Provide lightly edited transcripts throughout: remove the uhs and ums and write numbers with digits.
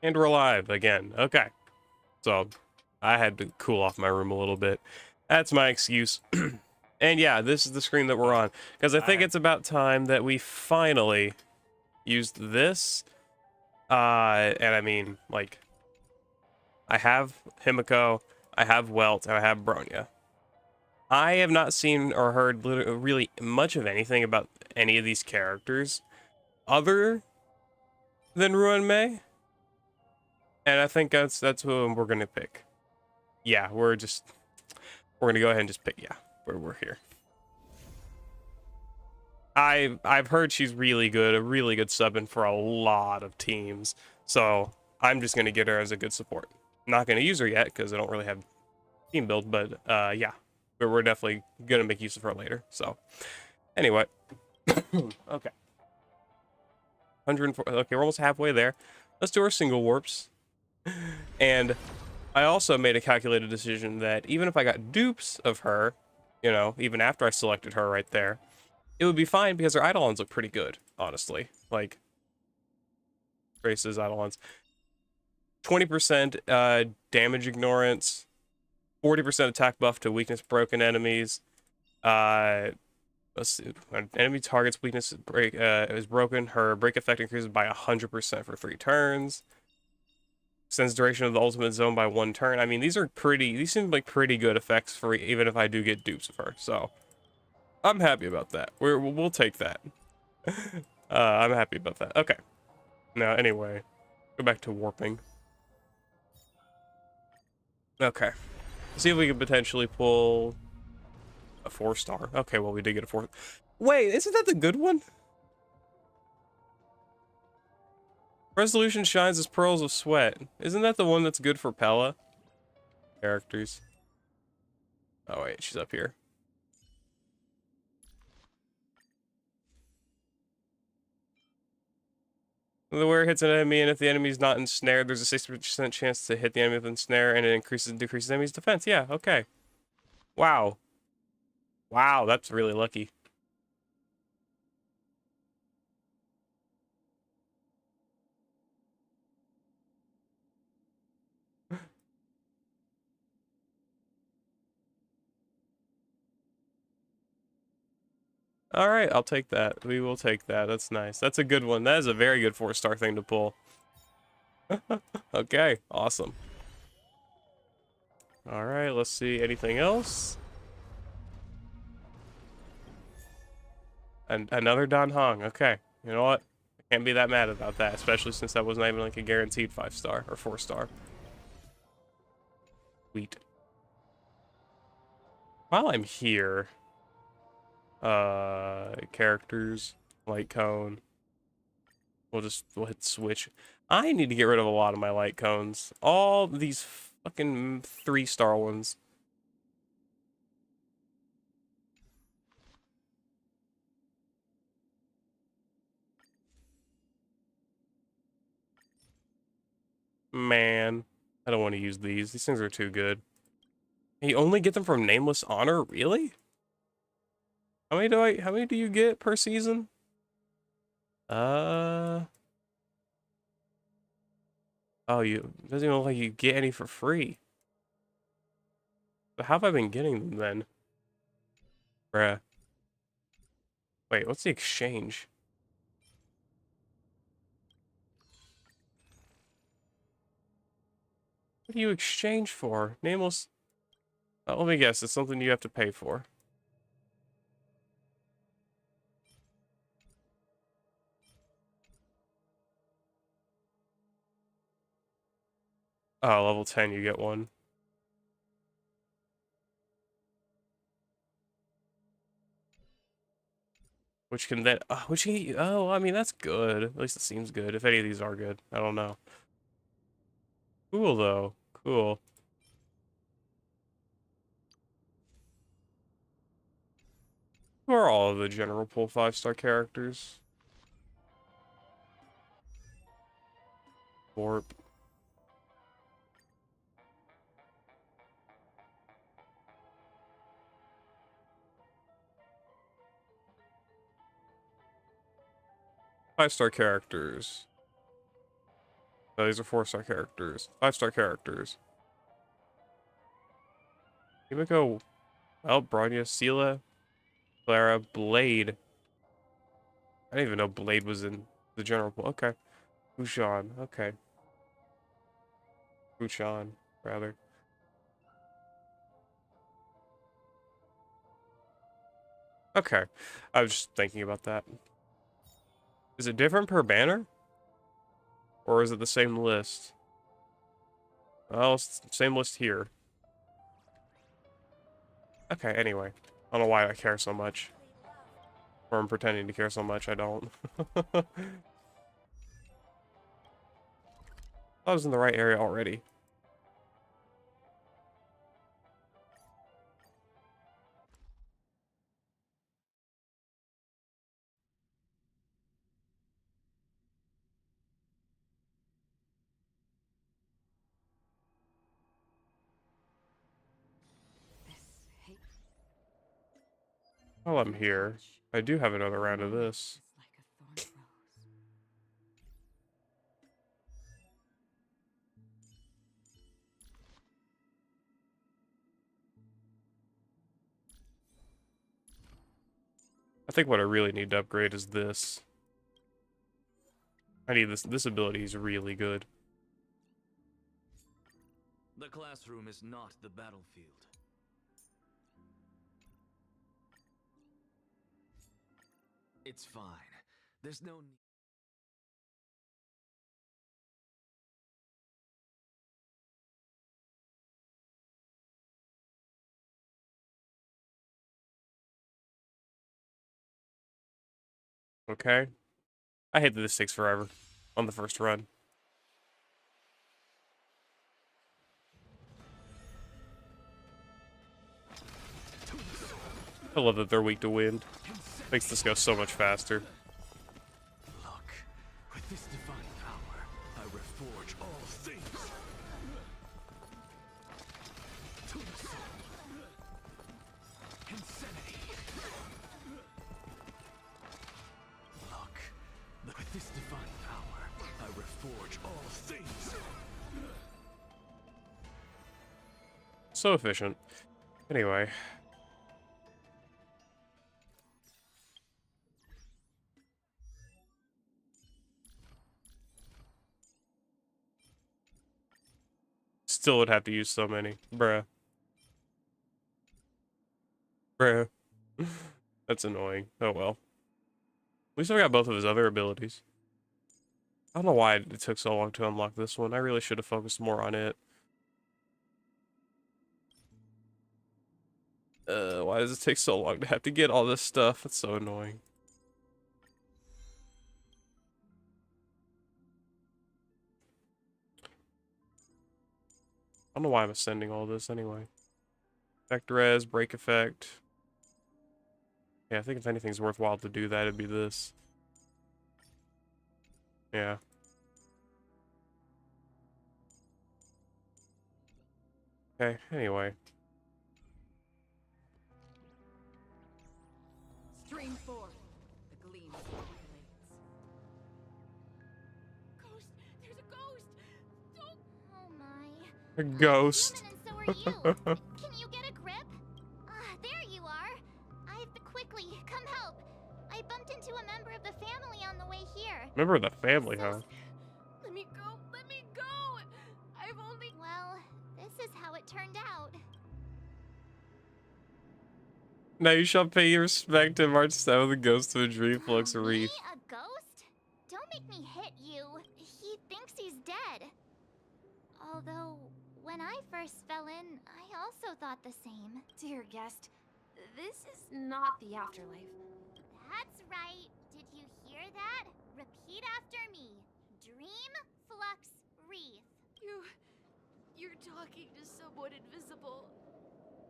And we're live again. Okay. So I had to cool off my room a little bit. That's my excuse. And yeah, this is the screen that we're on. Because I think it's about time that we finally used this. And I mean, like, I have Himiko, I have Welt, and I have Bronya. I have not seen or heard really much of anything about any of these characters other than Ruan Mei. And I think that's who we're gonna pick. Yeah, we're gonna go ahead and just pick, yeah, we're here. I've heard she's really good, a really good sub-in for a lot of teams. So I'm just gonna get her as a good support. Not gonna use her yet because I don't really have team build, but yeah, we're definitely gonna make use of her later. So anyway, okay, 104. Okay, we're almost halfway there. Let's do our single warps. And I also made a calculated decision that even if I got dupes of her, you know, even after I selected her right there, it would be fine because her Eidolons look pretty good, honestly. Like, Grace's Eidolons. 20% damage ignorance, 40% attack buff to weakness broken enemies. Let's see, when enemy target's weakness is broken, her break effect increases by 100% for 3 turns. Extends duration of the ultimate zone by 1 turn. I mean, these seem like pretty good effects for even if I do get dupes of her. So I'm happy about that. We'll take that. I'm happy about that. Okay. Now, anyway, go back to warping. Okay. See if we can potentially pull a 4-star. Okay, well, we did get a 4. Wait, isn't that the good one? Resolution shines as pearls of sweat. Isn't that the one that's good for Pella? Characters. Oh, wait, she's up here. The wearer hits an enemy, and if the enemy's not ensnared, there's a 60% chance to hit the enemy with an ensnare, and it decreases enemy's defense. Yeah, okay. Wow. Wow, that's really lucky. All right, I'll take that. We will take that. That's nice. That's a good one. That is a very good 4-star thing to pull. Okay, awesome. All right, let's see. Anything else? And another Dan Hong. Okay, you know what? I can't be that mad about that, especially since that wasn't even like a guaranteed 5-star or 4-star. Sweet. While I'm here, characters, light cone. We'll hit switch. I need to get rid of a lot of my light cones. All these fucking 3-star ones. Man, I don't want to use these. These things are too good. You only get them from Nameless Honor? Really? How many do you get per season? Uh oh, it doesn't even look like you get any for free. But how have I been getting them then? Bruh. Wait, what's the exchange? What do you exchange for? Nameless. Let me guess, it's something you have to pay for. Oh, level 10, you get one. Which can then, oh, I mean, that's good. At least it seems good. If any of these are good, I don't know. Cool, though. Cool. Who are all of the general pool 5-star characters? Warp. Five-star characters. Oh, these are 4-star characters. 5-star characters. Himiko, well, Bronya, Sela, Clara, Blade. I didn't even know Blade was in the general pool. Okay. Fushan. Okay. Fushan, rather. Okay. I was just thinking about that. Is it different per banner? Or is it the same list? Well, it's the same list here. Okay, anyway. I don't know why I care so much. Or I'm pretending to care so much, I don't. I was in the right area already. While I'm here, I do have another round of this. I think what I really need to upgrade is this. I need this. This ability is really good. The classroom is not the battlefield. It's fine. There's no need. Okay. I hate that this takes forever on the first run. I love that they're weak to wind. Makes this go so much faster. Look, with this divine power, I reforge all things. To the soul. Insanity. Look, with this divine power, I reforge all things. So efficient. Anyway. Still would have to use so many. Bruh. Bruh. That's annoying. Oh well. At least I got both of his other abilities. I don't know why it took so long to unlock this one. I really should have focused more on it. Why does it take so long to have to get all this stuff? That's so annoying. I don't know why I'm ascending all this anyway. Effect res, break effect. Yeah, I think if anything's worthwhile to do that, it'd be this. Yeah. Okay, anyway. Stream forth. The gleam circulates. Ghost! There's a ghost! Don't... Oh my. A ghost. Human, and so are you. Can you get a grip? There you are. I have to quickly come help. I bumped into a member of the family on the way here. Member of the family, huh? Let me go. Let me go. I've only... Well, this is how it turned out. Now you shall pay your respect to March 7th, the ghost of a Dreamflux Reef. Me? A ghost? Don't make me hit you. He thinks he's dead. Although, when I first fell in, I also thought the same. Dear guest, this is not the afterlife. That's right. Did you hear that? Repeat after me. Dream Flux Reef. You're talking to someone invisible.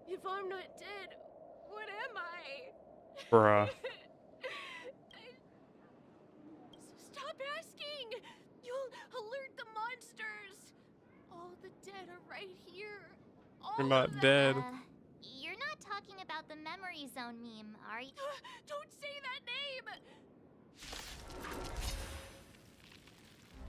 If I'm not dead, what am I? Bruh. So stop asking! You'll alert the monsters! All the dead are right here. All You're of not them. dead. You're not talking about the memory zone meme, are you? Don't say that name!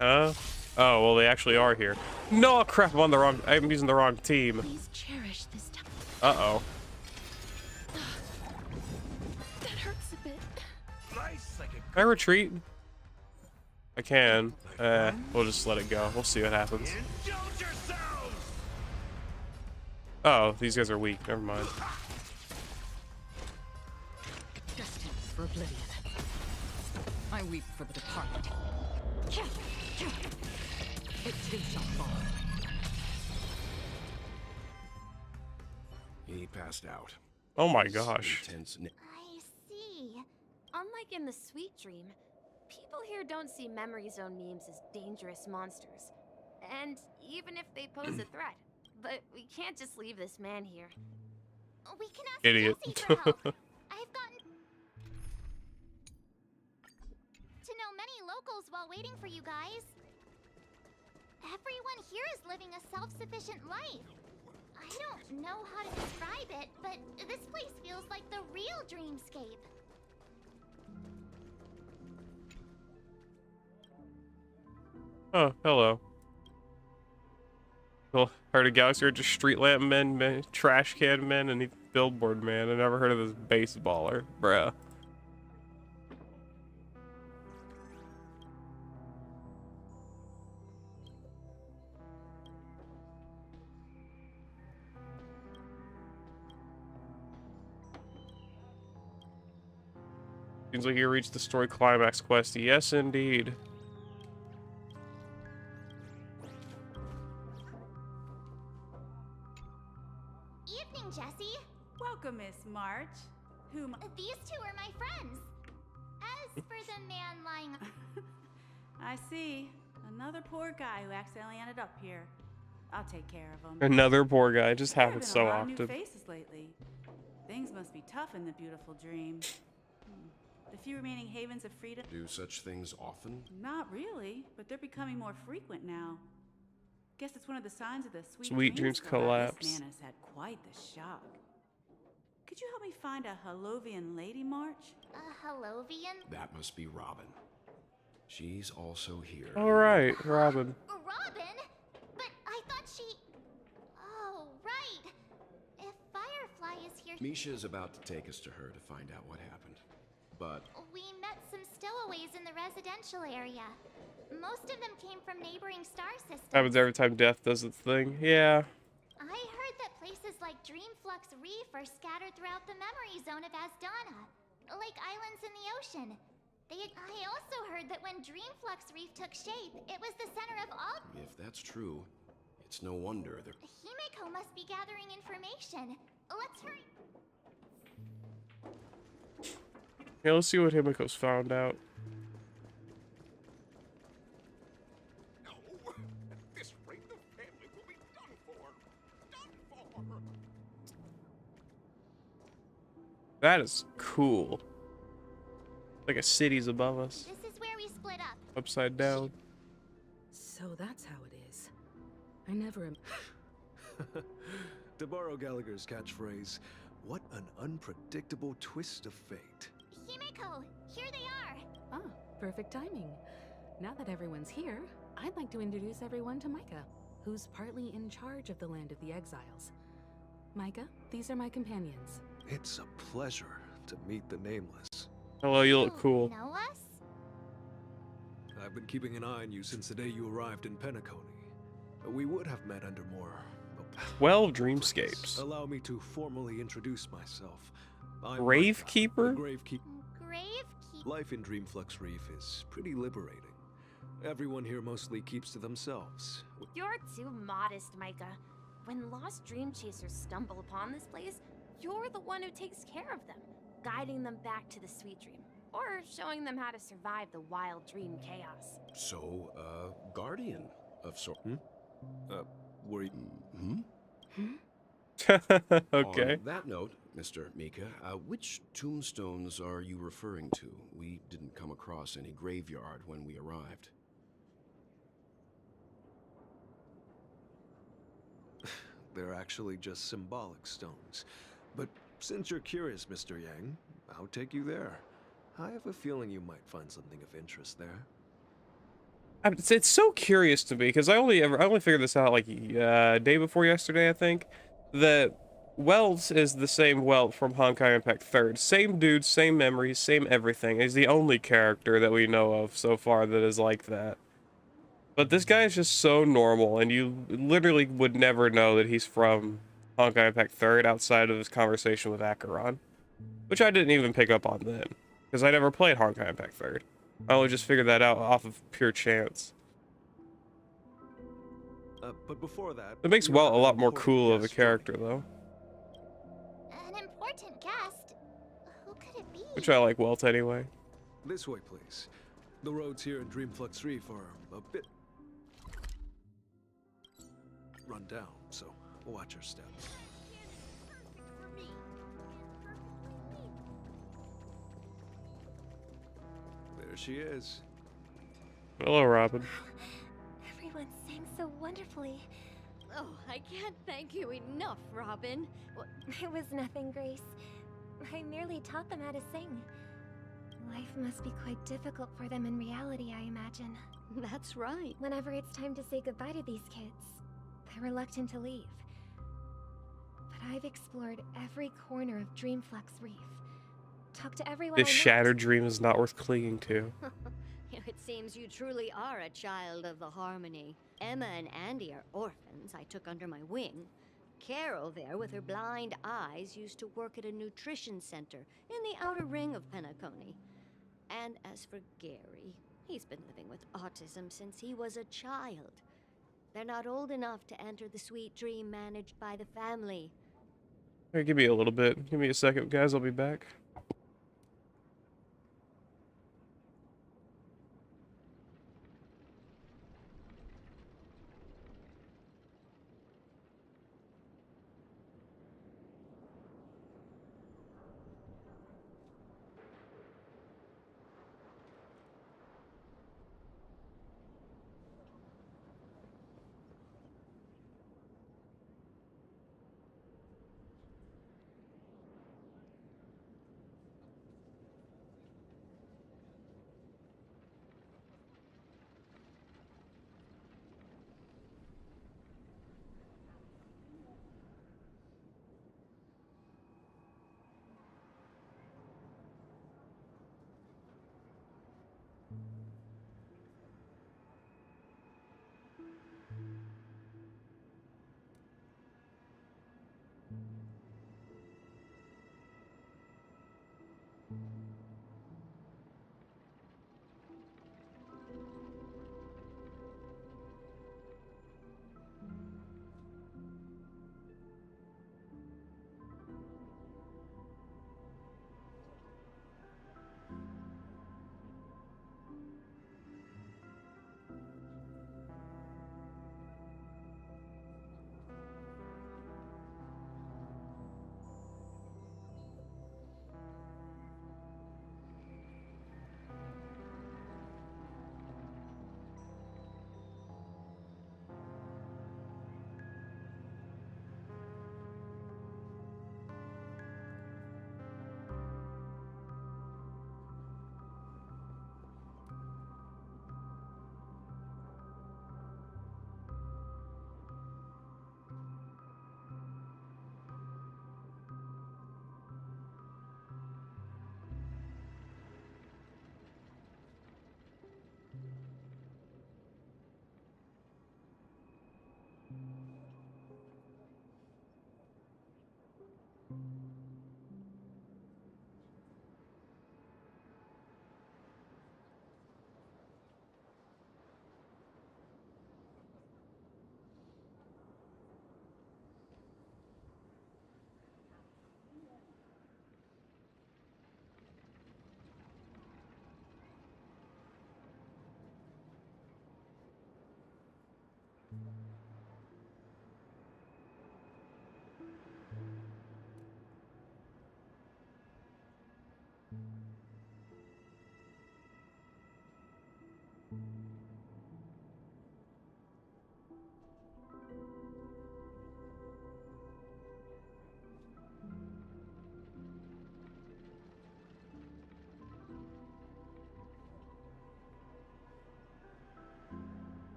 Huh? Oh, well, they actually are here. No, crap, I'm using the wrong team. Please cherish this time. Uh-oh. That hurts a bit. Can I retreat? I can. We'll just let it go. We'll see what happens. Oh, these guys are weak. Never mind. Destined for oblivion. I weep for the departed. It too shall fall. He passed out. Oh my gosh. Intense I see. Unlike in the Sweet Dream, people here don't see Memory Zone memes as dangerous monsters. And even if they pose a threat, but we can't just leave this man here. We can ask Idiot. Jessie for help. I've gotten to know many locals while waiting for you guys. Everyone here is living a self-sufficient life. I don't know how to describe it, but this place feels like the real dreamscape. Oh, hello. Well, heard of Galaxy are just street lamp men, trash can men, and billboard man. I never heard of this baseballer, bruh. Seems like you reached the story climax quest. Yes, indeed. Evening, Jessie. Welcome, Miss March. These two are my friends. As for the man lying... I see. Another poor guy who accidentally ended up here. I'll take care of him. Another poor guy. It just There have happens been so a lot of new often. faces lately. Things must be tough in the beautiful dream. The few remaining havens of freedom... Do such things often? Not really, but they're becoming more frequent now. Guess it's one of the signs of the Sweet dreams slip. collapse. This man has had quite the shock. Could you help me find a Halovian lady, March? A Halovian? That must be Robin. She's also here. All right, Robin. Robin? But I thought she... Oh, right. If Firefly is here... Misha's about to take us to her to find out what happened. But We met some stowaways in the residential area. Most of them came from neighboring star systems. Happens every time death does its thing. Yeah. I heard that places like Dreamflux Reef are scattered throughout the memory zone of Asdana, like islands in the ocean. I also heard that when Dreamflux Reef took shape, it was the center of all... if that's true, it's no wonder they're... Himeko must be gathering information. Let's hurry... Yeah, let's see what Himiko's found out. No! At this rate, the family will be done for! Done for! That is cool. Like a city's above us, This is where we split up. upside down. So that's how it is. I never To borrow Gallagher's catchphrase, what an unpredictable twist of fate. Himeko, here they are. Ah, perfect timing. Now that everyone's here, I'd like to introduce everyone to Micah, who's partly in charge of the Land of the Exiles. Micah, these are my companions. It's a pleasure to meet the Nameless. Hello, you look cool. Know us? I've been keeping an eye on you since the day you arrived in PENACONY. We would have met under more... 12 dreamscapes. Allow me to formally introduce myself. I'm Gravekeeper? Micah, the Gravekeeper. Gravekeeper. Life in Dreamflux Reef is pretty liberating. Everyone here mostly keeps to themselves. You're too modest, Micah. When lost dream chasers stumble upon this place, you're the one who takes care of them, guiding them back to the sweet dream, or showing them how to survive the wild dream chaos. So, guardian of sort. Were you... Okay. On that note, Mr. Mika, which tombstones are you referring to? We didn't come across any graveyard when we arrived. They're actually just symbolic stones. But since you're curious, Mr. Yang, I'll take you there. I have a feeling you might find something of interest there. It's so curious to me because I only figured this out like day before yesterday, I think, that Welt is the same Welt from Honkai Impact Third. Same dude, same memories, same everything. He's the only character that we know of so far that is like that. But this guy is just so normal, and you literally would never know that he's from Honkai Impact Third outside of his conversation with ACHERON, which I didn't even pick up on then because I never played Honkai Impact Third. I only just figured that out off of pure chance. But before that, It makes we Welt have a an lot more important cool of a guest joining character, us. though. An important guest? Who could it be? Which I like Welt anyway. This way, please. The roads here in Dreamflux Reef are a bit run down, so watch your steps. There she is. Hello, Robin. Everyone sang so wonderfully. Oh, I can't thank you enough, Robin. It was nothing, Grace. I merely taught them how to sing. Life must be quite difficult for them in reality, I imagine. That's right. Whenever it's time to say goodbye to these kids, they're reluctant to leave. But I've explored every corner of Dreamflux Reef. Talked to everyone This I met. shattered dream is not worth clinging to. It seems you truly are a child of the Harmony. Emma and Andy are orphans I took under my wing. Carol there, with her blind eyes, used to work at a nutrition center in the outer ring of Penacony. And as for Gary, he's been living with autism since he was a child. They're not old enough to enter the sweet dream managed by the family. Here, give me a little bit. Give me a second, guys. I'll be back.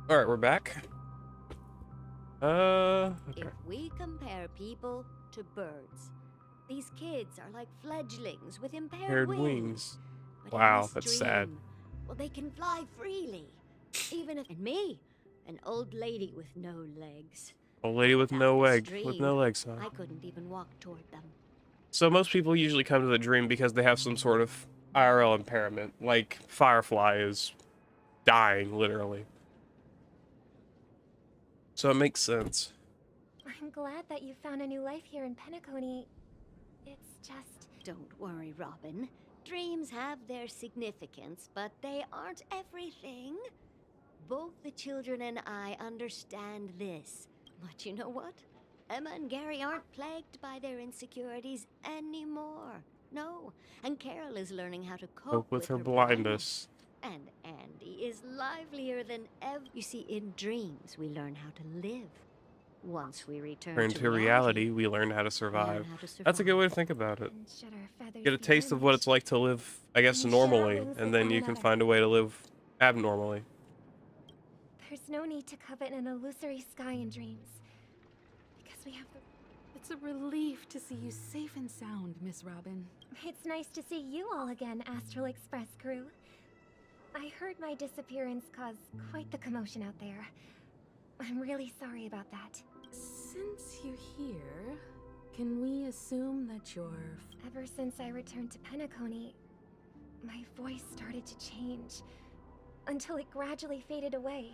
All right, we're back. Okay. If we compare people to birds, these kids are like fledglings with impaired Paired wings. wings. But in Wow, this that's sad. dream, well, they can fly freely. Even if, and me, an old lady with no legs. Old lady with Without no this leg, with dream, no legs, huh? I couldn't even walk toward them. So most people usually come to the dream because they have some sort of IRL impairment, like Firefly is dying, literally. So it makes sense. I'm glad that you found a new life here in Penacony. It's just... Don't worry, Robin. Dreams have their significance, but they aren't everything. Both the children and I understand this. But you know what? Emma and Gary aren't plagued by their insecurities anymore. No. And Carol is learning how to cope With her blindness. blindness. And Andy is livelier than ever. You see, in dreams, we learn how to live. Once we return To reality, we learn how to learn survive. how to That's a good way to survive. think about it. And should our feathers Get a be taste of what it's burnished? like to live, I guess, And share our normally, wings and with then one you can another. find a way to live abnormally. There's no need to covet an illusory sky in dreams. Because we have the... It's a relief to see you safe and sound, Miss Robin. It's nice to see you all again, Astral Express crew. I heard my disappearance caused quite the commotion out there. I'm really sorry about that. Since you're here, can we assume that you're... Ever since I returned to Penacony, my voice started to change, until it gradually faded away.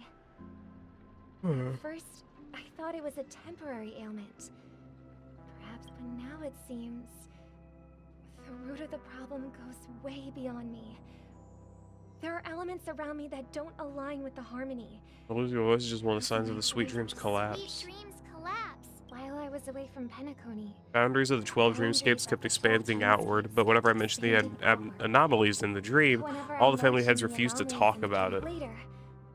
First, I thought it was a temporary ailment. Perhaps, but now it seems... the root of the problem goes way beyond me. There are elements around me that don't align with the harmony. Losing your voice is just one of the signs of the sweet dreams Sweet collapse. dreams collapse. While I was away from Penacony, Boundaries of the 12 dreamscapes kept expanding outward, but whenever I mentioned the anomalies in the dream, whenever all I the family heads mentioned the refused to anomalies talk in the about dream it. Later,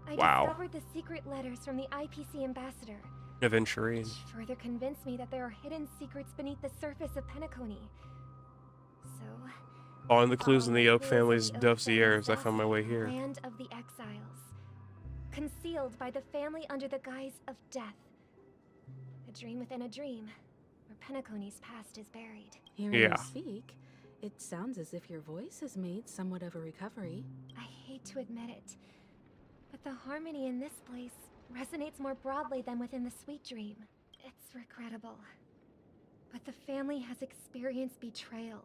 I Wow. discovered the secret letters from the IPC ambassador, Aventurine. which further convinced me that there are hidden secrets beneath the surface of Penacony. So, Following the clues in the Oak clues in family's the Oak dossieres, I family's found my way here. Land of the Exiles, concealed by the family under the guise of death. A dream within a dream, where Penacony's past is buried. Hearing Yeah. you speak, it sounds as if your voice has made somewhat of a recovery. I hate to admit it, but the harmony in this place resonates more broadly than within the sweet dream. It's regrettable, but the family has experienced betrayal.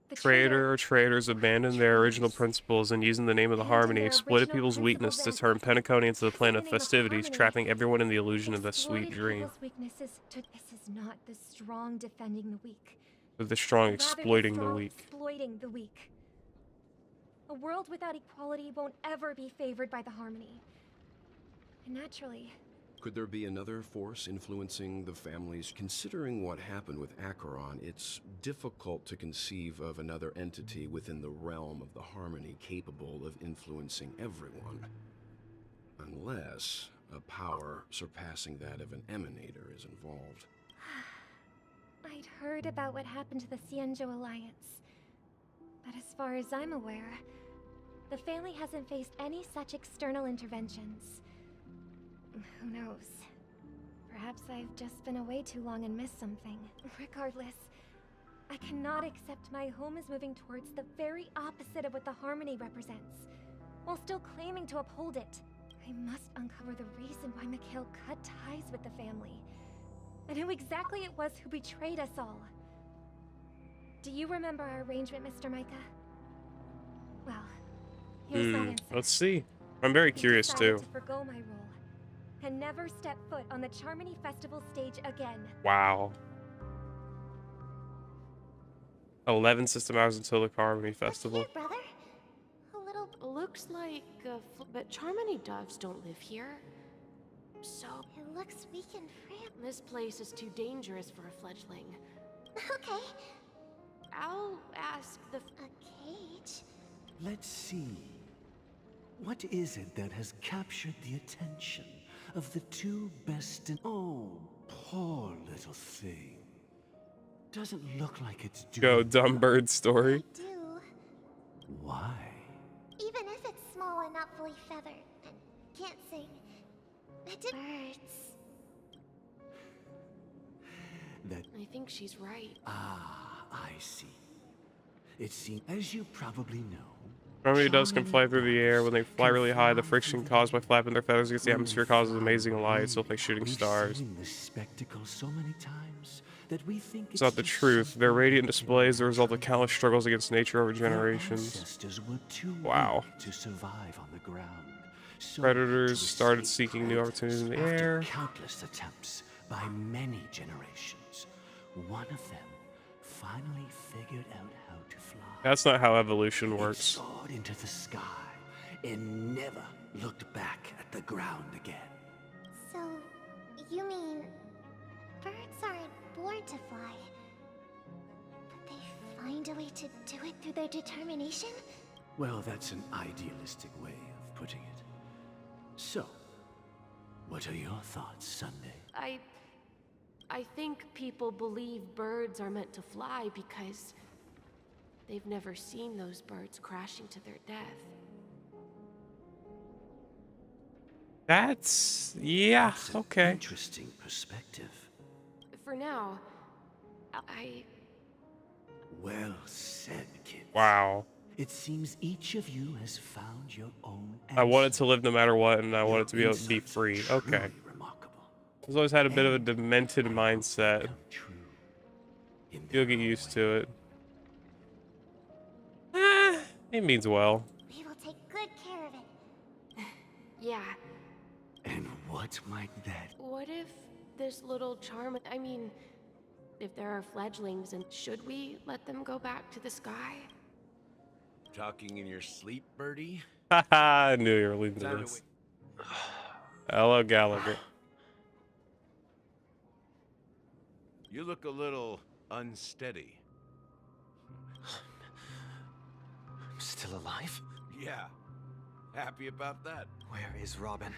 The Traitor or traitors abandoned their original principles and using the name of the Abandoned harmony their exploited original people's weakness to principles turn and Penacony into the just planet in of the name of festivities, harmony, trapping everyone in the illusion of the exploited sweet dream. people's weaknesses to... This is not the strong defending the weak. With the strong Rather, exploiting the strong weak. exploiting the weak. A world without equality won't ever be favored by the harmony. And naturally, Could there be another force influencing the families? Considering what happened with ACHERON, it's difficult to conceive of another entity within the realm of the harmony capable of influencing everyone. Unless a power surpassing that of an emanator is involved. I'd heard about what happened to the Cienjo Alliance. But as far as I'm aware, the family hasn't faced any such external interventions. Who knows? Perhaps I've just been away too long and missed something. Regardless, I cannot accept my home is moving towards the very opposite of what the harmony represents, while still claiming to uphold it. I must uncover the reason why Mikhail cut ties with the family, and who exactly it was who betrayed us all. Do you remember our arrangement, Mr. Micah? Well, here's my answer. Let's see. I'm very I curious decided too. to forgo my role and never step foot on the Charmony Festival stage again. Wow. 11 system hours until the Harmony Festival. Here, brother. A little... Looks like, but Charmony doves don't live here. So, It looks weak and frail. this place is too dangerous for a fledgling. Okay. I'll ask the... A cage? Let's see. What is it that has captured the attention of the two best in... Oh, poor little thing. Doesn't look like it's doing... Go, dumb bird story. I do. Why? Even if it's small and not fully feathered and can't sing. It did hurts. That I think she's right. I see. It seems, as you probably know, Harmony doves can fly charming through the air. When they doves fly can really high, the fly friction through caused by air. flapping their feathers against the When they atmosphere causes fly amazing light, so really- like shooting We've stars. seen this spectacle so many times that we think It's not the just truth. Their something radiant that display is the cannot result of be countless true. struggles against nature over Their generations. ancestors were too Wow. weak to survive on the ground. So, Predators to started escape seeking new opportunities in the predators, air. after countless attempts by many generations, one of them finally figured out how to fly. That's not how evolution It works. soared into the sky and never looked back at the ground again. So, you mean birds aren't born to fly, but they find a way to do it through their determination? Well, that's an idealistic way of putting it. So, what are your thoughts, Sunday? I think people believe birds are meant to fly because they've never seen those birds crashing to their death. Yeah, That's an okay. interesting perspective. For now, I Well said, kids. Wow. It seems each of you has found your own I wanted answer. to live no matter what, and I Your wanted to be able to be insights are free. Okay. truly remarkable. I've always had a bit of a And demented I hope mindset. come true in You'll their get own used way. to it. It means well. We will take good care of it. yeah. And what might that? What if this little charm, I mean, if there are fledglings, and should we let them go back to the sky? Talking in your sleep, Birdie? Haha, I knew you were leading to Time to this. Hello, Gallagher. You look a little unsteady. I'm still alive? Yeah. Happy about that? Where is Robin?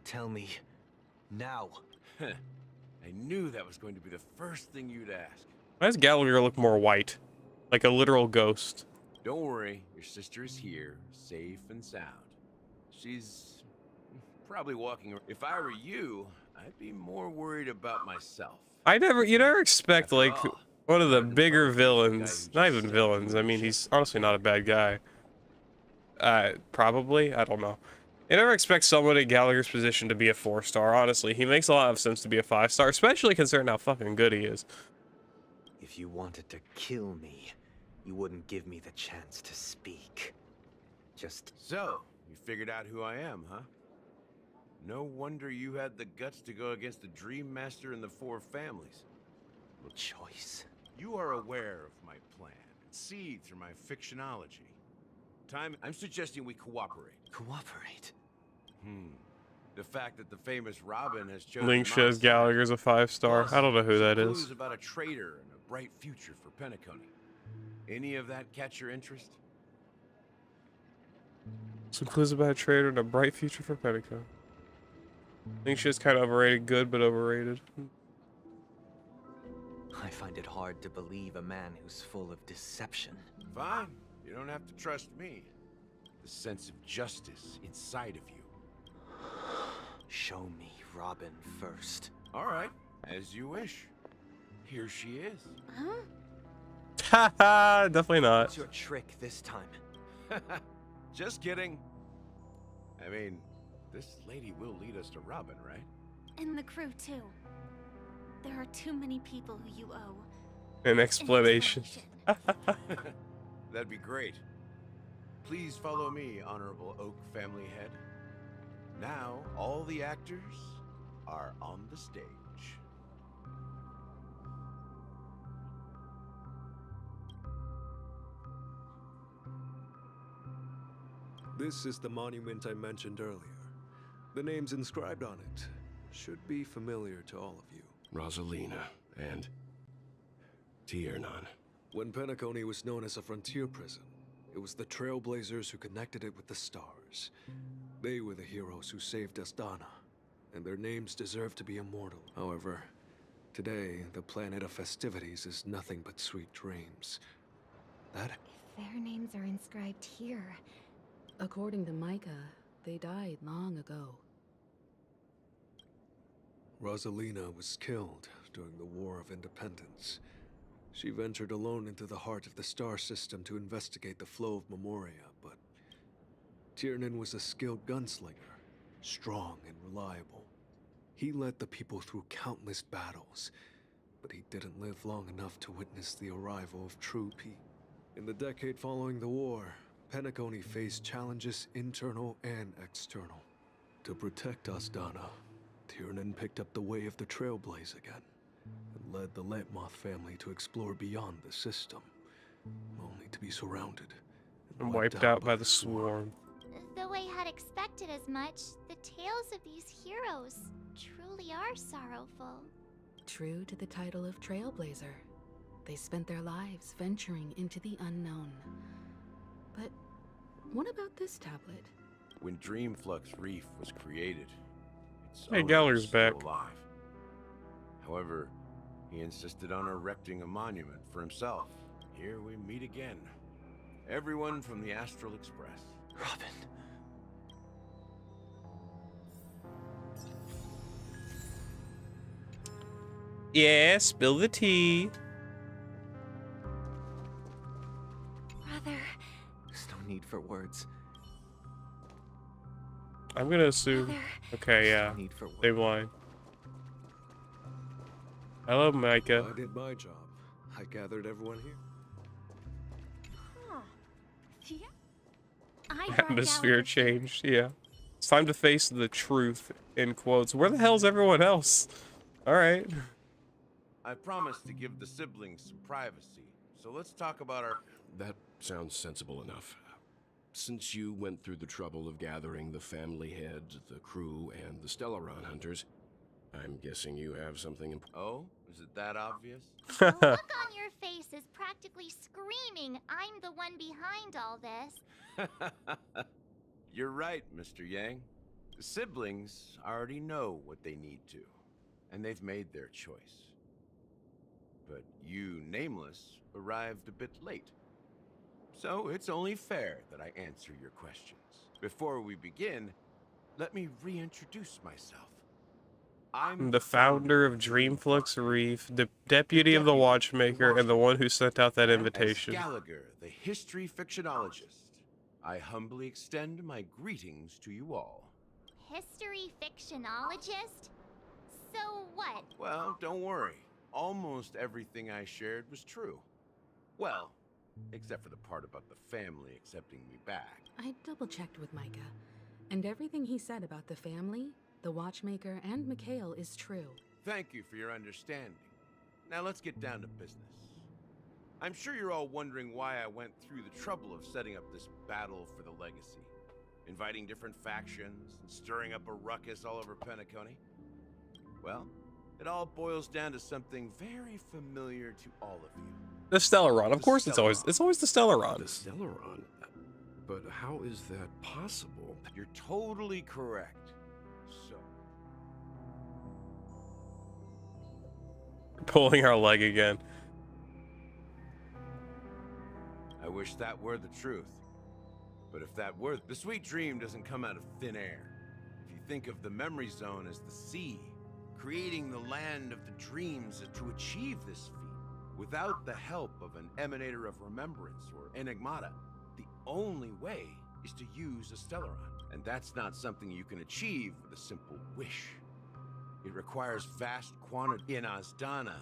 Tell me. Now. I knew that was going to be the first thing you'd ask. Why does Gallagher look more white? Like a literal ghost. Don't worry, your sister is here, safe and sound. She's probably walking. If I were you, I'd be more worried about myself. You never expect After like all, one of the Jordan bigger Parker's the guy who villains, just not even stepped villains. into I the mean, ship. he's honestly not a bad guy. Probably, I don't know. You never expect someone in Gallagher's position to be a 4-star. Honestly, he makes a lot of sense to be a 5-star, especially considering how fucking good he is. If you wanted to kill me, you wouldn't give me the chance to speak. Just So, you figured out who I am, huh? No wonder you had the guts to go against the Dream Master and the 4 families. choice. You are aware of my plan and see through my fictionology. I'm suggesting we cooperate. Cooperate? The fact that the famous Robin has chosen Link my says side, Gallagher's a 5-star. plus I don't know who some that clues is. about a traitor and a bright future for Penacony. Any of that catch your interest? Some clues about a trader and a bright future for Penacony. Link shit's kind of overrated. Good, but overrated. I find it hard to believe a man who's full of deception. Fine. You don't have to trust me. The sense of justice inside of you. Show me Robin first. All right, as you wish. Here she is. Huh? Haha, definitely not. What's your trick this time? Just kidding. I mean, this lady will lead us to Robin, right? And the crew, too. There are too many people who you owe. An explanation. That'd be great. Please follow me, Honorable Oak Family Head. Now, all the actors are on the stage. This is the monument I mentioned earlier. The names inscribed on it should be familiar to all of you. Rosalina and Tiernan. When Penacony was known as a frontier prison, it was the Trailblazers who connected it with the stars. They were the heroes who saved Astana, and their names deserve to be immortal. However, today, the planet of festivities is nothing but sweet dreams. That If their names are inscribed here, According to Micah, they died long ago. Rosalina was killed during the War of Independence. She ventured alone into the heart of the star system to investigate the flow of Memoria, but Tiernan was a skilled gunslinger, strong and reliable. He led the people through countless battles, but he didn't live long enough to witness the arrival of true peace. In the decade following the war, Penacony faced challenges internal and external. To protect Asdana, Tiernan picked up the way of the Trailblaze again, and led the Letmoth family to explore beyond the system, only to be surrounded And wiped out by the Swarm. Though I had expected as much, the tales of these heroes truly are sorrowful. True to the title of Trailblazer, they spent their lives venturing into the unknown. But what about this tablet? When Dreamflux Reef was created, its Hey, owner Galler's was still back. alive. However, he insisted on erecting a monument for himself. Here we meet again. Everyone from the Astral Express. Robin. Yeah, spill the tea. Brother. There's no need for words. I'm gonna assume. Brother. Okay, yeah. No need for words. Same line. Hello, Micah. I did my job. I gathered everyone here. Huh. Yeah. I brought Atmosphere Gallagher. changed. Yeah. It's time to face the truth. In quotes. Where the hell's everyone else? All right. I promised to give the siblings some privacy, so let's talk about our... That sounds sensible enough. Since you went through the trouble of gathering the family head, the crew, and the Stellaron hunters, I'm guessing you have something Oh? Is it that obvious? The look on your face is practically screaming, I'm the one behind all this. You're right, Mr. Yang. The siblings already know what they need to, and they've made their choice. But you, Nameless, arrived a bit late. So it's only fair that I answer your questions. Before we begin, let me reintroduce myself. I'm The founder of Dreamflux Reef, the deputy of the Watchmaker, and the one who sent out that invitation. As Gallagher, the history fictionologist, I humbly extend my greetings to you all. History fictionologist? So what? Well, don't worry. Almost everything I shared was true. Well, except for the part about the family accepting me back. I double-checked with Micah, and everything he said about the family, the Watchmaker, and Mikhail is true. Thank you for your understanding. Now let's get down to business. I'm sure you're all wondering why I went through the trouble of setting up this battle for the legacy, inviting different factions and stirring up a ruckus all over Penacony. Well, it all boils down to something very familiar to all of you. The Stellaron. Of The course, it's always the Stellaron. The Stellaron? But how is that possible? You're totally correct. So, Pulling our leg again. I wish that were the truth. But if that were, the sweet dream doesn't come out of thin air. If you think of the memory zone as the sea, creating the land of the dreams to achieve this feat, without the help of an emanator of remembrance or enigmata, the only way is to use a Stellaron. And that's not something you can achieve with a simple wish. It requires vast quantity. In Asdana,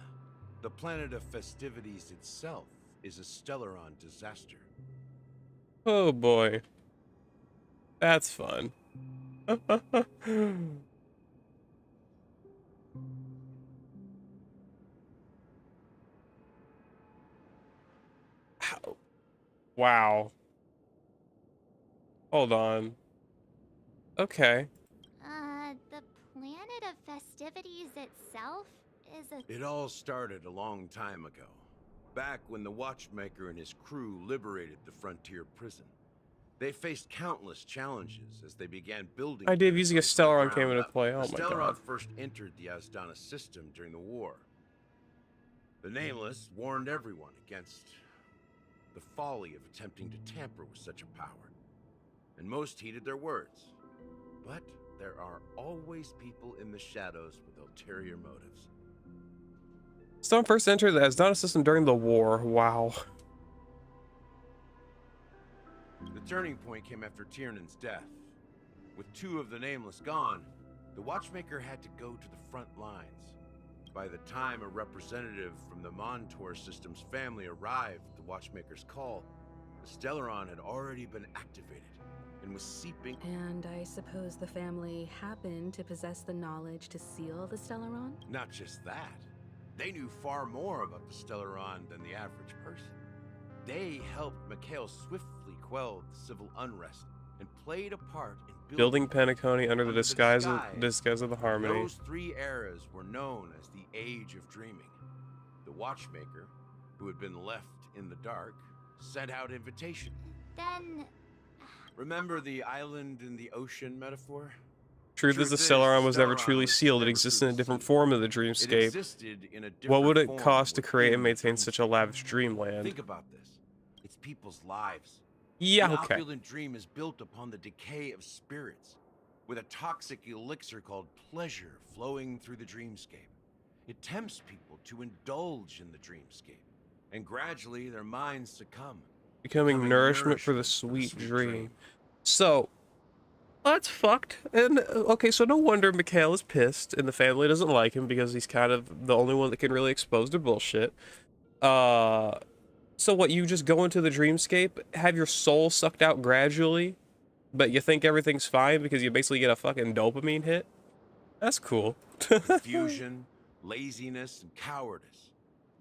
the planet of festivities itself is a Stellaron disaster. Oh boy. That's fun. Ow. Wow. Hold on. Okay. The planet of festivities itself is a... It all started a long time ago, back when the Watchmaker and his crew liberated the frontier prison. They faced countless challenges as they began building... Idea of using a from the Stellaron ground came into up. play. Oh The my Stellaron god. first entered the Asdana system during the war. The Nameless warned everyone against the folly of attempting to tamper with such a power, and most heeded their words. But there are always people in the shadows with ulterior motives. Stone first entered the Asdana system during the war. Wow. The turning point came after Tiernan's death. With 2 of the Nameless gone, the Watchmaker had to go to the front lines. By the time a representative from the Montour system's family arrived at the Watchmaker's call, the Stellaron had already been activated and was seeping. And I suppose the family happened to possess the knowledge to seal the Stellaron? Not just that. They knew far more about the Stellaron than the average person. They helped Mikhail swiftly quell the civil unrest and played a part in Building Penacony under the disguise of the Harmony. Those 3 eras were known as the Age of Dreaming. The Watchmaker, who had been left in the dark, sent out invitation. Then... Remember the island in the ocean metaphor? Truth is, the Stellaron was never truly sealed. It exists in a different form of the dreamscape. What would it cost to create and maintain such a lavish dreamland? Think about this. It's people's lives. Yeah, An okay. opulent dream is built upon the decay of spirits, with a toxic elixir called pleasure flowing through the dreamscape. It tempts people to indulge in the dreamscape, and gradually their minds succumb, Becoming nourishment for the sweet dream. So, that's fucked. And, okay, so no wonder Mikhail is pissed, and the family doesn't like him, because he's kind of the only one that can really expose their bullshit. So what, you just go into the dreamscape, have your soul sucked out gradually, but you think everything's fine because you basically get a fucking dopamine hit? That's cool. Confusion, laziness, and cowardice.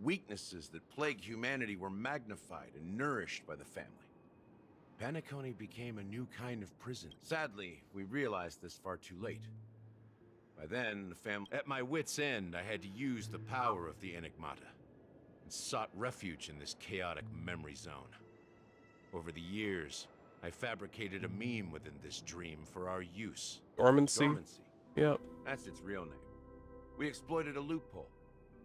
Weaknesses that plague humanity were magnified and nourished by the family. Penacony became a new kind of prison. Sadly, we realized this far too late. By then, the family... At my wit's end, I had to use the power of the Enigmata, and sought refuge in this chaotic memory zone. Over the years, I fabricated a meme within this dream for our use. Dormancy? Dormancy. Yep. That's its real name. We exploited a loophole.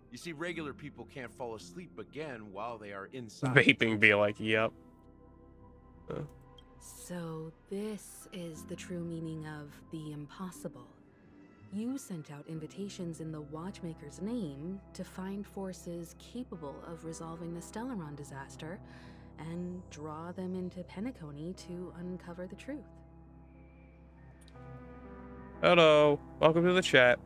You see, regular people can't fall asleep again while they are inside. Vaping be like, yep. So this is the true meaning of the impossible. You sent out invitations in the Watchmaker's name to find forces capable of resolving the Stellaron disaster and draw them into Penacony to uncover the truth. Hello. Welcome to the chat.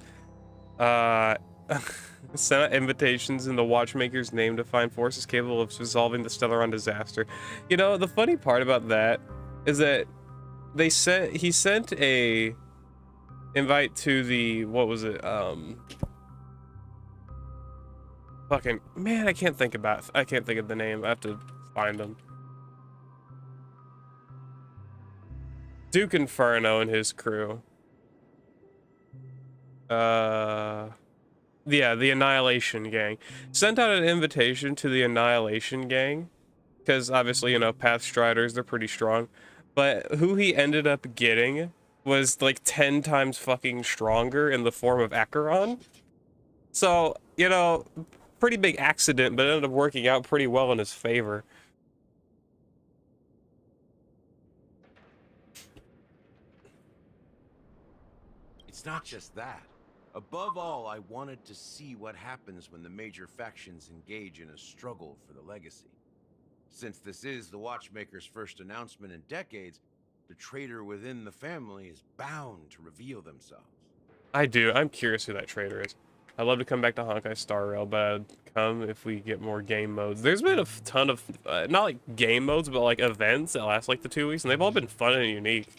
Sent out invitations in the Watchmaker's name to find forces capable of resolving the Stellaron disaster. You know, the funny part about that is that he sent a invite to the, what was it, fucking, man, I can't think of the name. I have to find him. Duke Inferno and his crew. Yeah, the Annihilation Gang. Sent out an invitation to the Annihilation Gang, because obviously, you know, Pathstriders, they're pretty strong. But who he ended up getting was like 10 times fucking stronger in the form of ACHERON. So, you know, pretty big accident, but it ended up working out pretty well in his favor. It's not just that. Above all, I wanted to see what happens when the major factions engage in a struggle for the legacy. Since this is the Watchmaker's first announcement in decades, the traitor within the family is bound to reveal themselves. I do. I'm curious who that traitor is. I'd love to come back to Honkai Star Rail, but I'd come if we get more game modes. There's been a ton of, not like game modes, but like events that last like the 2 weeks, and they've all been fun and unique.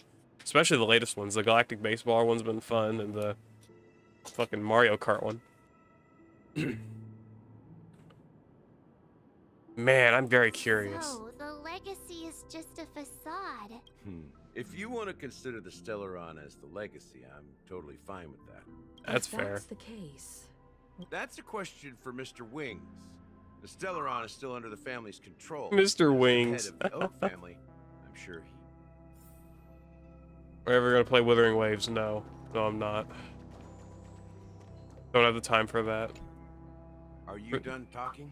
Especially the latest ones. The Galactic Baseball one's been fun, and the fucking Mario Kart one. Man, I'm very curious. So, the legacy is just a facade. If you want to consider the Stellaron as the legacy, I'm totally fine with that. That's If fair. that's the case. That's a question for Mr. Wings. The Stellaron is still under the family's control. Mr. As the Wings. head of the Oak family, I'm sure he... Are you ever gonna play Withering Waves? No. No, I'm not. Don't have the time for that. Are you done talking?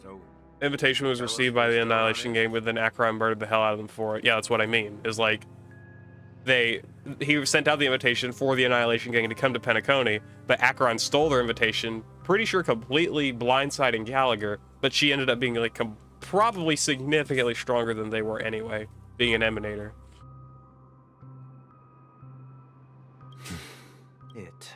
So... Invitation was received by the Annihilation Gang, but then ACHERON murdered the hell out of them for it. Yeah, that's what I mean. Is like, they he sent out the invitation for the Annihilation Gang to come to Penacony, but Acheron stole their invitation, pretty sure completely blindsiding Gallagher, but she ended up being like probably significantly stronger than they were anyway, being an Emanator. It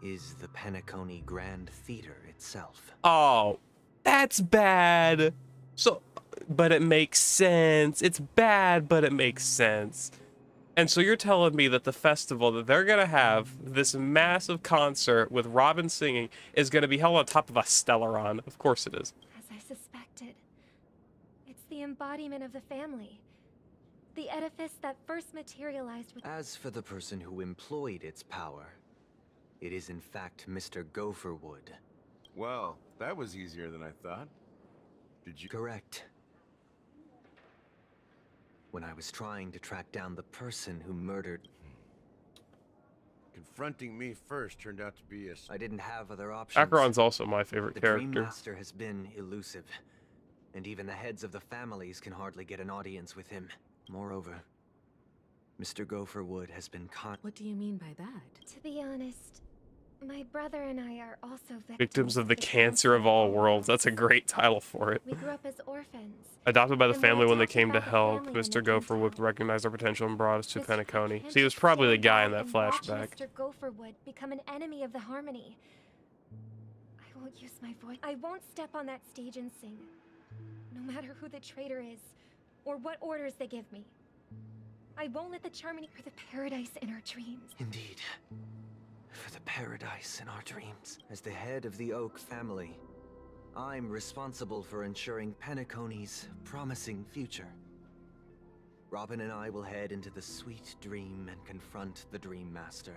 is the Penacony Grand Theater itself. Oh, that's bad. So, but it makes sense. It's bad, but it makes sense. And so you're telling me that the festival that they're going to have, this massive concert with Robin singing, is going to be held on top of a Stellaron. Of course it is. As I suspected. It's the embodiment of the family. The edifice that first materialized with... As for the person who employed its power, it is in fact Mr. Gopherwood. Well, that was easier than I thought. Did you... Correct. When I was trying to track down the person who murdered... Confronting me first turned out to be a... I didn't have other options. Acheron's also my favorite character. The Dream Master has been elusive, and even the heads of the families can hardly get an audience with him. Moreover, Mr. Gopherwood has been What do you mean by that? To be honest, my brother and I are also Victims of the Cancer of All Worlds. That's a great title for it. We grew up as orphans. Adopted by the family when they came to help, Mr. Gopherwood recognized our potential and brought us to Penacony. So he was probably the guy in that flashback. Mr. Gopherwood become an enemy of the Harmony. I won't use my voice. I won't step on that stage and sing. No matter who the traitor is, or what orders they give me. I won't let the Charmony for the paradise in our dreams. Indeed. For the paradise in our dreams. As the head of the Oak family, I'm responsible for ensuring Penacony's promising future. Robin and I will head into the sweet dream and confront the Dream Master.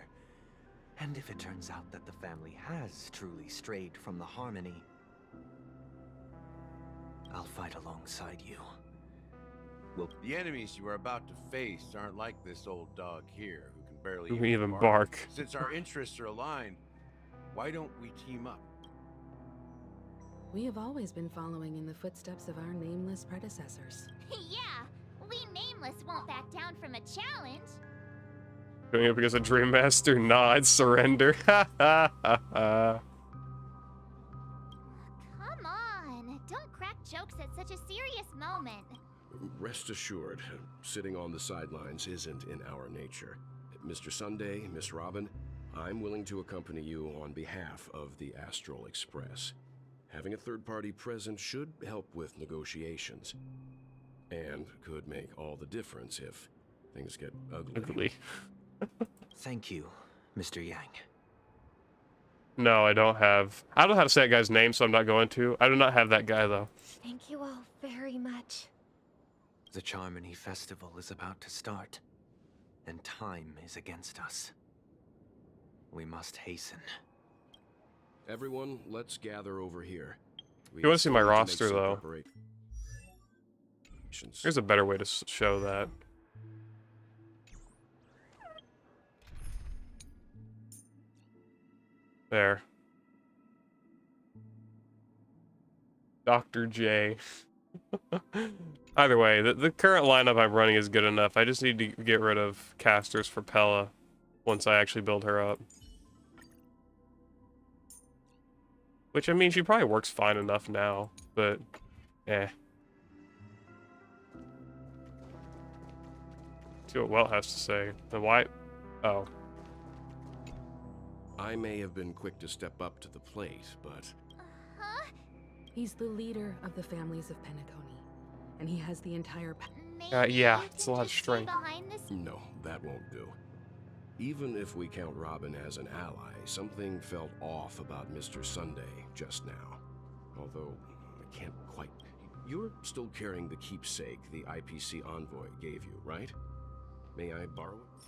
And if it turns out that the family has truly strayed from the Harmony, I'll fight alongside you. The enemies you are about to face aren't like this old dog here, who can barely Who even bark. Since our interests are aligned, why don't we team up? We have always been following in the footsteps of our nameless predecessors. Yeah, we Nameless won't back down from a challenge. Going up against a Dream Master? Nah, I'd surrender. Come on, don't crack jokes at such a serious moment. Rest assured, sitting on the sidelines isn't in our nature. Mr. Sunday, Miss Robin, I'm willing to accompany you on behalf of the Astral Express. Having a third party present should help with negotiations. And could make all the difference if things get ugly. Thank you, Mr. Yang. No, I don't know how to say that guy's name, so I'm not going to. I do not have that guy, though. Thank you all very much. The Charmony Festival is about to start, and time is against us. We must hasten. Everyone, let's gather over here. You want to see my roster, though? Here's There's a better way to show that. There. Dr. J. Either way, the current lineup I'm running is good enough. I just need to get rid of casters for Pella once I actually build her up. Which, I mean, she probably works fine enough now, but eh. See what Welt has to say. And why? Oh. I may have been quick to step up to the plate, but... He's the leader of the families of Penacony, and he has the entire... Yeah, it's a lot of strength. No, that won't do. Even if we count Robin as an ally, something felt off about Mr. Sunday just now. Although, I can't quite... You're still carrying the keepsake the IPC envoy gave you, right? May I borrow it?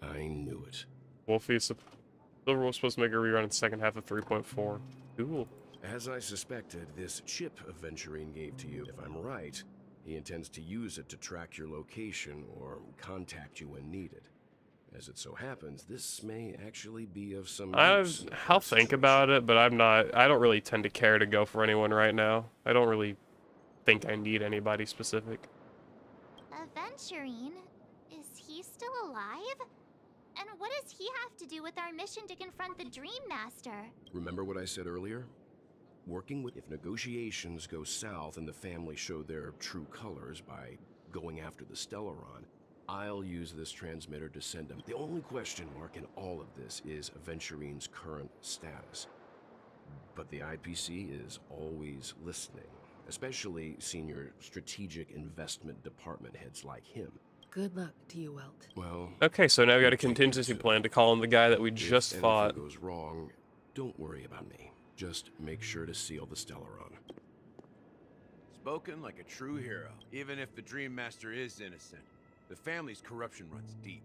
I knew it. Wolfie, Silver was supposed to make a rerun in the second half of 3.4. Cool. As I suspected, this chip Aventurine gave to you, if I'm right, he intends to use it to track your location or contact you when needed. As it so happens, this may actually be of some use in I'll this think situation. about it, but I don't really tend to care to go for anyone right now. I don't really think I need anybody specific. Aventurine? Is he still alive? And what does he have to do with our mission to confront the Dream Master? Remember what I said earlier? Working with... If negotiations go south and the family show their true colors by going after the Stellaron, I'll use this transmitter to send them. The only question mark in all of this is Aventurine's current status. But the IPC is always listening, especially senior strategic investment department heads like him. Good luck to you, Welt. Well, Okay, so now we got a contingency plan to call in the guy that we just if fought. anything goes wrong, don't worry about me. Just make sure to seal the Stellaron. Spoken like a true hero. Even if the Dream Master is innocent, the family's corruption runs deep.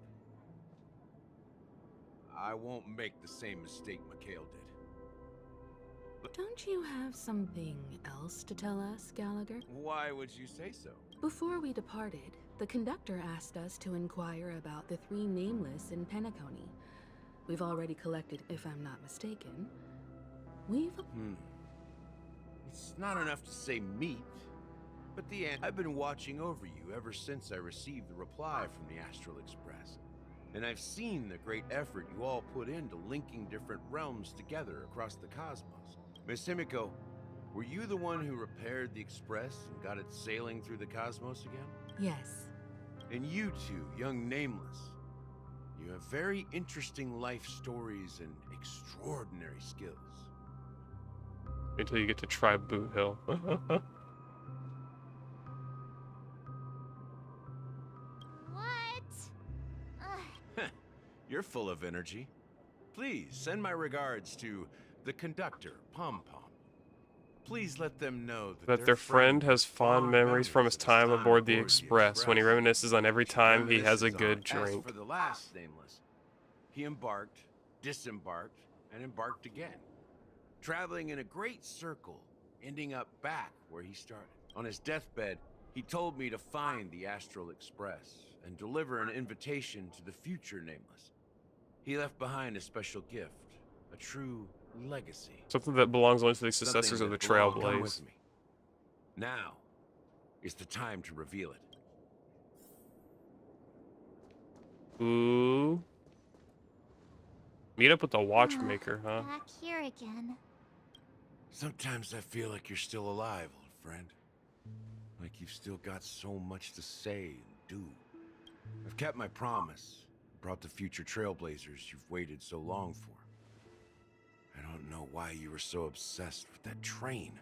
I won't make the same mistake Mikhail did. Don't you have something else to tell us, Gallagher? Why would you say so? Before we departed, the conductor asked us to inquire about the 3 nameless in Penacony. We've already collected, if I'm not mistaken. It's not enough to say meet, but I've been watching over you ever since I received the reply from the Astral Express. And I've seen the great effort you all put into linking different realms together across the cosmos. Miss Himiko, were you the one who repaired the Express and got it sailing through the cosmos again? Yes. And you two, young Nameless, you have very interesting life stories and extraordinary skills. Until you get to try Boot Hill. You're full of energy. Please send my regards to the conductor, Pom Pom. Please let them know that their friend has fond memories from his time aboard the Express when he reminisces on every time he has a good drink. As for the last Nameless, he embarked, disembarked, and embarked again, traveling in a great circle, ending up back where he started. On his deathbed, he told me to find the Astral Express and deliver an invitation to the future Nameless. He left behind a special gift, a true legacy. Something that belongs only to the successors of the Come Trailblaze. with me. Now is the time to reveal it. Ooh. Meet up with the Watchmaker, huh? Back here again. Sometimes I feel like you're still alive, old friend. Like you've still got so much to say and do. I've kept my promise. Brought the future Trailblazers you've waited so long for. I don't know why you were so obsessed with that train,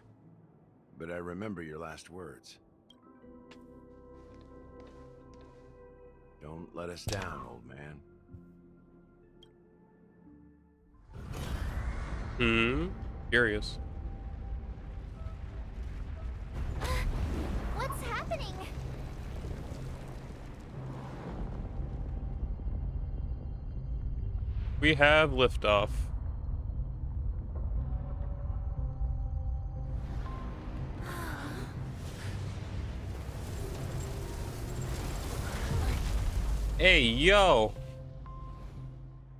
but I remember your last words. Don't let us down, old man. Curious. What's happening? We have liftoff. Hey, yo!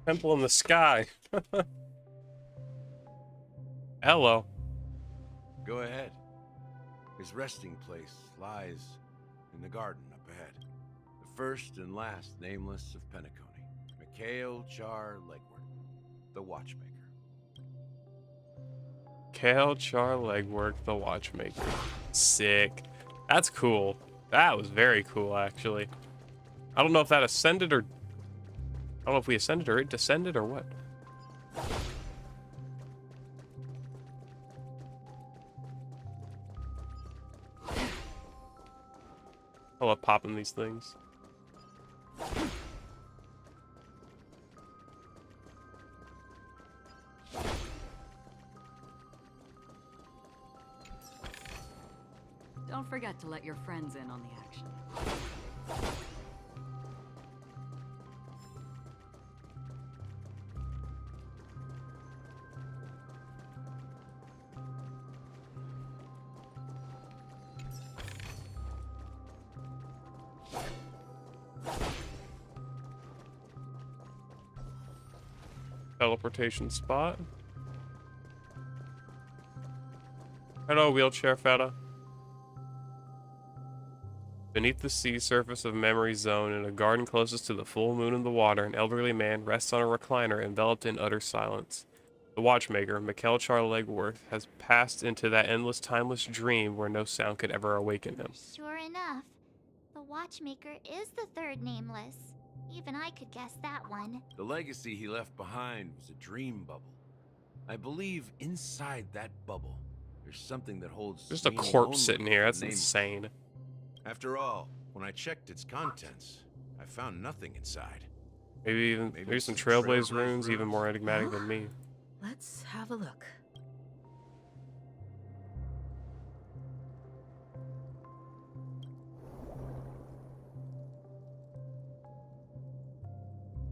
Temple in the sky. Hello. Go ahead. His resting place lies in the garden up ahead. The first and last Nameless of Penacony. Mikhail Char Legworth, the Watchmaker. Kale Char Legwork, the Watchmaker. Sick. That's cool. That was very cool, actually. I don't know if that ascended or... I don't know if we ascended or it descended or what. I love popping these things. Don't forget to let your friends in on the action. Teleportation spot. Hello, wheelchair fella. Beneath the sea surface of Memory Zone, in a garden closest to the full moon in the water, an elderly man rests on a recliner, enveloped in utter silence. The watchmaker, Mikkel Legworth, has passed into that endless, timeless dream where no sound could ever awaken him. Sure enough, the watchmaker is the third nameless. Even I could guess that one. The legacy he left behind was a dream bubble. I believe inside that bubble, there's something that holds Just a meaning corpse only sitting to here. the That's nameless. insane. After all, when I checked its contents, I found nothing inside. Maybe it's some the Trailblaze Trailblaze runes, even runes. more enigmatic than me. Let's have a look.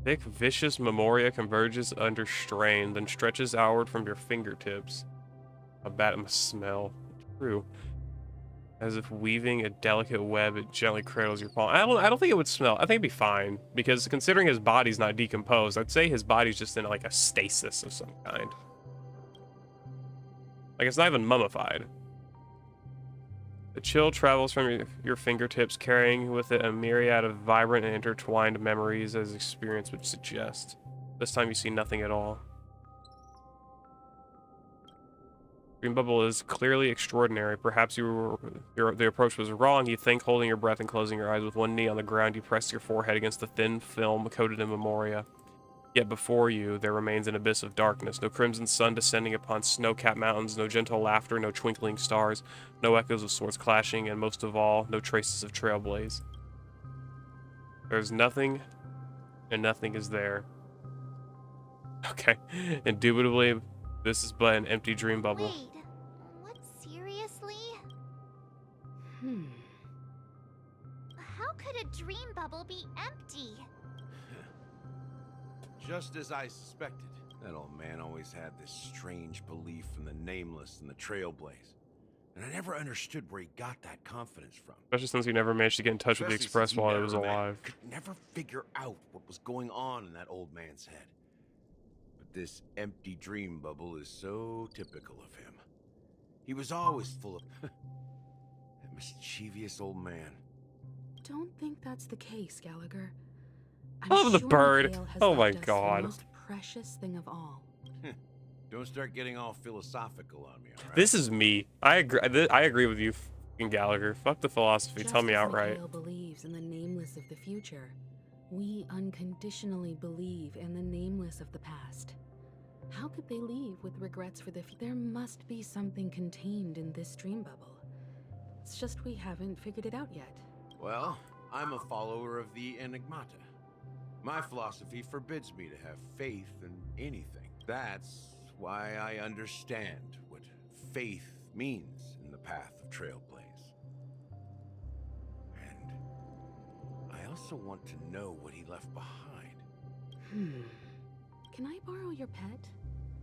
Thick, vicious memoria converges under strain, then stretches outward from your fingertips. A bat must smell. True. As if weaving a delicate web, it gently cradles your palm. I don't think it would smell. I think it'd be fine, because considering his body's not decomposed, I'd say his body's just in like a stasis of some kind. Like, it's not even mummified. The chill travels from your fingertips, carrying with it a myriad of vibrant and intertwined memories, as experience would suggest. This time you see nothing at all. Dream bubble is clearly extraordinary. Perhaps the approach was wrong. You think, holding your breath and closing your eyes with one knee on the ground, you press your forehead against the thin film coated in memoria. Yet before you, there remains an abyss of darkness. No crimson sun descending upon snow-capped mountains, no gentle laughter, no twinkling stars, no echoes of swords clashing, and most of all, no traces of Trailblaze. There's nothing, and nothing is there. Okay, indubitably, this is but an empty dream bubble. Wait, what, seriously? How could a dream bubble be empty? Just as I suspected. That old man always had this strange belief in the nameless and the Trailblaze. And I never understood where he got that confidence from. Especially since you never managed to get in touch with the Especially Express since he while it was never met- alive. Could never figure out what was going on in that old man's head. But this empty dream bubble is so typical of him. He was always full of... that mischievous old man. Don't think that's the case, Gallagher. I love the bird. Mikhail has Oh my left us god. The most precious thing of all. Don't start getting all philosophical on me, alright? This is me. I agree with you, fucking Gallagher. Fuck the philosophy. Just Tell me as outright. Mikhail believes in the nameless of the future, we unconditionally believe in the nameless of the past. How could they leave with regrets for the future? There must be something contained in this dream bubble. It's just we haven't figured it out yet. Well, I'm a follower of the Enigmata. My philosophy forbids me to have faith in anything. That's why I understand what faith means in the path of Trailblaze. And I also want to know what he left behind. Can I borrow your pet?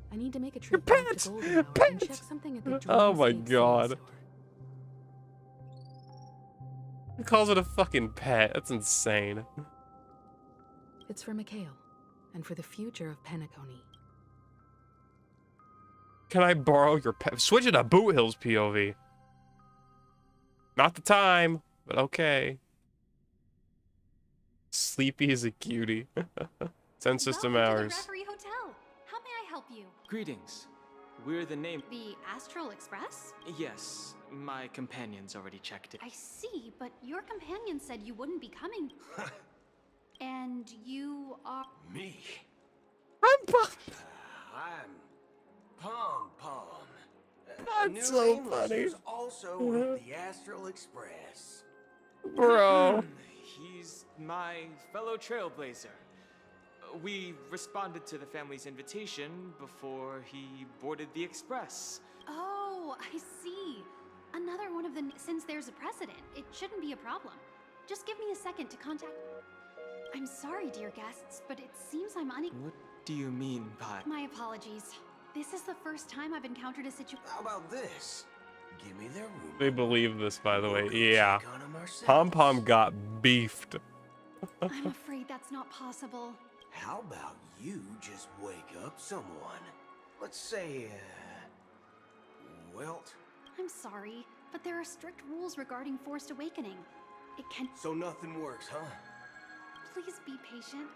I need to make a trip back to Golden Hour and check something at the Oh my Dreamscape god. store. He calls it a fucking pet. That's insane. It's for Mikhail, and for the future of Penacony. Can I borrow your pet? Switch it to Boot Hill's POV. Not the time, but okay. Sleepy is a cutie. 10 system Welcome hours. to the Reverie Hotel. How may I help you? Greetings. We're the name. The Astral Express? Yes, my companion's already checked it. I see, but your companion said you wouldn't be coming. And you are... Me? I'm Pom Pom. That's so funny. Also with the Astral Express. Bro. He's my fellow trailblazer. We responded to the family's invitation before he boarded the express. Oh, I see. Another one of the... Since there's a precedent, it shouldn't be a problem. Just give me a second to contact... I'm sorry, dear guests, but it seems I'm What do you mean by... My apologies. This is the first time I've encountered a situation... How about this? Give me their room. They believe this, by the way. Yeah. Pom Pom got beefed. I'm afraid that's not possible. How about you just wake up someone? Let's say, Welt? I'm sorry, but there are strict rules regarding forced awakening. It can. So nothing works, huh? Please be patient.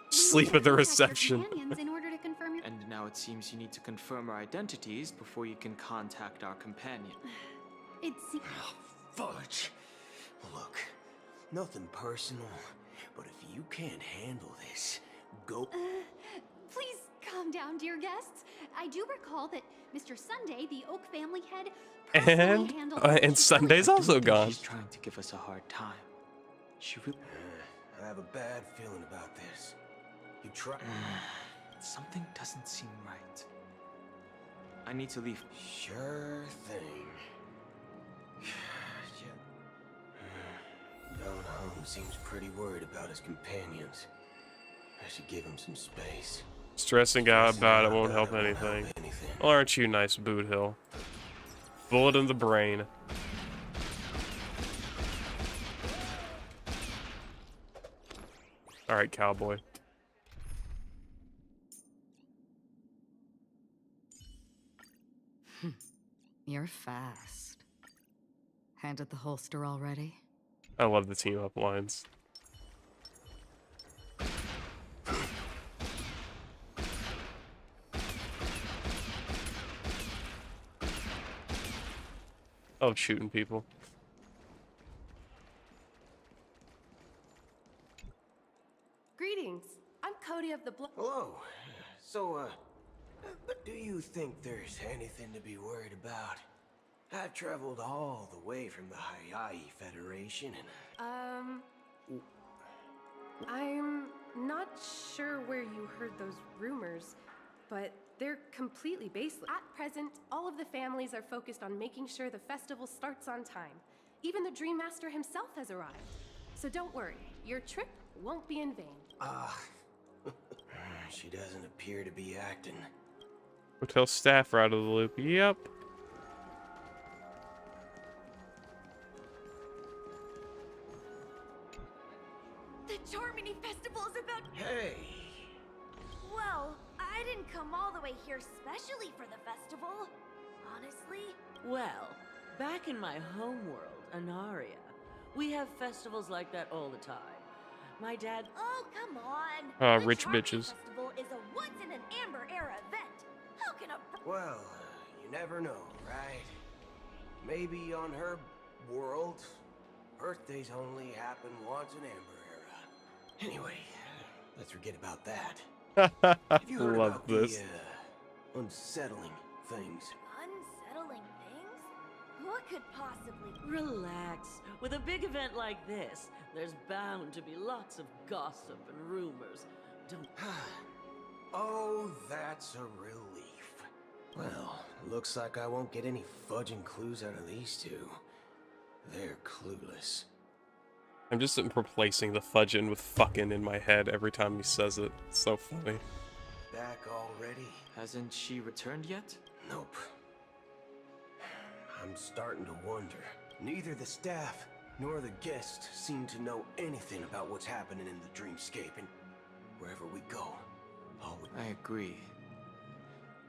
Sleep at the reception. In order to confirm your. And now it seems you need to confirm our identities before you can contact our companion. It's. Oh, fudge. Look, nothing personal, but if you can't handle this, go. Please calm down, dear guests. I do recall that Mr. Sunday, the Oak family head, personally handled. And Sunday's also gone. She's trying to give us a hard time. She really. I have a bad feeling about this. You try. Something doesn't seem right. I need to leave. Sure thing. Don Home seems pretty worried about his companions. I should give him some space. Stressing out about it won't help anything. Well, aren't you nice, Boot Hill? Bullet in the brain. Alright, cowboy. You're fast. Handed the holster already? I love the team up lines. Oh, shooting people. Greetings. I'm Cody of the Hello. So, do you think there's anything to be worried about? I've traveled all the way from the Hayai Federation and... I'm not sure where you heard those rumors, but they're completely baseless. At present, all of the families are focused on making sure the festival starts on time. Even the Dream Master himself has arrived. So don't worry, your trip won't be in vain. She doesn't appear to be acting. Hotel staff are out of the loop. Yep. The Charmony Festival is about. Hey! Well, I didn't come all the way here specially for the festival. Honestly. Well, back in my homeworld, Anaria, we have festivals like that all the time. My dad. Oh, come on. The Rich Charmony bitches. Festival is a once in an Amber Era event. How can a. Well, you never know, right? Maybe on her world, birthdays only happen once in Amber Era. Anyway, let's forget about that. Have you heard Love about this. the unsettling things? Unsettling things? What could possibly. Relax. With a big event like this, there's bound to be lots of gossip and rumors. Don't. Oh, that's a relief. Well, looks like I won't get any fudging clues out of these two. They're clueless. I'm just replacing the fudging with fucking in my head every time he says it. It's so funny. Back already? Hasn't she returned yet? Nope. I'm starting to wonder. Neither the staff nor the guests seem to know anything about what's happening in the dreamscape, and wherever we go, I agree.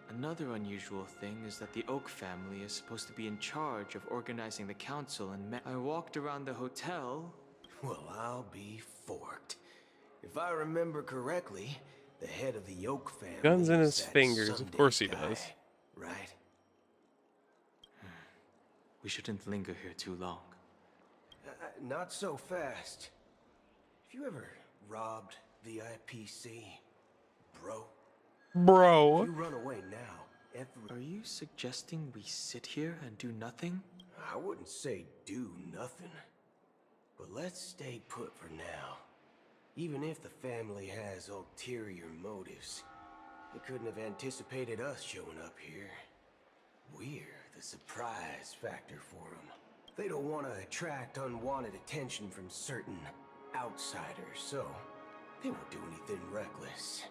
Another unusual thing is that the Oak family is supposed to be in charge of organizing the council, and I walked around the hotel. Well, I'll be forked. If I remember correctly, the head of the Oak family. Guns in is his that fingers, of Sunday course he guy, does. Right? We shouldn't linger here too long. Not so fast. Have you ever robbed the IPC, bro? Bro. If you run away now, Are you suggesting we sit here and do nothing? I wouldn't say do nothing. But let's stay put for now. Even if the family has ulterior motives, they couldn't have anticipated us showing up here. We're the surprise factor for them. They don't want to attract unwanted attention from certain outsiders, so they won't do anything reckless.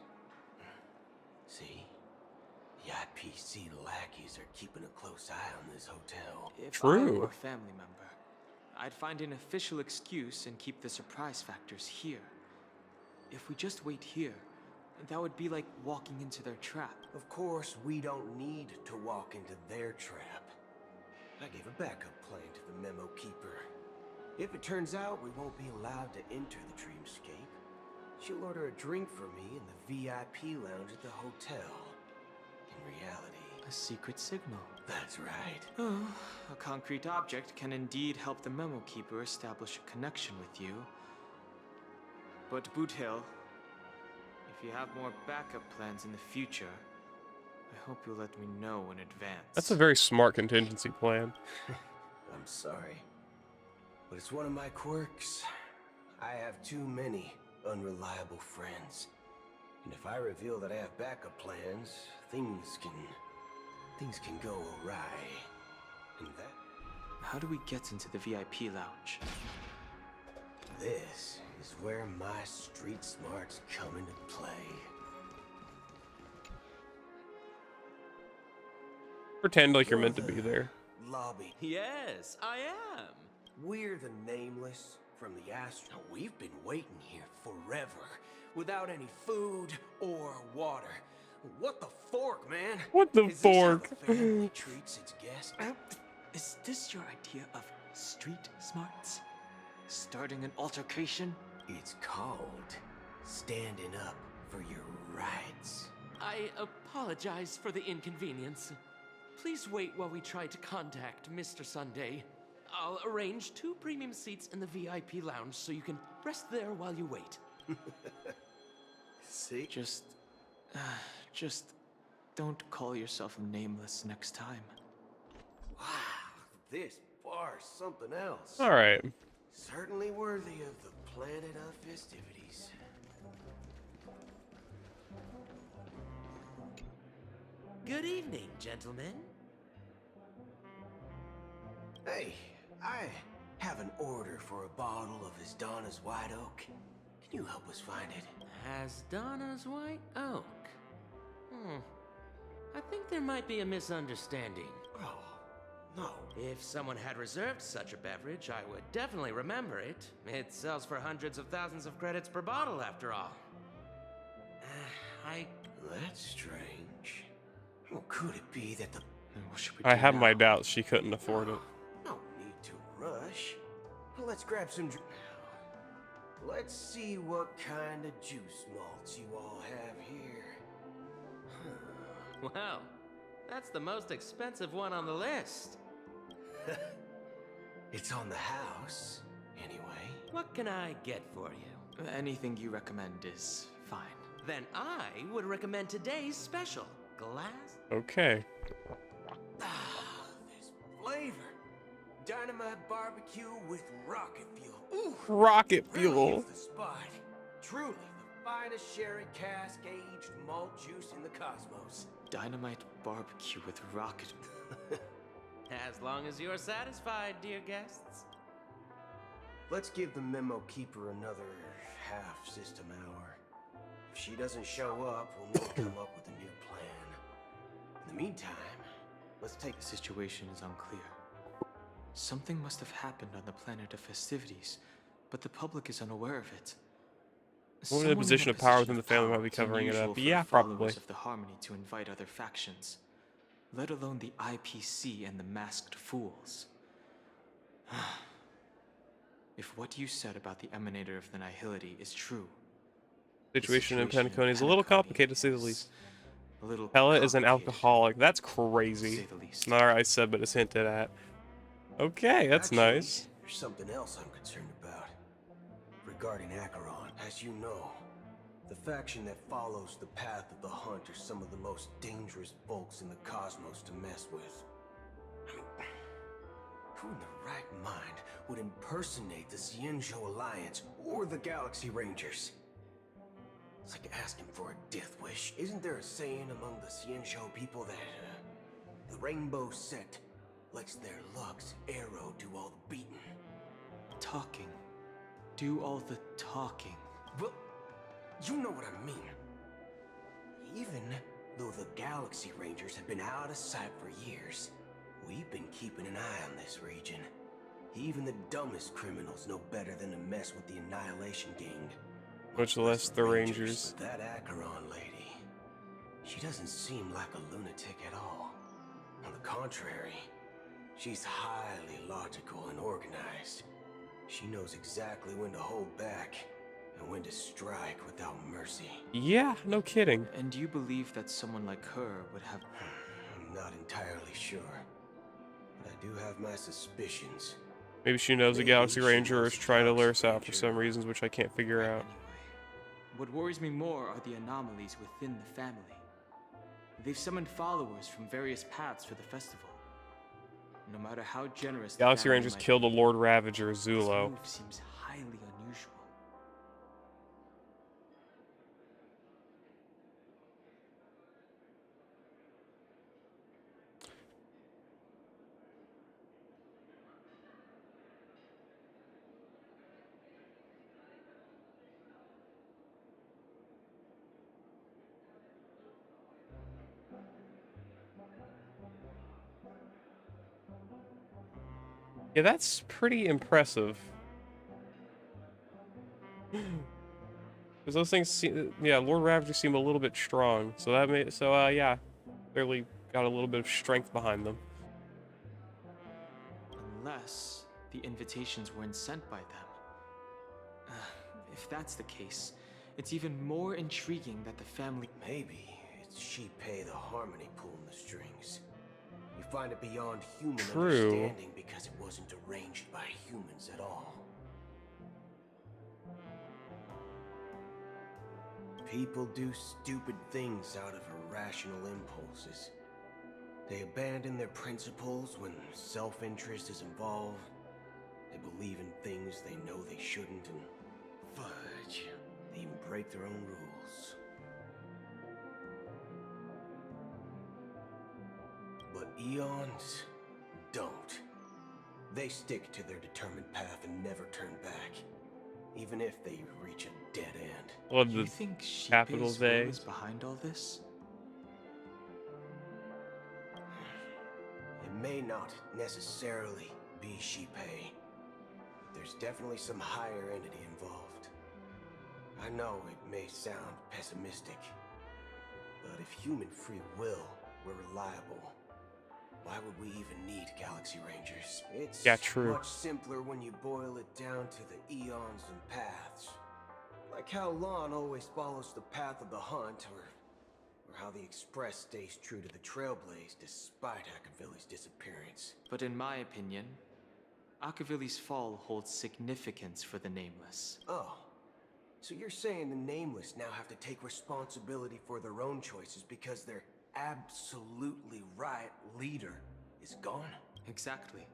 See? The IPC lackeys are keeping a close eye on this hotel. If I were a family member, I'd find an official excuse and keep the surprise factors here. If we just wait here, That would be like walking into their trap. Of course, we don't need to walk into their trap. I gave a backup plan to the Memo Keeper. If it turns out we won't be allowed to enter the dreamscape, she'll order a drink for me in the VIP lounge at the hotel. In reality... A secret signal. That's right. Oh, a concrete object can indeed help the Memo Keeper establish a connection with you. But Boothill, if you have more backup plans in the future, I hope you'll let me know in advance. That's a very smart contingency plan. I'm sorry, but it's one of my quirks. I have too many unreliable friends. And if I reveal that I have backup plans, things can go awry. And that... How do we get into the VIP lounge? This is where my street smarts come into play. Pretend like you're meant to be there. Lobby. Yes, I am. We're the Nameless from the Astro. We've been waiting here forever, without any food or water. What the fork, man? What the fork? Is this how the family treats its guests? Is this your idea of street smarts? Starting an altercation? It's called standing up for your rights. I apologize for the inconvenience. Please wait while we try to contact Mr. Sunday. I'll arrange 2 premium seats in the VIP lounge so you can rest there while you wait. See? Just don't call yourself Nameless next time. Wow, this bar's something else. All right. Certainly worthy of the planet of festivities. Good evening, gentlemen. Hey, I have an order for a bottle of Asdana's White Oak. Can you help us find it? Asdana's White Oak? I think there might be a misunderstanding. Oh, no. If someone had reserved such a beverage, I would definitely remember it. It sells for hundreds of thousands of credits per bottle, after all. That's strange. Well, could it be that the... I have my doubts she couldn't afford it. No need to rush. Well, let's grab some Let's see what kind of juice malts you all have here. Wow, that's the most expensive one on the list. It's on the house, anyway. What can I get for you? Anything you recommend is fine. Then I would recommend today's special. Glass? Okay. This flavor. Dynamite barbecue with rocket fuel. Ooh, rocket really fuel. hits the spot. Truly the finest sherry cask aged malt juice in the cosmos. Dynamite barbecue with rocket. As long as you're satisfied, dear guests. Let's give the Memo Keeper another half system hour. If she doesn't show up, we'll need to come up with a new plan. In the meantime, let's take... The situation is unclear. Something must have happened on the planet of festivities, but the public is unaware of it. Someone in a position of power within the family might be covering it up. Yeah, probably. Of the Harmony to invite other factions, let alone the IPC and the Masked Fools. If what you said about the Emanator of the Nihility is true, Situation in PENACONY is a little complicated to say the least. Hella is an alcoholic. That's crazy. Not what I said, but it's hinted at. Okay, that's nice. There's something else I'm concerned about. Regarding Acheron, as you know, the faction that follows the path of the Hunt are some of the most dangerous folks in the cosmos to mess with. I mean, who in the right mind would impersonate the Xianzhou Alliance or the Galaxy Rangers? It's like asking for a death wish. Isn't there a saying among the Xianzhou people that the Rainbow Sect lets their Lux Arrow do all the beating? Talking. Do all the talking. Well, you know what I mean. Even though the Galaxy Rangers have been out of sight for years, we've been keeping an eye on this region. Even the dumbest criminals know better than to mess with the Annihilation Gang. Much less the Rangers. That ACHERON lady, she doesn't seem like a lunatic at all. On the contrary, she's highly logical and organized. She knows exactly when to hold back and when to strike without mercy. Yeah, no kidding. And do you believe that someone like her would have... I'm not entirely sure, but I do have my suspicions. Maybe she knows a Galaxy Ranger is trying to lure us out for some reasons which I can't figure out. What worries me more are the anomalies within the family. They've summoned followers from various paths for the festival. No matter how generous Galaxy the family Rangers might killed a be, Lord Ravager, this Zulo. move seems highly unusual. Yeah, that's pretty impressive. Because those things, yeah, Lord Ravager seem a little bit strong. So that made, yeah, clearly got a little bit of strength behind them. Unless the invitations weren't sent by them. If that's the case, it's even more intriguing that the family... Maybe it's Shipei the Harmony pulling the strings. You find it beyond human understanding because it wasn't arranged by humans at all. People do stupid things out of irrational impulses. They abandon their principles when self-interest is involved. They believe in things they know they shouldn't, and fudge, they even break their own rules. But eons don't. They stick to their determined path and never turn back, even if they reach a dead end. Well, Do you the think Shipei's capitals will A. is behind all this? It may not necessarily be Shipei, but there's definitely some higher entity involved. I know it may sound pessimistic, but if human free will were reliable, why would we even need Galaxy Rangers? It's true. much simpler when you boil it down to the eons and paths. Like how Lon always follows the path of the hunt, or how the Express stays true to the Trailblaze despite Akavili's disappearance. But in my opinion, Akavili's fall holds significance for the Nameless. Oh, so you're saying the Nameless now have to take responsibility for their own choices because their absolutely right leader is gone? Exactly.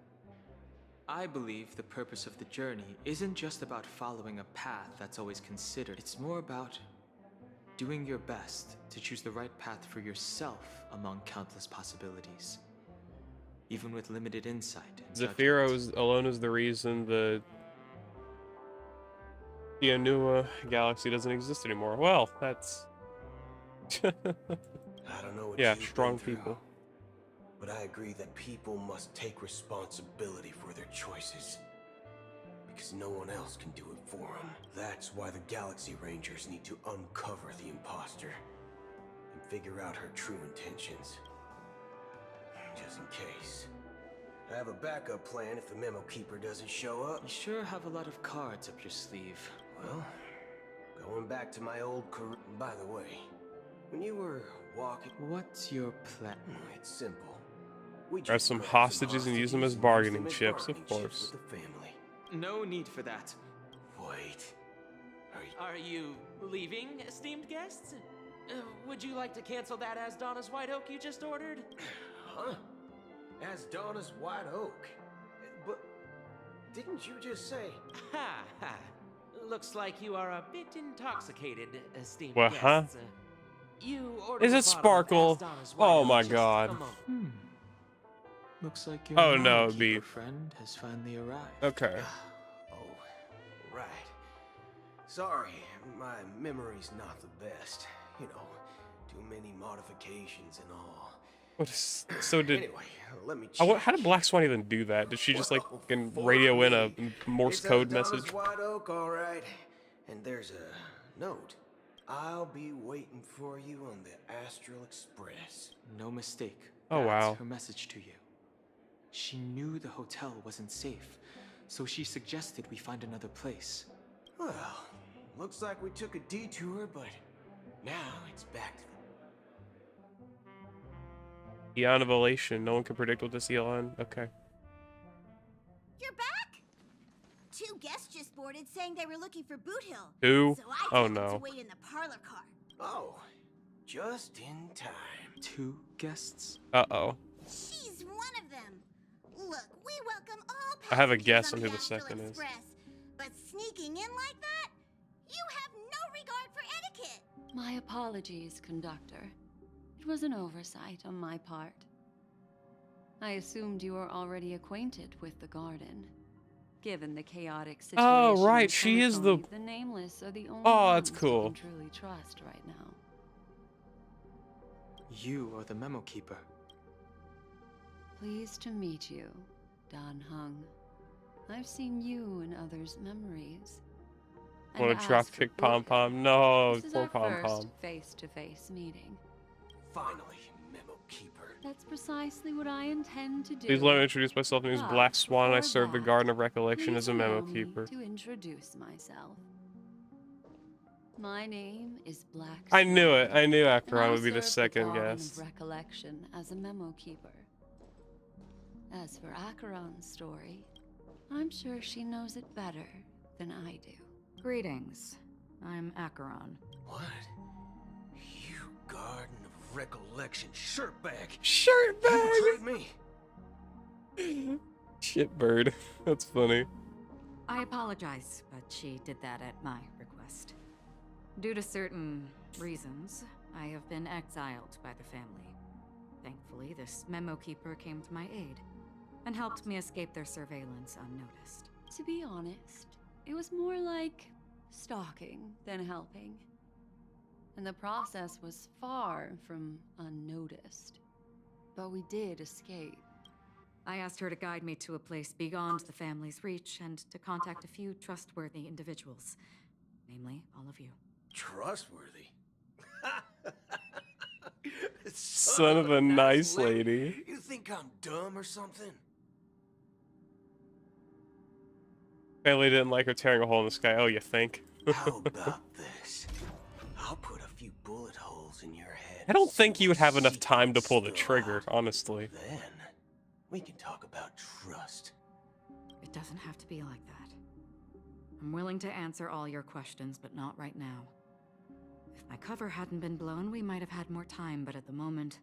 I believe the purpose of the journey isn't just about following a path that's always considered. It's more about doing your best to choose the right path for yourself among countless possibilities, even with limited insight. Zephyro alone is the reason the Anua galaxy doesn't exist anymore. Well, that's... I don't know what yeah, you've strong been through, people. but I agree that people must take responsibility for their choices, because no one else can do it for them. That's why the Galaxy Rangers need to uncover the imposter and figure out her true intentions. Just in case. I have a backup plan if the Memo Keeper doesn't show up. You sure have a lot of cards up your sleeve. Well, going back to my old career. By the way, when you were walking... What's your plan? It's simple. We Grab some hostages and use them as bargaining chips, of course. with the family. No need for that. Wait. Are you leaving, esteemed guests? Would you like to cancel that Asdana's White Oak you just ordered? Huh? Asdana's White Oak? But didn't you just say... Ha ha. Looks like you are a bit intoxicated, esteemed What, huh? guests. You ordered Is a it bottle of Sparkle? Asdana's White Oh Oak my just god. a moment. Looks like your Oh no, it'd be... friend has finally arrived. Okay. Oh, right. Sorry, my memory's not the best. You know, too many modifications and all. What is, so did... Anyway, let me how did Black Swan even do that? Did she just like fucking radio in a Morse code Asdana's message? White Oak, all right. And there's Note, I'll be waiting for you on the Astral Express. No mistake. Oh, That's wow. her message to you. She knew the hotel wasn't safe, so she suggested we find another place. Well, looks like we took a detour, but now it's back to Eon of Elation. No one can predict what this Eon. Okay. You're back? Two guests just boarded saying they were looking for Boot Hill. Who? So I Oh, told them no. to wait in the parlor car. Oh, just in time. 2 guests? Uh-oh. She's one of them. Look, we welcome all I have a passengers guess on on who the the Astral second is. Express, but sneaking in like that? You have no regard for etiquette. My apologies, conductor. It was an oversight on my part. I assumed you were already acquainted with the garden. Given the chaotic situation, Oh, right, in she is the... Penacony, the Nameless are the only Oh, that's ones cool. you can truly trust right now. You are the memo keeper. Pleased to meet you, Dan Hung. I've seen you in others' memories. What a And drop as for kick Boot Hill, pom-pom. No, this is poor our first pom-pom. face-to-face meeting. Finally, Memo Keeper. That's precisely what I intend to do. Please let me introduce myself. My name is But Black Swan, and I before serve the that, Garden of Recollection please as a memo allow me keeper. to introduce myself. My name is Black I knew Swan, it. I knew and Acheron I would be the serve second Garden guest. of Recollection as a memo keeper. As for Acheron's story, I'm sure she knows it better than I do. Greetings. I'm Acheron. What? You Garden of Recollection shirtbag. Shirtbag! You betrayed me. Shitbird. That's funny. I apologize, but she did that at my request. Due to certain reasons, I have been exiled by the family. Thankfully, this memo keeper came to my aid and helped me escape their surveillance unnoticed. To be honest, it was more like stalking than helping. And the process was far from unnoticed. But we did escape. I asked her to guide me to a place beyond the family's reach and to contact a few trustworthy individuals. Namely, all of you. Trustworthy? Son of a nice lady. You think I'm dumb or something? Family didn't like her tearing a hole in the sky. Oh, you think? How about this? I'll put a few bullet holes in your head. I don't think you would have enough time to pull the trigger, honestly. Then we can talk about trust. It doesn't have to be like that. I'm willing to answer all your questions, but not right now. If my cover hadn't been blown, we might have had more time, but at the moment,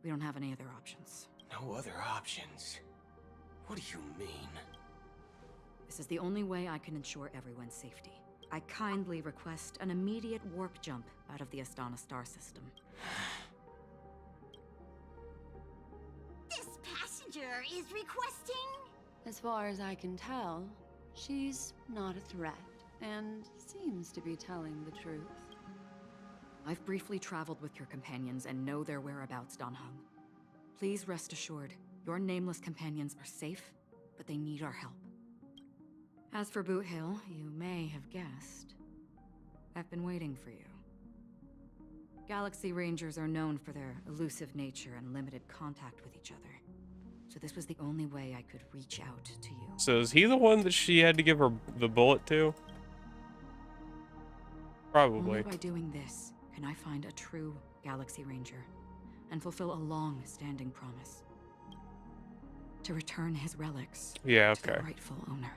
we don't have any other options. No other options? What do you mean? This is the only way I can ensure everyone's safety. I kindly request an immediate warp jump out of the Astana star system. This passenger is requesting... As far as I can tell, she's not a threat and seems to be telling the truth. I've briefly traveled with your companions and know their whereabouts, Dan Hung. Please rest assured, your nameless companions are safe, but they need our help. As for Boot Hill, you may have guessed. I've been waiting for you. Galaxy Rangers are known for their elusive nature and limited contact with each other. So this was the only way I could reach out to you. So is he the one that she had to give her the bullet to? Probably. Only by doing this can I find a true Galaxy Ranger and fulfill a long-standing promise. To return his relics to their rightful owner.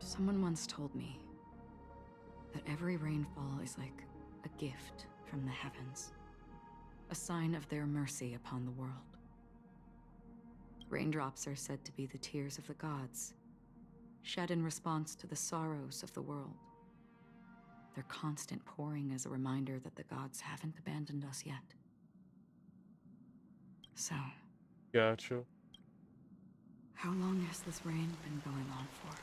Someone once told me that every rainfall is like a gift from the heavens, a sign of their mercy upon the world. Raindrops are said to be the tears of the gods, shed in response to the sorrows of the world. Their constant pouring is a reminder that the gods haven't abandoned us yet. So, Gotcha. how long has this rain been going on for?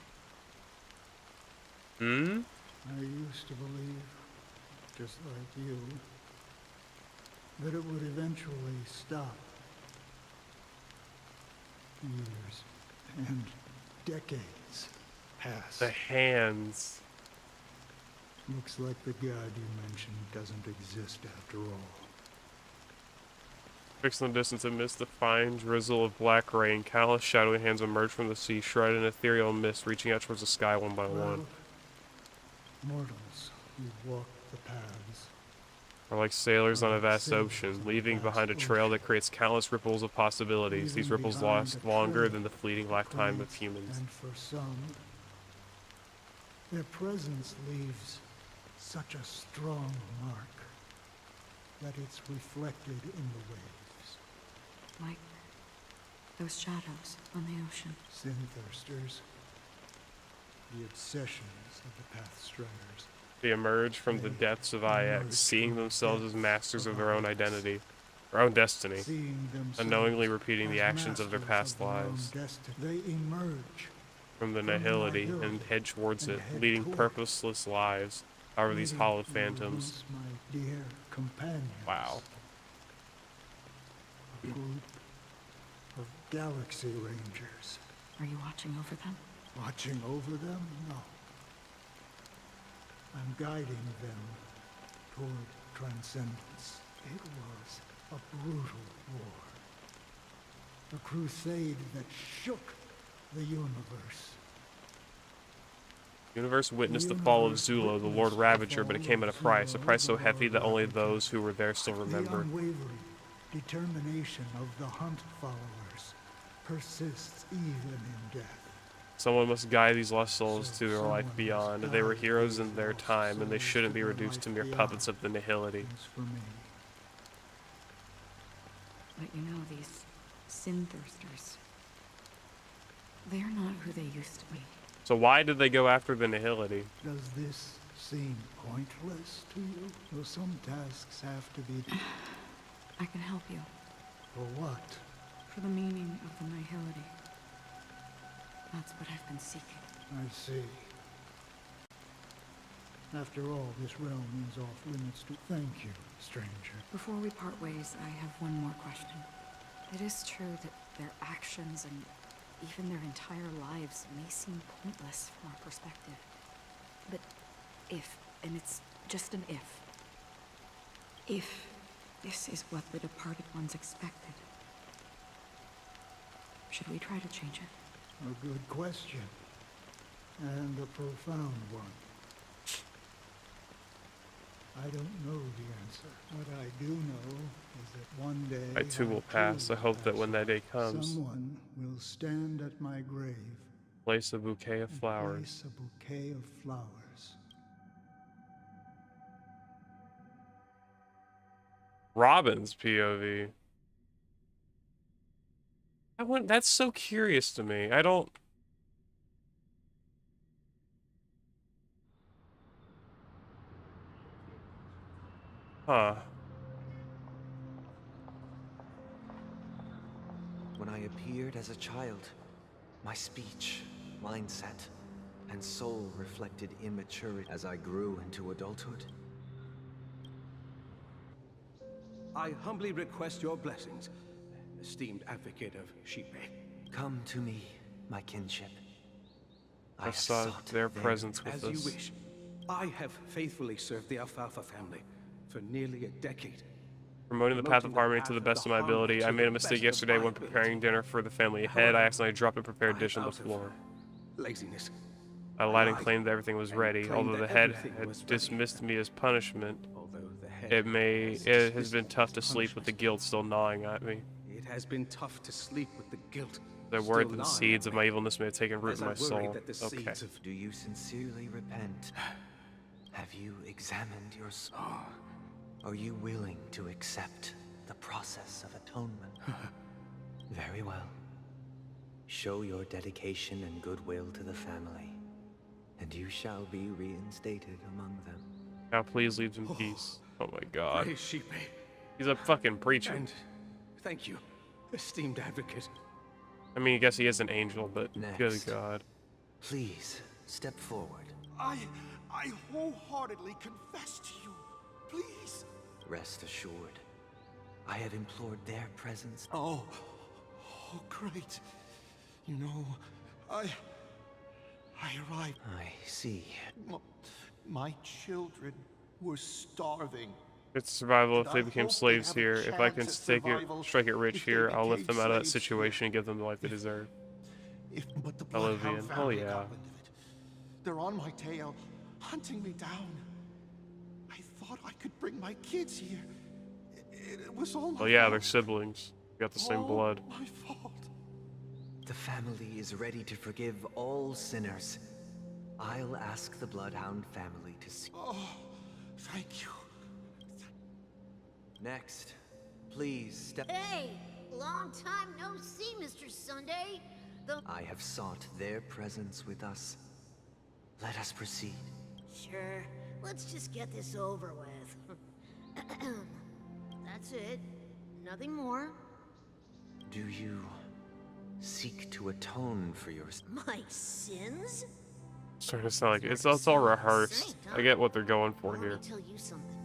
I used to believe, just like you, that it would eventually stop. Years and decades passed. The hands. Looks like the god you mentioned doesn't exist after all. Fixed in the distance amidst the fine drizzle of black rain, countless shadowy hands emerge from the sea, shrouded in ethereal mist, reaching out towards the sky one by one. Mortals who walk the paths Are like sailors on a vast ocean, leaving behind a trail that creates countless ripples of possibilities. These ripples last longer than the fleeting lifetime of humans. And for some, their presence leaves such a strong mark that it's reflected in the waves. Like those shadows on the ocean. Sin thirsters, the obsessions of the Pathstriders. They emerge from the depths of IX, seeing themselves as masters of their own identity, their own destiny, unknowingly repeating the actions of their past lives. They emerge from the nihility and head towards it, leading purposeless lives. However, these hollow phantoms. My dear companions. Wow. A group of Galaxy Rangers. Are you watching over them? Watching over them? No. I'm guiding them toward transcendence. It was a brutal war. A crusade that shook the universe. The universe witnessed the fall of Zulo, the Lord Ravager, but it came at a price so heavy that only those who were there still remember. The unwavering determination of the Hunt followers persists even in death. Someone must guide these lost souls to their life beyond. They were heroes in their time, and they shouldn't be reduced to mere puppets of the nihility. But you know, these sin thirsters, they're not who they used to be. So why did they go after the nihility? Does this seem pointless to you? Well, some tasks have to be... I can help you. For what? For the meaning of the nihility. That's what I've been seeking. I see. After all, this realm is off limits to... Thank you, stranger. Before we part ways, I have one more question. It is true that their actions and even their entire lives may seem pointless from our perspective. But if, and it's just an if this is what the departed ones expected, should we try to change it? A good question. And a profound one. I don't know the answer. What I do know is that one day... I too will pass. I hope that when that day comes... someone will stand at my grave. Place a bouquet of flowers. Place a bouquet of flowers. Robin's POV. That's so curious to me. I don't... Huh. When I appeared as a child, my speech, mindset, and soul reflected immaturity. As I grew into adulthood, I humbly request your blessings, esteemed advocate of Sheepay. Come to me, my kinship. I sought their presence with us. As you wish. I have faithfully served the Alfalfa family for nearly a decade. Promoting the path of harmony to the best of my ability. I made a mistake yesterday when preparing dinner for the family ahead. I accidentally dropped a prepared dish on the floor. Laziness. I lied and claimed that everything was ready. Although the head had dismissed me as punishment, it has been tough to sleep with the guilt still gnawing at me. It has been tough to sleep with the guilt. The word that the seeds of my evilness may have taken root in my soul. Okay. Do you sincerely repent? Have you examined your soul? Are you willing to accept the process of atonement? Very well. Show your dedication and goodwill to the family, and you shall be reinstated among them. Now please leave in peace. Oh my god. Praise Sheepay. He's a fucking preacher. And thank you, esteemed advocate. I mean, I guess he is an angel, but good god. Please, step forward. I wholeheartedly confess to you. Please. Rest assured, I have implored their presence. Oh, great. You know, I arrived. I see. My children were starving. It's survival if And they I became hope they slaves have a here. If I can chance at stake it, survival strike it rich if they here, I'll lift them became out of that slaves situation here. and give them the life they deserve. But the Oblivion. Bloodhound Oh family yeah. got wind of it. They're on my tail, hunting me down. I thought I could bring my kids here. It was all my Well, yeah, fault. they're siblings. Got the same All blood. my fault. The family is ready to forgive all sinners. I'll ask the Bloodhound family to see. Oh, thank you. Next, please step. Hey, long time no see, Mr. Sunday. I have sought their presence with us. Let us proceed. Sure, let's just get this over with. That's it. Nothing more. Do you seek to atone for your My sins? Starting to sound like it's all rehearsed. I get what they're going for Let here. me tell you something.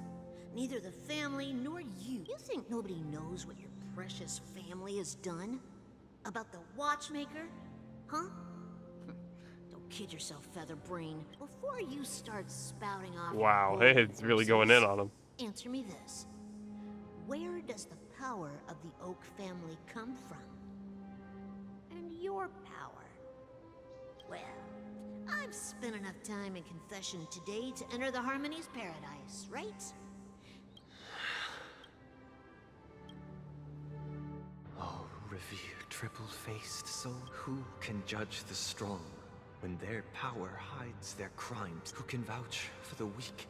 Neither the family nor you. You think nobody knows what your precious family has done? About the watchmaker? Huh? Don't kid yourself, Featherbrain. Before you start spouting off. Wow, it's really going in on him. Answer me this. Where does the power of the Oak family come from? And your power? Well, I've spent enough time in confession today to enter the Harmony's paradise, right? Oh, revered triple-faced soul, who can judge the strong when their power hides their crimes? Who can vouch for the weak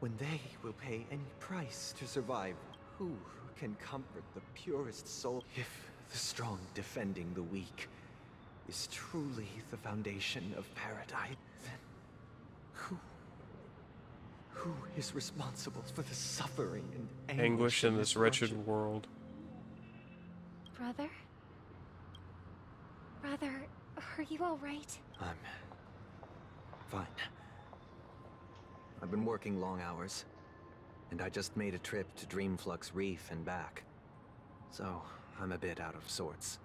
when they will pay any price to survive? Who can comfort the purest soul? If the strong defending the weak is truly the foundation of paradise, then who is responsible for the suffering and Anguish in this wretched world. Brother? Brother, are you alright? I'm fine. I've been working long hours, and I just made a trip to Dreamflux Reef and back. So, I'm a bit out of sorts.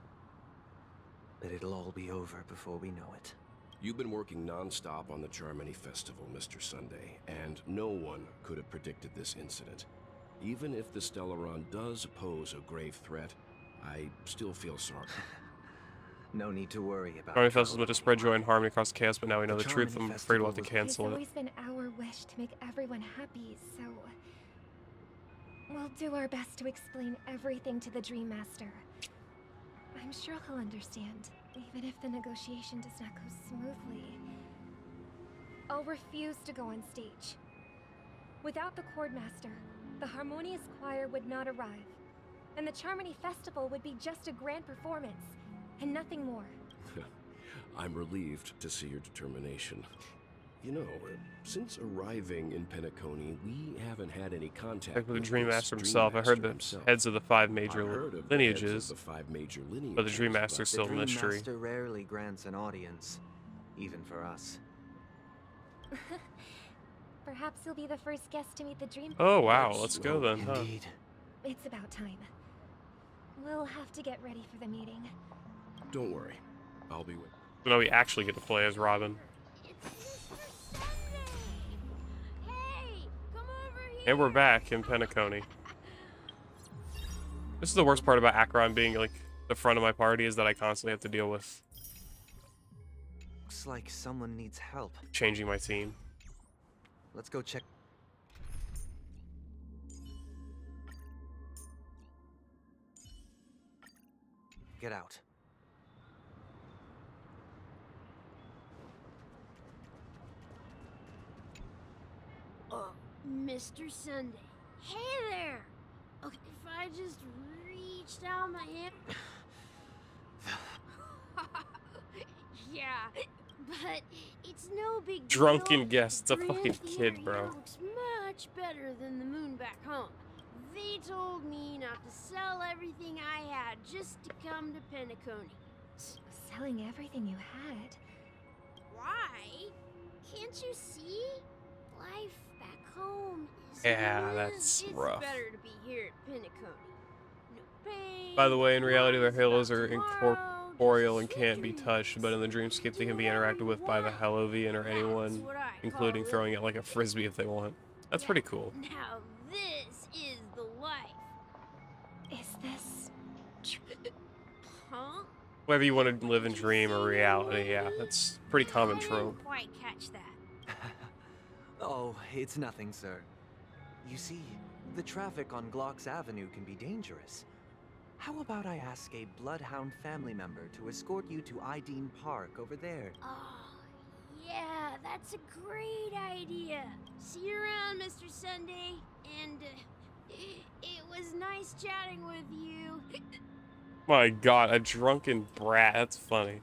But it'll all be over before we know it. You've been working non-stop on the Charmony Festival, Mr. Sunday, and no one could have predicted this incident. Even if the Stellaron does pose a grave threat, I still feel sorry. No need to worry about Charmony Festival meant to spread joy and harmony across the chaos, but now we know the truth. I'm afraid we'll have to It's cancel it. always been our wish to make everyone happy, so we'll do our best to explain everything to the Dream Master. I'm sure he'll understand, even if the negotiation does not go smoothly. I'll refuse to go on stage. Without the Chord Master, the Harmonious Choir would not arrive, and the Charmony Festival would be just a grand performance, and nothing more. I'm relieved to see your determination. You know, since arriving in Penacony, we haven't had any contact Like with the with Dream this Master Dream himself. I heard Master the himself. heads of the 5 I major heard of the heads lineages, of the 5 major lineages, but the Dream Master's still a The Dream mystery. Master rarely grants an audience, even for us. Perhaps you'll be the first guest to meet the Dream. Oh wow, let's go then, huh? Indeed. It's about time. We'll have to get ready for the meeting. Don't worry, I'll be with. So now we actually get to play as Robin. And we're back in Penacony. This is the worst part about ACHERON being like the front of my party, is that I constantly have to deal with Looks like someone needs help. changing my team. Let's go check. Get out. Mr. Sunday. Hey there! Okay, if I just reached out my hand. Yeah, but it's no big deal. Drunken guest, it's a Friend fucking here, kid, bro. Looks much better than the moon back home. They told me not to sell everything I had just to come to Penacony. Selling everything you had? Why? Can't you see? Life back home is Yeah, that's it's rough. better to be here at Penacony. No pain, By the way, in reality, their worries halos about are tomorrow, corporeal and can't be touched, but in the dreamscape they can be interacted with by the Hellovian or anyone, including throwing it like a frisbee if they want. That's pretty cool. Now this is the life. Is this... Huh? Whether you want to live in dream or reality, yeah, that's pretty common trope. Didn't quite catch that. Oh, it's nothing, sir. You see, the traffic on Glock's Avenue can be dangerous. How about I ask a Bloodhound family member to escort you to Ideen Park over there? Oh, yeah, that's a great idea. See you around, Mr. Sunday. And it was nice chatting with you. My god, a drunken brat, that's funny.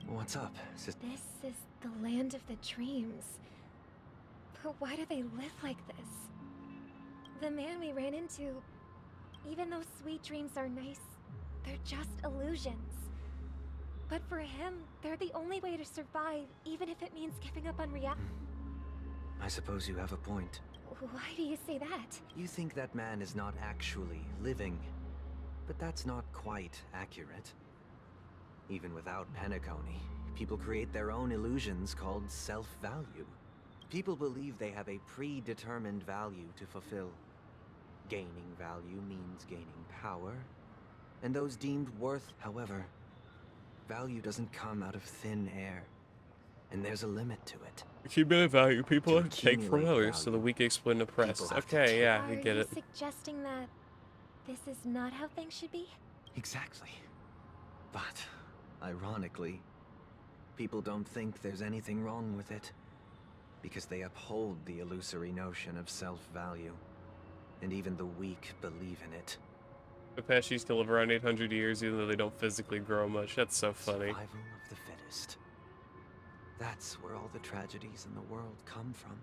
What's up, sister? This is the land of the dreams. But why do they live like this? The man we ran into, even though sweet dreams are nice, they're just illusions. But for him, they're the only way to survive, even if it means giving up on reality. I suppose you have a point. Why do you say that? You think that man is not actually living, but that's not quite accurate. Even without Penacony, people create their own illusions called self-value. People believe they have a predetermined value to fulfill. Gaining value means gaining power, and those deemed worth, however, value doesn't come out of thin air, and there's a limit to it. Accumulate value, people take from others so the weak exploit and oppressed. Okay, yeah, I get it. Are you suggesting that this is not how things should be? Exactly. But, ironically, people don't think there's anything wrong with it, because they uphold the illusory notion of self-value, and even the weak believe in it. Apaches can live around 800 years even though they don't physically grow much. That's so funny. Survival of the fittest. That's where all the tragedies in the world come from.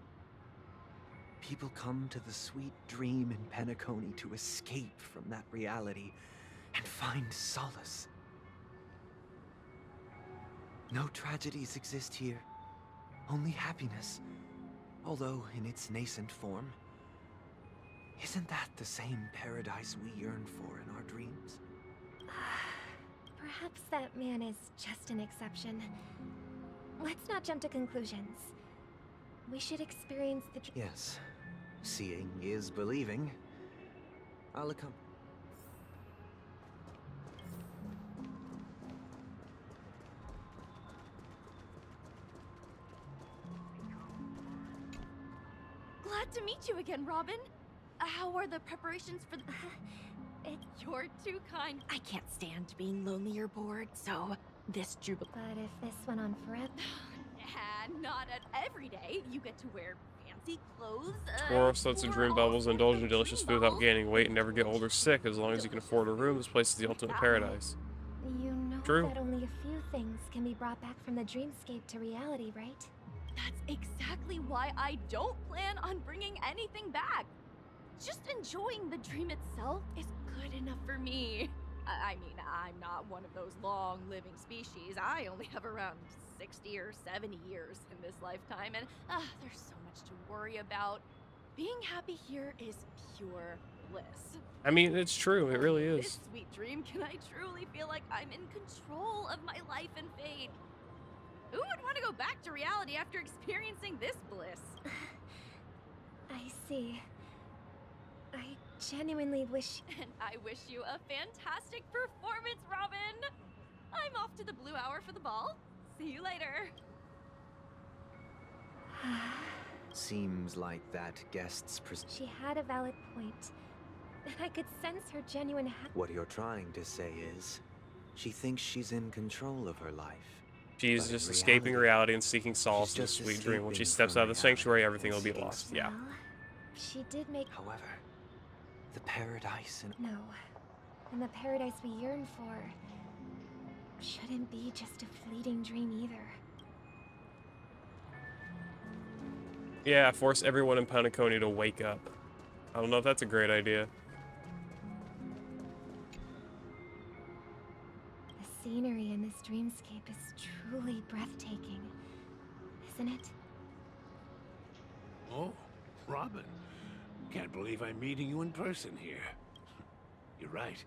People come to the sweet dream in Penacony to escape from that reality and find solace. No tragedies exist here, only happiness, although in its nascent form. Isn't that the same paradise we yearn for in our dreams? Perhaps that man is just an exception. Let's not jump to conclusions. We should experience the Yes. Seeing is believing. I'll accompany. Glad to meet you again, Robin. How are the preparations for the... You're too kind. I can't stand being lonely or bored, so this jubilee... But if this went on forever... And not at every day. You get to wear fancy clothes. Explore sets of dream bubbles, indulge in delicious food without gaining weight, and never get old or sick. As long as you can afford a room, this place is the ultimate paradise. You know True. that only a few things can be brought back from the dreamscape to reality, right? That's exactly why I don't plan on bringing anything back. Just enjoying the dream itself is good enough for me. I mean, I'm not one of those long-living species. I only have around 60 or 70 years in this lifetime, and there's so much to worry about. Being happy here is pure bliss. I mean, it's true. It really is. This sweet dream, can I truly feel like I'm in control of my life and fate? Who would want to go back to reality after experiencing this bliss? I see. I genuinely wish... And I wish you a fantastic performance, Robin! I'm off to the Blue Hour for the ball. See you later. Seems like that guest's She had a valid point. And I could sense her genuine What you're trying to say is, she thinks she's in control of her life. She's But just in escaping reality and seeking solace in the just sweet dream. When she escaping steps from out of the sanctuary, everything will be lost. Yeah. She did make... However, the paradise and... No. And the paradise we yearn for shouldn't be just a fleeting dream either. Yeah, force everyone in Penacony to wake up. I don't know if that's a great idea. The scenery in this dreamscape is truly breathtaking, isn't it? Oh, Robin. Can't believe I'm meeting you in person here. You're right.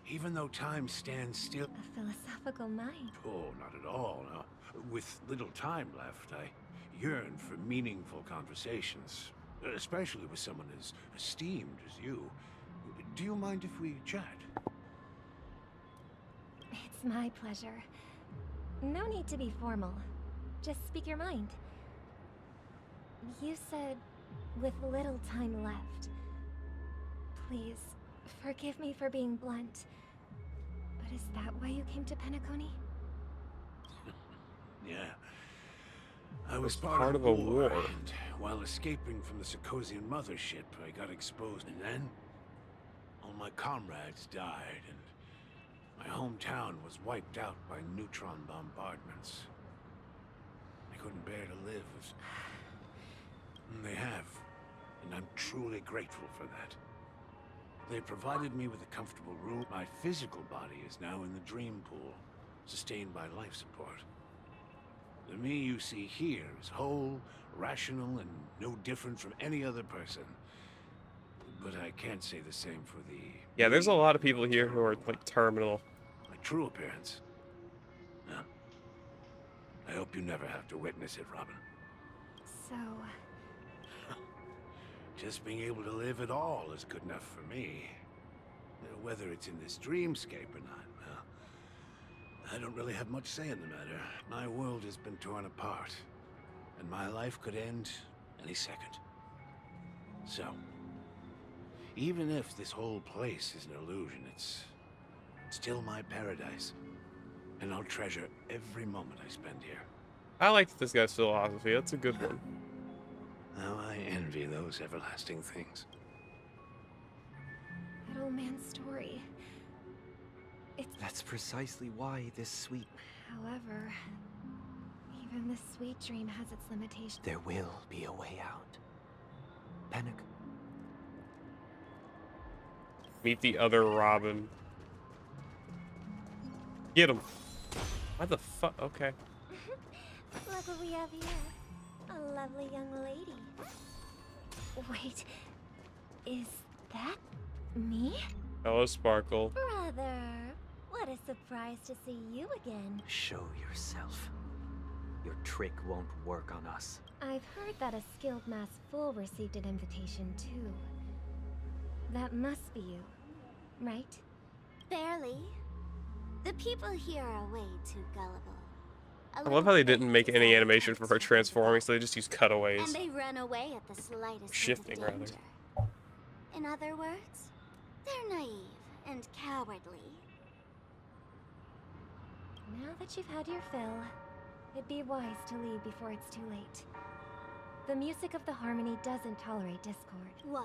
Even though time stands still. A philosophical mind. Oh, not at all. No. With little time left, I yearn for meaningful conversations, especially with someone as esteemed as you. Do you mind if we chat? It's my pleasure. No need to be formal. Just speak your mind. You said, with little time left. Please, forgive me for being blunt. But is that why you came to Penacony? Yeah. I was part of a war, and while escaping from the Sarkosian mothership, I got exposed. And then, all my comrades died, and my hometown was wiped out by neutron bombardments. I couldn't bear to live with... And they have, and I'm truly grateful for that. They provided me with a comfortable room. My physical body is now in the dream pool, sustained by life support. The me you see here is whole, rational, and no different from any other person. But I can't say the same for the... Yeah, there's a lot of people here who are, like, terminal. My true appearance. No. I hope you never have to witness it, Robin. So... Just being able to live at all is good enough for me. Whether it's in this dreamscape or not, well, I don't really have much say in the matter. My world has been torn apart, and my life could end any second. So, even if this whole place is an illusion, it's still my paradise, and I'll treasure every moment I spend here. I like this guy's philosophy. That's a good one. Now I envy those everlasting things. That old man's story. That's precisely why this sweet... However, even this sweet dream has its limitations. There will be a way out. Panic. Meet the other Robin. Get him. Why the fuck? Okay. Look what we have here. A lovely young lady. Wait, is that me? Hello, Sparkle. Brother, what a surprise to see you again. Show yourself. Your trick won't work on us. I've heard that a skilled mass fool received an invitation too. That must be you, right? Barely. The people here are way too gullible. I love how they didn't make any animation for her transforming, so they just use cutaways. And they run away at the slightest Shifting, hint of rather. danger. In other words, they're naive and cowardly. Now that you've had your fill, it'd be wise to leave before it's too late. The music of the harmony doesn't tolerate discord. What?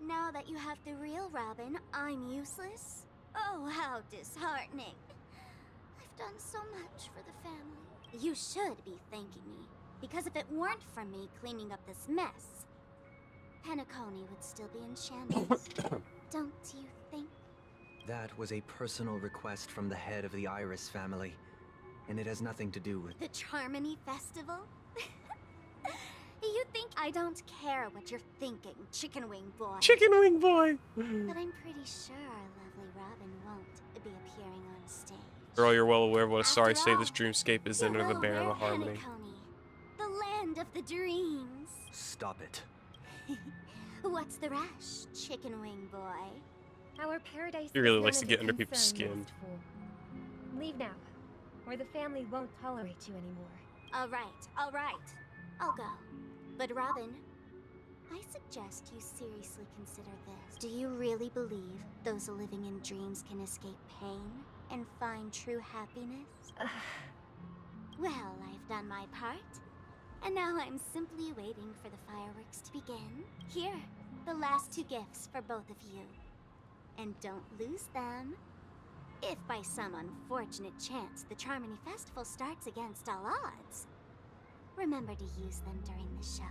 Now that you have the real Robin, I'm useless? Oh, how disheartening. I've done so much for the family. You should be thanking me, because if it weren't for me cleaning up this mess, Penacony would still be in shambles. Don't you think? That was a personal request from the head of the Iris family, and it has nothing to do with... The Charmony Festival? You think I don't care what you're thinking, Chicken Wing Boy? Chicken Wing Boy! But I'm pretty sure our lovely Robin won't be appearing on stage. Girl, you're well aware of what a sorry state this dreamscape is in under the banner of the harmony. Penacony, the land of the dreams. Stop it. What's the rush, Chicken Wing Boy? Our paradise He really is likes none to of get your under people's concern, skin. lost fool. Leave now, or the family won't tolerate you anymore. All right. I'll go. But Robin, I suggest you seriously consider this. Do you really believe those living in dreams can escape pain and find true happiness? Well, I've done my part. And now I'm simply waiting for the fireworks to begin. Here, the last 2 gifts for both of you. And don't lose them. If by some unfortunate chance the Charmony Festival starts against all odds, remember to use them during the show.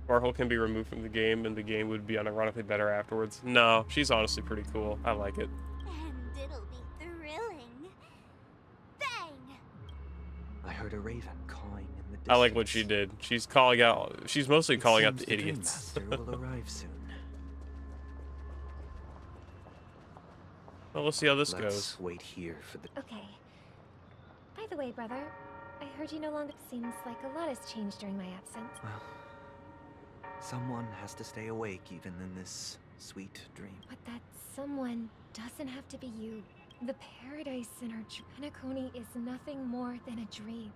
Sparkle can be removed from the game, and the game would be unironically better afterwards. No, she's honestly pretty cool. I like it. And it'll be thrilling. Bang! I heard a raven cawing in the distance. I like what she did. She's calling out. She's mostly calling out the idiots. Dream Master will arrive soon. Well, let's see how this Let's goes. wait here for the... Okay. By the way, brother, I heard you no longer... Seems like a lot has changed during my absence. Well, someone has to stay awake even in this sweet dream. But that someone doesn't have to be you. The paradise in our PENACONY is nothing more than a dream.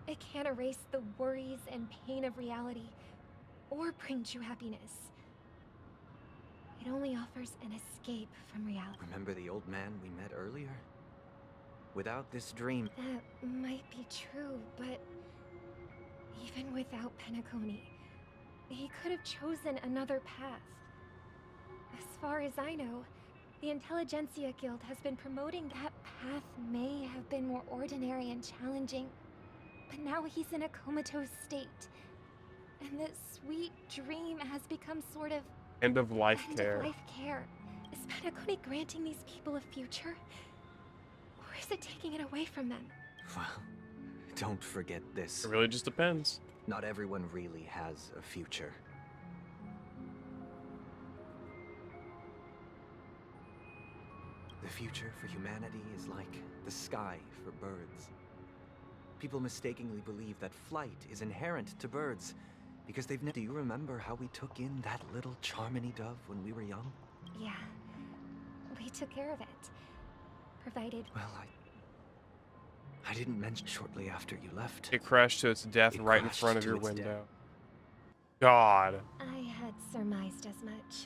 It can't erase the worries and pain of reality, or bring true happiness. It only offers an escape from reality. Remember the old man we met earlier? Without this dream... That might be true, but even without PENACONY, he could have chosen another path. As far as I know, the Intelligentsia Guild has been promoting that path may have been more ordinary and challenging, but now he's in a comatose state. And this sweet dream has become sort of End of life care. End of life care. Is PENACONY granting these people a future? Or is it taking it away from them? Well, don't forget this. It really just depends. Not everyone really has a future. The future for humanity is like the sky for birds. People mistakenly believe that flight is inherent to birds because they've never... Do you remember how we took in that little Charmony dove when we were young? Yeah. We took care of it. Provided... Well, I didn't mention shortly after you left. It crashed to its death right in front of your window. God. I had surmised as much.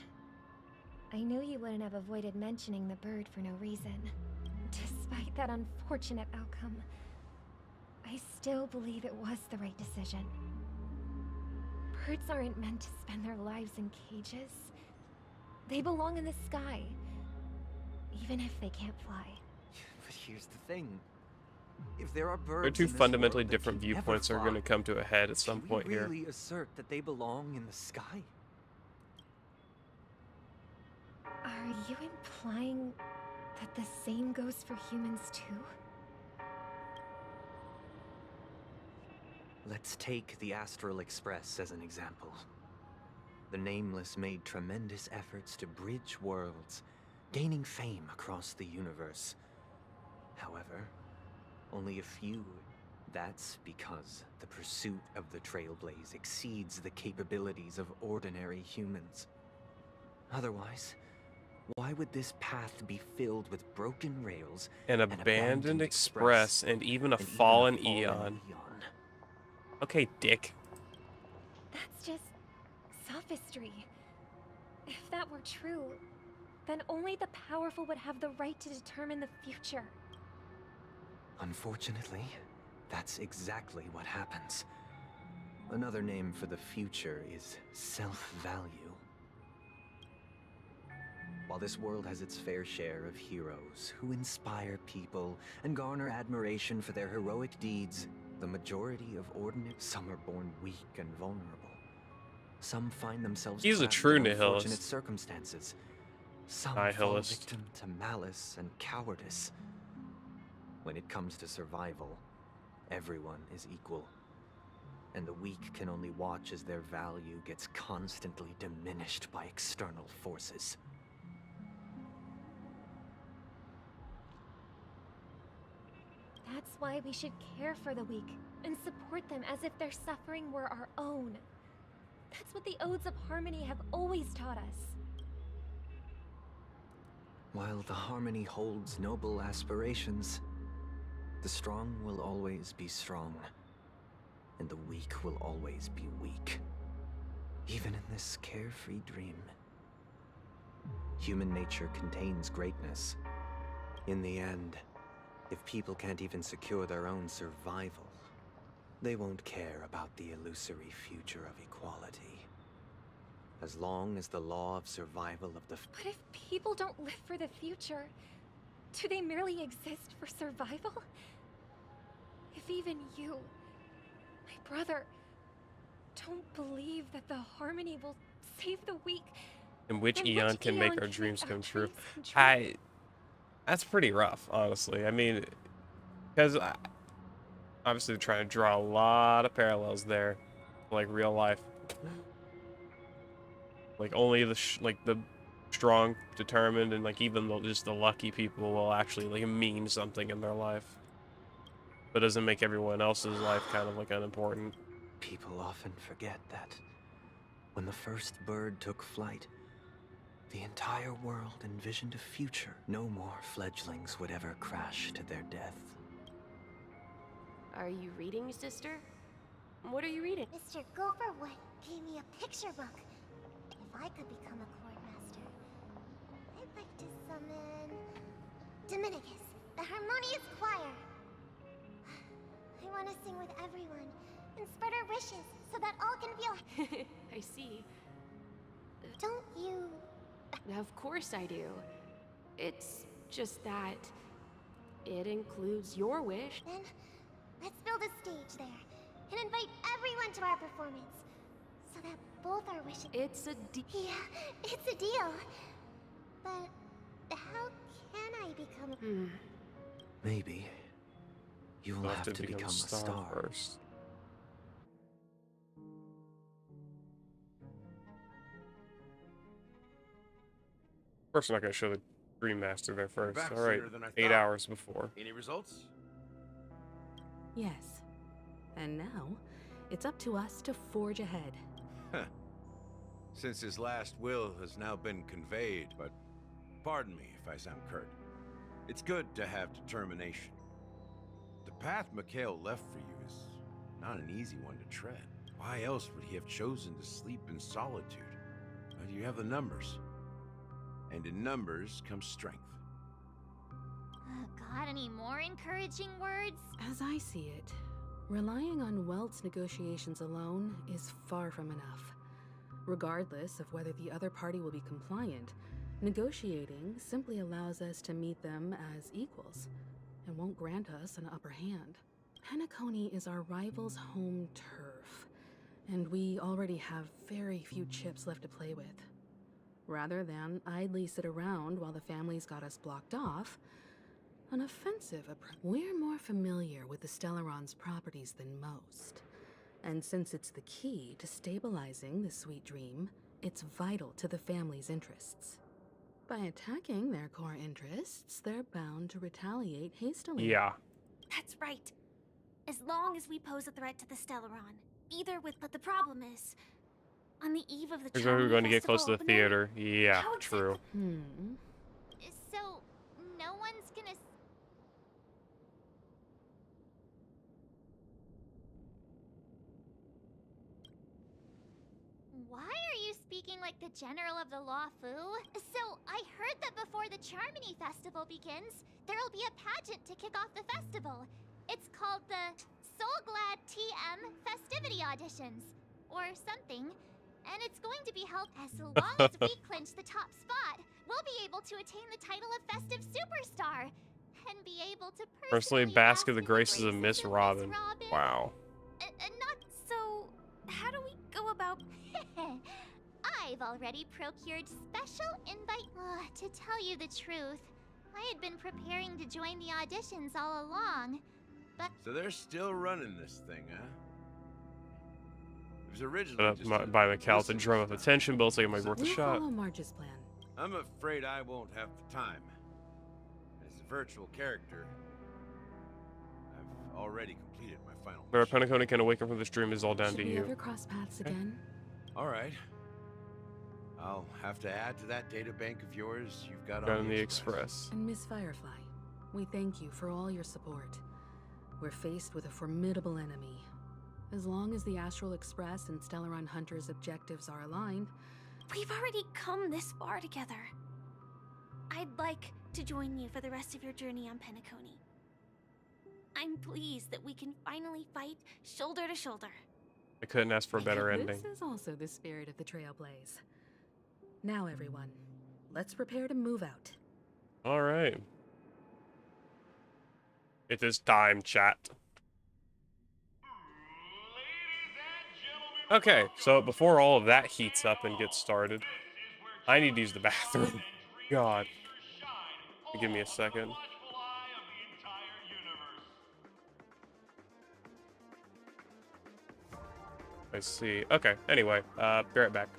I knew you wouldn't have avoided mentioning the bird for no reason. Despite that unfortunate outcome, I still believe it was the right decision. Birds aren't meant to spend their lives in cages. They belong in the sky, even if they can't fly. But here's the thing. If there are birds Their two in this fundamentally world that different can never viewpoints are fly, going to come to a head at some point can we here. really assert that they belong in the sky? Are you implying that the same goes for humans too? Let's take the Astral Express as an example. The Nameless made tremendous efforts to bridge worlds, gaining fame across the universe. However, only a few. That's because the pursuit of the Trailblaze exceeds the capabilities of ordinary humans. Otherwise, why would this path be filled with broken rails, An abandoned express, and even a fallen eon? Okay, dick. That's just sophistry. If that were true, then only the powerful would have the right to determine the future. Unfortunately, that's exactly what happens. Another name for the future is self-value. While this world has its fair share of heroes who inspire people and garner admiration for their heroic deeds, the majority of ordinary... Some are born weak and vulnerable. Some find themselves He's a trapped true in nihilist. unfortunate circumstances. Some fall Nihilist. victim to malice and cowardice. When it comes to survival, everyone is equal. And the weak can only watch as their value gets constantly diminished by external forces. That's why we should care for the weak and support them as if their suffering were our own. That's what the Odes of Harmony have always taught us. While the Harmony holds noble aspirations, the strong will always be strong, and the weak will always be weak. Even in this carefree dream. Human nature contains greatness. In the end, if people can't even secure their own survival, they won't care about the illusory future of equality. As long as the law of survival of the... But if people don't live for the future, do they merely exist for survival? If even you, my brother, don't believe that the Harmony will save the weak, And which then eon which can make eon our can dreams make come our true? dreams come true? That's pretty rough, honestly. I mean, because obviously they're trying to draw a lot of parallels there, like real life. Like only the strong, determined, and like even just the lucky people will actually like mean something in their life. But doesn't make everyone else's life kind of like unimportant. People often forget that when the first bird took flight, the entire world envisioned a future no more fledglings would ever crash to their death. Are you reading, sister? What are you reading? Mr. Gopherwood gave me a picture book. If I could become a court master, I'd like to summon Dominicus, the harmonious choir. I want to sing with everyone and spread our wishes so that all can feel. I see. Don't you? Of course I do. It's just that it includes your wish. Then let's build a stage there and invite everyone to our performance so that both our wishes. It's a deal. Yeah, it's a deal. But how can I become? Maybe you'll have to become a star first. First, I'm not going to show the Dream Master there first. Back All right, sooner than I 8 thought. hours before. Any results? Yes. And now, it's up to us to forge ahead. Since his last will has now been conveyed, but pardon me if I sound curt. It's good to have determination. The path Mikhail left for you is not an easy one to tread. Why else would he have chosen to sleep in solitude? Well, you have the numbers. And in numbers comes strength. Got any more encouraging words? As I see it, relying on Welt's negotiations alone is far from enough. Regardless of whether the other party will be compliant, negotiating simply allows us to meet them as equals and won't grant us an upper hand. PENACONY is our rival's home turf, and we already have very few chips left to play with. Rather than idly sit around while the family's got us blocked off, an offensive approach. We're more familiar with the Stellaron's properties than most. And since it's the key to stabilizing the sweet dream, it's vital to the family's interests. By attacking their core interests, they're bound to retaliate hastily. Yeah. That's right. As long as we pose a threat to the Stellaron, either with. But the problem is, on the eve of the Here's where we're going to get close to the opening, theater. Yeah, true. So, no one's gonna. Why are you speaking like the General of the Law Fu? So, I heard that before the Charmony Festival begins, there'll be a pageant to kick off the festival. It's called the Soulglad TM Festivity Auditions, or something. And it's going to be held as long as we clinch the top spot, we'll be able to attain the title of Festive Superstar and be able to Personally, bask in the graces of Miss Robin. Wow. Not so. How do we go about? I've already procured special invite. To tell you the truth, I had been preparing to join the auditions all along, but. So they're still running this thing, huh? It was originally just By Mikhail to drum up attention, but it's like it might be worth a We'll shot. follow Marge's plan. I'm afraid I won't have the time. As a virtual character, I've already completed my final. Whether PENACONY can awaken from this dream is all down Should to we you. ever cross paths again? All right. I'll have to add to that data bank of yours you've got Got on in the Express. And Miss Firefly, we thank you for all your support. We're faced with a formidable enemy. As long as the Astral Express and Stellaron Hunter's objectives are aligned, We've already come this far together. I'd like to join you for the rest of your journey on PENACONY. I'm pleased that we can finally fight shoulder to shoulder. I couldn't ask for a better ending. This is also the spirit of the Trailblaze. Now, everyone, let's prepare to move out. All right. It is time, chat. Okay, so before all of that heats up and gets started, I need to use the bathroom. God. Give me a second. I see. Okay, anyway, be right back.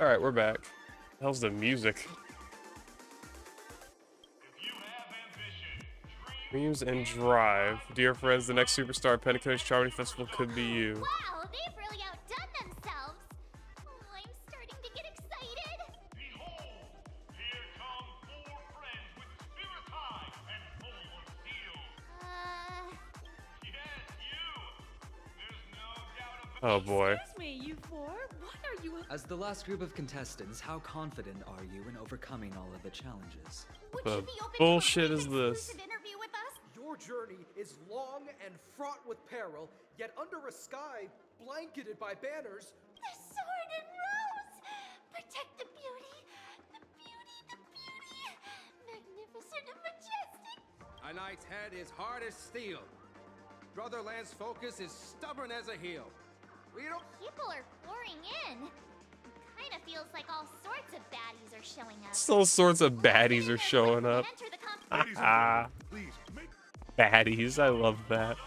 Alright, we're back. How's the music? Dreams and drive. Dear friends, the next superstar at Penacony's Charming Festival could be you. Wow, they've really outdone themselves. Oh, I'm starting to get excited. Oh boy. Excuse me, you four. What are you? As the last group of contestants, how confident are you in overcoming all of the challenges? The bullshit is this? Your journey is long and fraught with peril, yet under a sky blanketed by banners. The sword and rose! Protect the beauty! The beauty, the beauty! Magnificent and majestic! A knight's head is hard as steel. Brother Lance's focus is stubborn as a heel. We don't... People are pouring in. Kinda feels like all sorts of baddies are showing up. All sorts of baddies are showing up. Baddies, I love that.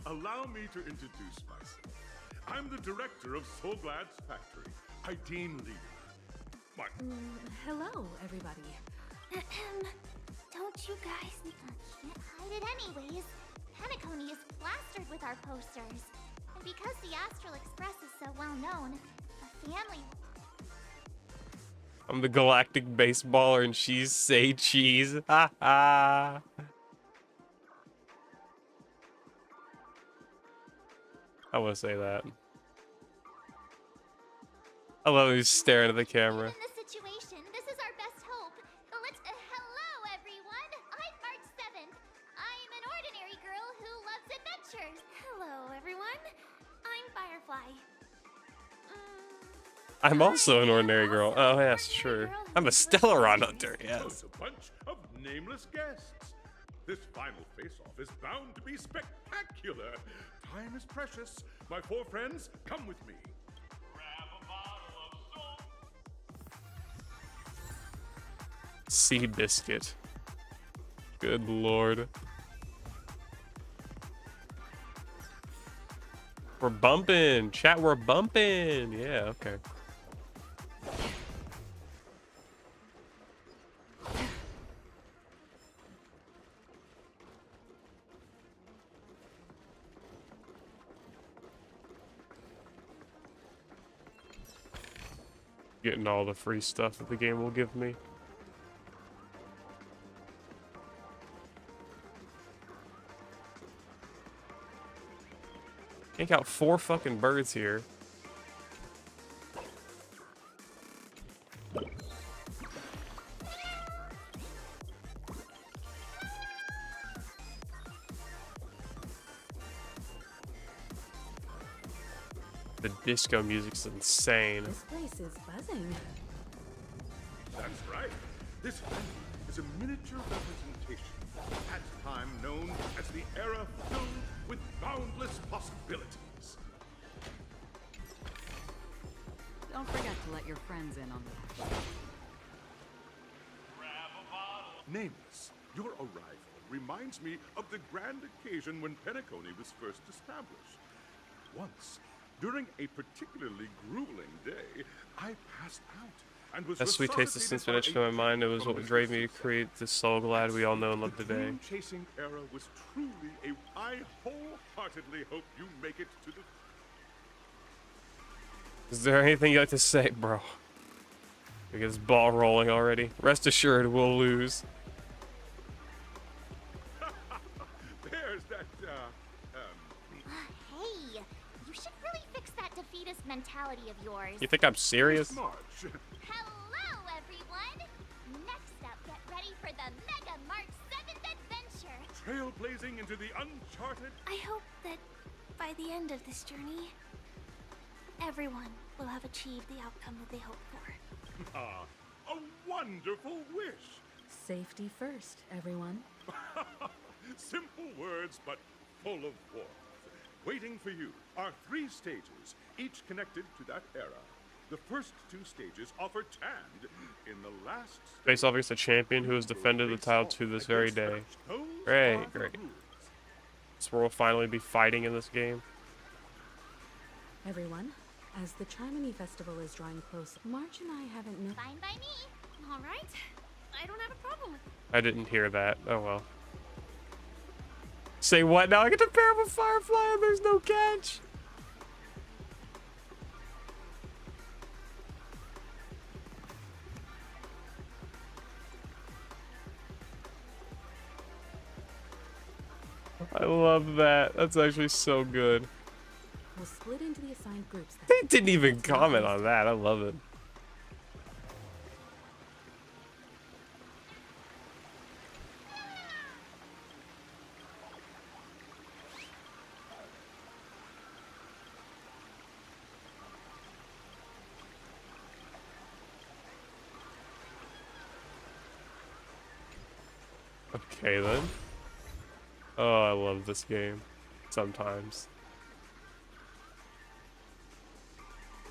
Allow me to introduce myself. I'm the director of Solglad's factory, Ideen Lee. Hello, everybody. Don't you guys can't hide it anyways. Penacony is plastered with our posters. And because the Astral Express is so well known, the family... I'm the galactic baseballer and she's say cheese. Ha ha. I want to say that. I love he's staring at the camera. In this situation, this is our best hope. Hello, everyone. I'm March 7th. I'm an ordinary girl who loves adventures. Hello, everyone. I'm Firefly. I'm also an ordinary girl. Oh, yes, sure. I'm a Stellaron hunter, yes. A bunch of nameless guests. This final face-off is bound to be spectacular. Time is precious. My four friends, come with me. Sea biscuit. Good lord. We're bumping. Chat, we're bumping. Yeah, okay. Getting all the free stuff that the game will give me. Take out 4 fucking birds here. The disco music's insane. This place is buzzing. That's right. This venue is a miniature representation of that time known as the era filled with boundless possibilities. Don't forget to let your friends in on that. Nameless, your arrival reminds me of the grand occasion when Penacony was first established. Once, during a particularly grueling day, I passed out and was That sweet taste has since been etched in my mind. It was what drove me to create this soul glad we all know and love today. The chasing era was truly I wholeheartedly hope you make it to the... Is there anything you'd like to say, bro? We get this ball rolling already. Rest assured, we'll lose. There's that, Hey, you should really fix that defeatist mentality of yours. You think I'm serious? Hello, everyone! Next up, get ready for the Mega March 7th adventure! Trailblazing into the uncharted... I hope that by the end of this journey, everyone will have achieved the outcome that they hoped for. Ah, a wonderful wish! Safety first, everyone. Simple words, but full of warmth. Waiting for you are 3 stages, each connected to that era. The first 2 stages offer Tand in the last... Face off against a champion who has defended the title to this very day. Great, great. So we'll finally be fighting in this game. Everyone, as the Charmony Festival is drawing close, March and I haven't known. Fine by me. All right. I don't have a problem with I didn't hear that. Oh well. Say what now? I get to pair with Firefly and there's no catch. I love that. That's actually so good. We'll split into the assigned groups. They didn't even comment on that. I love it. Okay then. Oh, I love this game. Sometimes.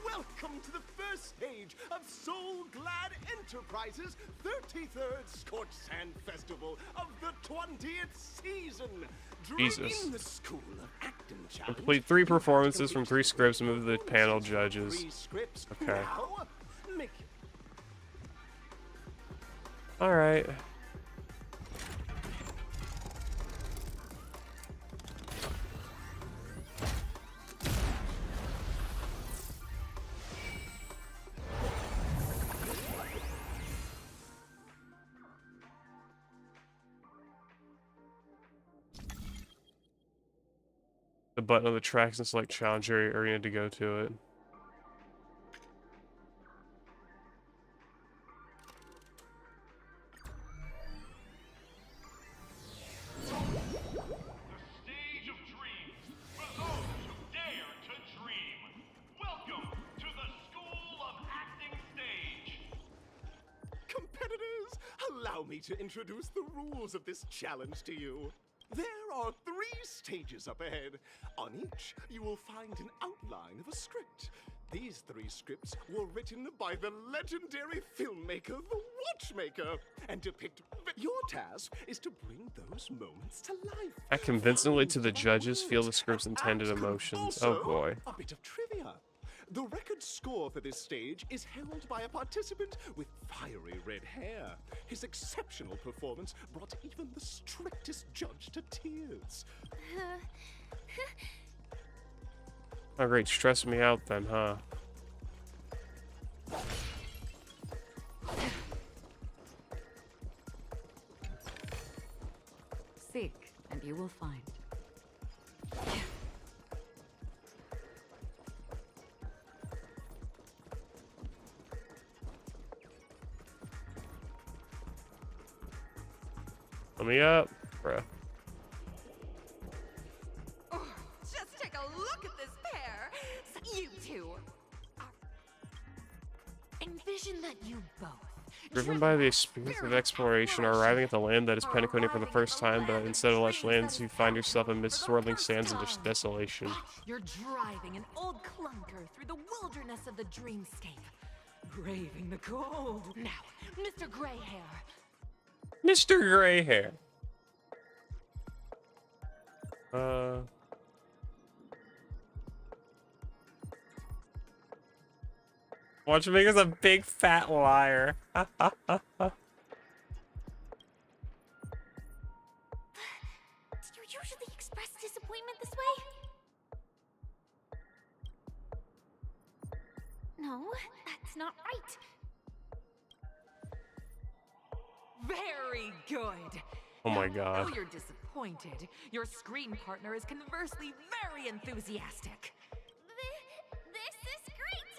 Welcome to the first stage of Soul Glad Enterprises' 33rd Scorched Sand Festival of the 20th season. Jesus. In the School of Acting Challenge, Complete 3 performances from 3 scripts and move to the panel judges. 3 scripts. Okay. Now, make Alright. The button on the tracks and select challenge area to go to it. Competitors, allow me to introduce the rules of this challenge to you. There are 3 stages up ahead. On each, you will find an outline of a script. These 3 scripts were written by the legendary filmmaker, The Watchmaker, and depict... Your task is to bring those moments to life. Act convincingly to the judges, feel the script's intended emotions. Oh boy. A bit of trivia. The record score for this stage is held by a participant with fiery red hair. His exceptional performance brought even the strictest judge to tears. Oh great, stress me out then, huh? Seek, and you will find. Let me up, bruh. Just take a look at this pair. You two. Envision that you both. Driven by the spirit of exploration, are arriving at the land that is Penacony for the first time, but instead of lush lands, you find yourself amidst swirling sands and desolation. You're driving an old clunker through the wilderness of the dreamscape, braving the cold. Now, Mr. Greyhair. Mr. Greyhair. Watchmaker's a big fat liar. Do you usually express disappointment this way? No, that's not right. Very good. Oh my god. Though you're disappointed, your screen partner is conversely very enthusiastic. This is great.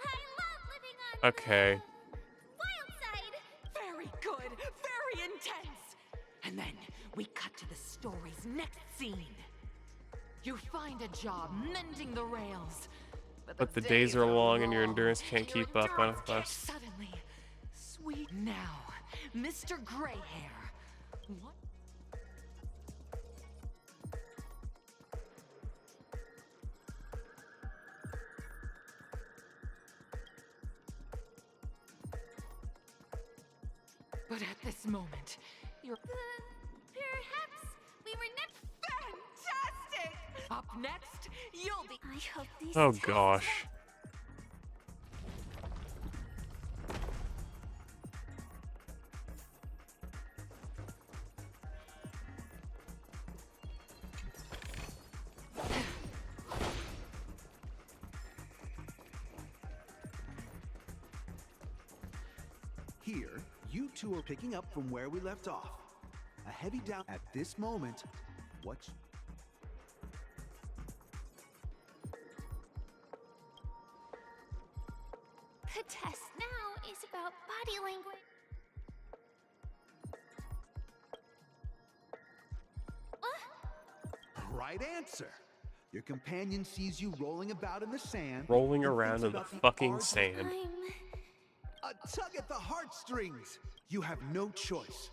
I love living on Okay. the wild side. Very good, very intense. And then we cut to the story's next scene. You find a job mending the rails. But the days are long and your endurance can't keep up on us. Suddenly, sweet now, Mr. Greyhair. What? But at this moment, you're... Perhaps we were not fantastic! Up next, you'll be. I hope these Oh tests gosh. Here, you two are picking up from where we left off. A heavy down at this moment. What's The test now is about body language. right answer? Your companion sees you rolling about in the sand. Rolling and around thinks in the about the fucking art- sand. A tug at the heartstrings. You have no choice.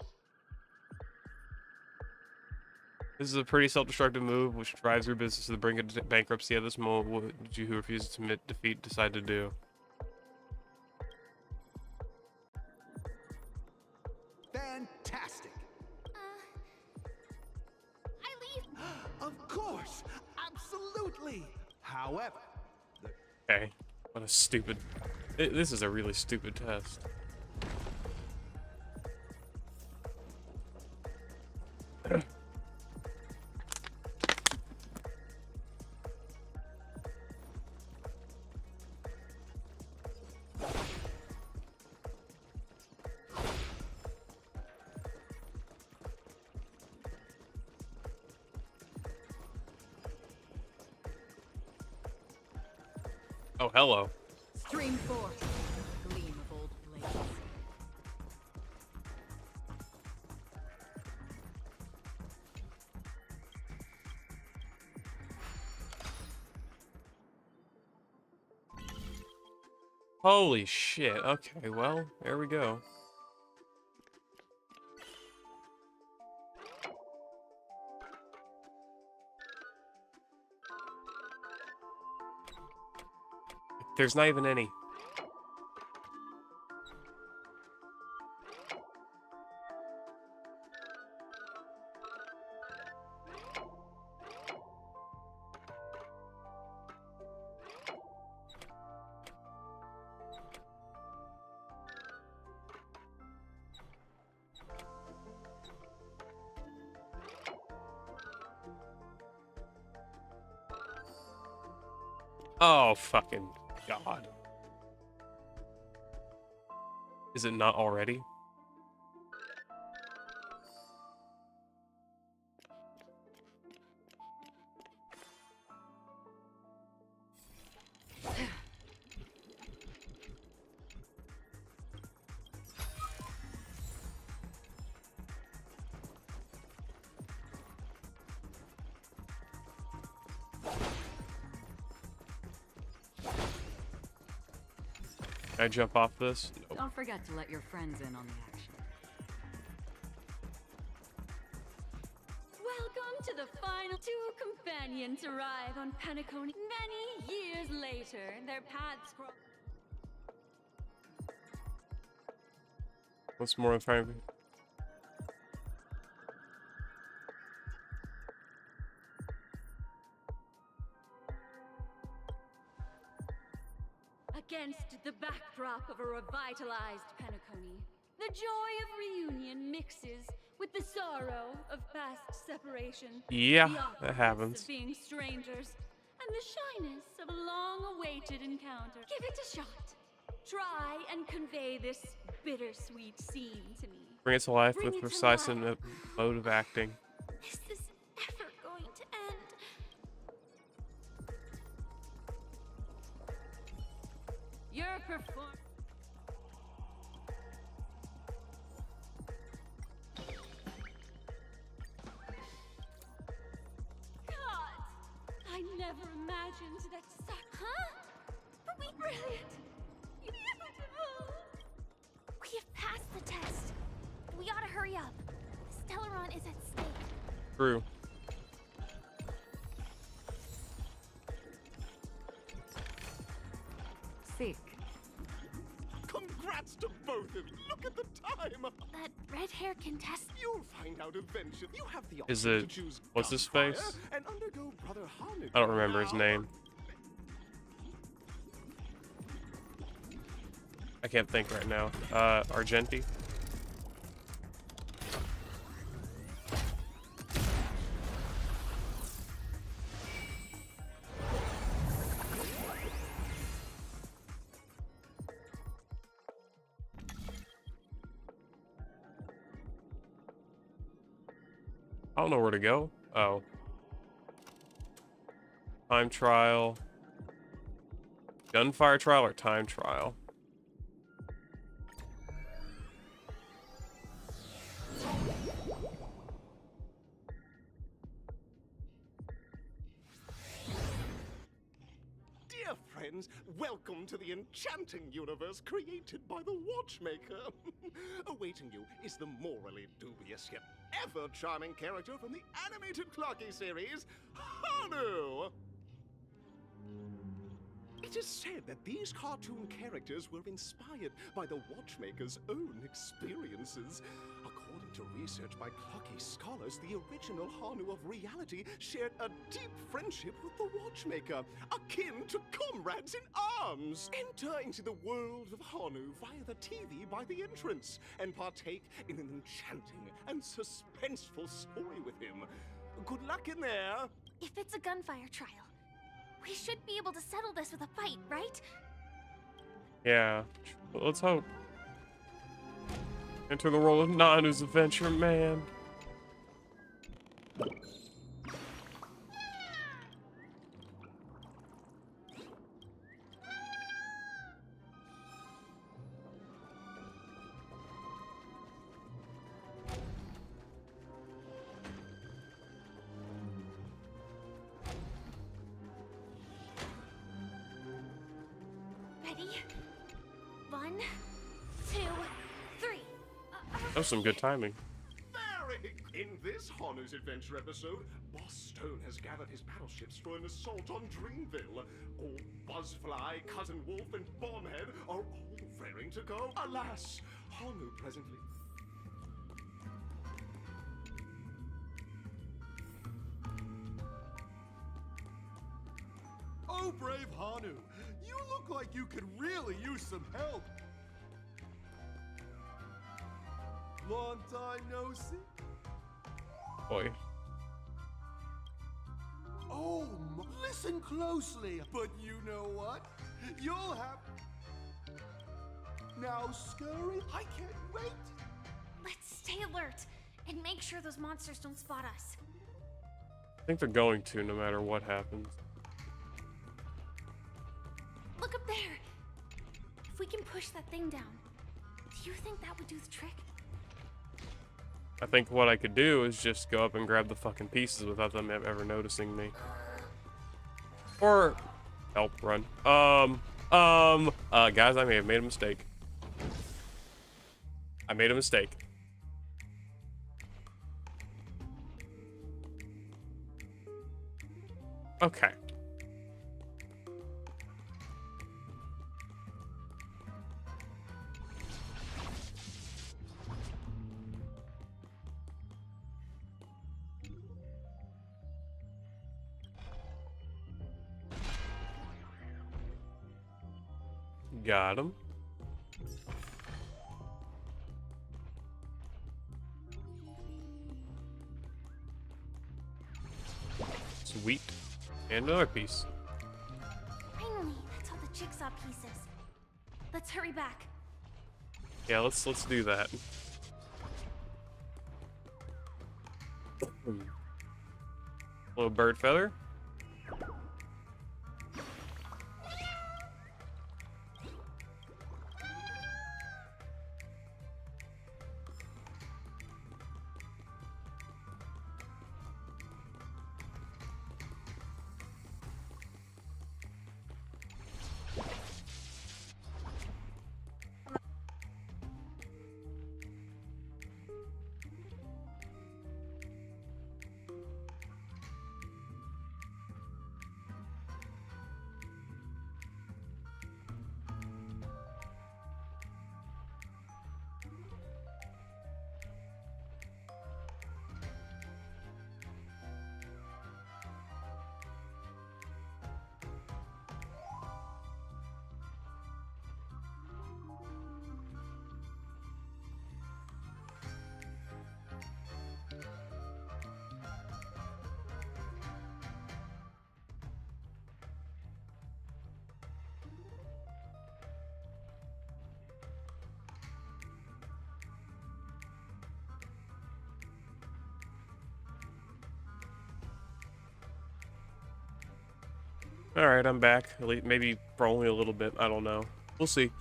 This is a pretty self-destructive move, which drives your business to the brink of bankruptcy. At this moment, what did you who refuses to admit defeat decide to do? Fantastic. I leave. Of course. Absolutely. However, Okay. What a stupid... This is a really stupid test. Oh, hello. Stream forth, gleam of old blades. Holy shit. Okay, well, there we go. There's not even any. Oh, fucking God. Is it not already? Can I jump off this? Nope. Don't forget to let your friends in on the action. Welcome to the final. Two companions arrive on Penacony. Many years later, their paths cross. What's more in front of me? Against the backdrop of a revitalized Penacony, the joy of reunion mixes with the sorrow of past separation. Yeah, the that awkwardness happens. Of being strangers, and the shyness of a long-awaited encounter. Give it a shot. Try and convey this bittersweet scene to me. Bring it to life Bring with it to precise life. and mode of acting. Is this ever going to end? Your performance. God, I never imagined that such. Huh? But we brilliant. Beautiful. We have passed the test. We ought to hurry up. Stellaron is at stake. True. Seek. Congrats to both of you. Look at the time. That red hair contestant. You'll find out eventually. You have the Is option it... to choose what's his gunfire face? and undergo Brother Hanu. I don't remember his name. I can't think right now. Argenti? I don't know where to go. Oh. Time trial. Gunfire trial or time trial? Dear friends, welcome to the enchanting universe created by the Watchmaker. Awaiting you is the morally dubious yet ever charming character from the animated Clocky series, Hanu. It is said that these cartoon characters were inspired by the Watchmaker's own experiences. According to research by Clocky scholars, the original Hanu of reality shared a deep friendship with the Watchmaker, akin to comrades in arms. Enter into the world of Hanu via the TV by the entrance, and partake in an enchanting and suspenseful story with him. Good luck in there. If it's a gunfire trial, we should be able to settle this with a fight, right? Yeah. Well, let's hope. Enter the world of Nanu's adventure, man. Ready? 1, 2, 3. That was some good timing. Very! In this Hanu's Adventure episode, Boss Stone has gathered his battleships for an assault on Dreamville. Old Buzzfly, Cousin Wolf, and Bombhead are all raring to go. Alas, Hanu presently... Oh, brave Hanu, you look like you could really use some help. Long time no see. Boy. Oh, listen closely. But you know what? You'll have... Now, Scurry, I can't wait. Let's stay alert and make sure those monsters don't spot us. I think they're going to, no matter what happens. Look up there. If we can push that thing down, do you think that would do the trick? I think what I could do is just go up and grab the fucking pieces without them ever noticing me. Or help run. Guys, I may have made a mistake. I made a mistake. Okay. Got him. Sweet. And another piece. Finally, that's all the jigsaw pieces. Let's hurry back. Yeah, let's do that. Little bird feather. Alright, I'm back. At least, maybe for only a little bit. I don't know. We'll see.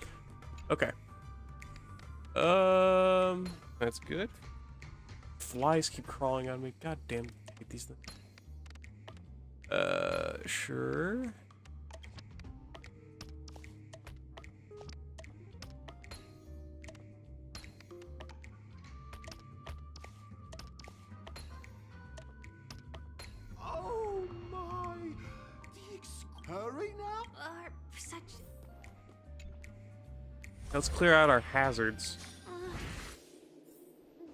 Okay. That's good. Flies keep crawling on me. God damn, I hate these things. Sure. Oh my! Hurry now! Such. Let's clear out our hazards.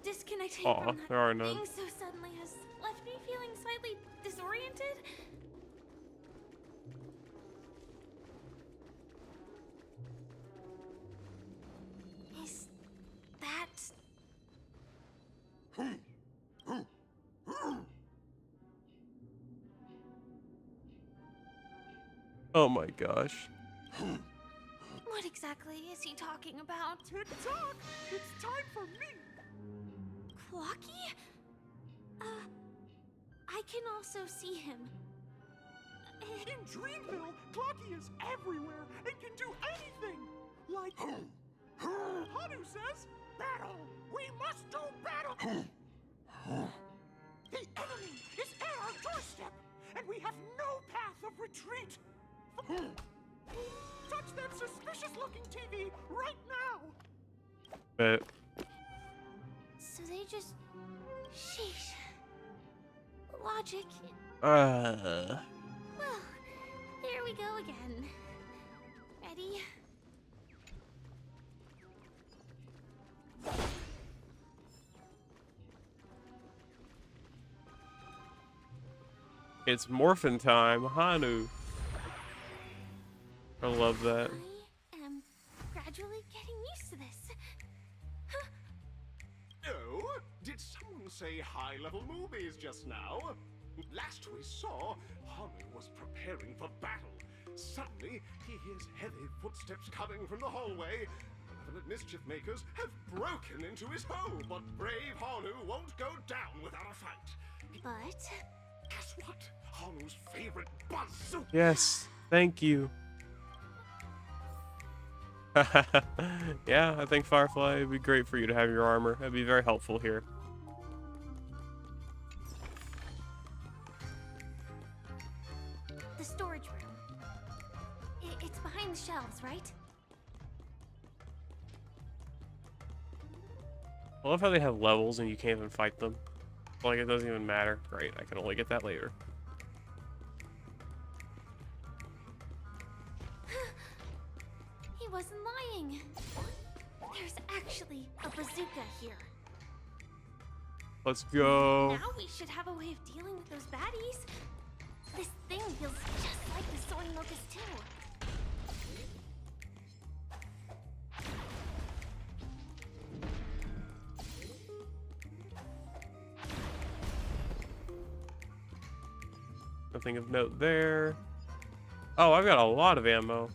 Disconnecting Aw, from that there are none. being so suddenly has left me feeling slightly disoriented. Is that... Oh my gosh. What exactly is he talking about? Tick-tock! It's time for me! Clocky? I can also see him. In Dreamville, Clocky is everywhere and can do anything! Like... Hanu says, battle! We must do battle! The enemy is at our doorstep, and we have no path of retreat! Touch that suspicious-looking TV right now! Bet. So they just... Sheesh. Logic. Uh. Well, there we go again. Ready? It's morphin' time, Hanu. I love that. I am gradually getting used to this. Oh, did someone say high-level movies just now? Last we saw, Hanu was preparing for battle. Suddenly, he hears heavy footsteps coming from the hallway. Malevolent mischief makers have broken into his home, but brave Hanu won't go down without a fight. But... Guess what? Hanu's favorite bazooka! Yes, thank you. Yeah, I think Firefly would be great for you to have your armor. That'd be very helpful here. The storage room. It's behind the shelves, right? I love how they have levels and you can't even fight them. Like, it doesn't even matter. Great, I can only get that later. He wasn't lying. There's actually a bazooka here. Let's go. Now we should have a way of dealing with those baddies. This thing feels just like the soaring locust too. Nothing of note there. Oh, I've got a lot of ammo.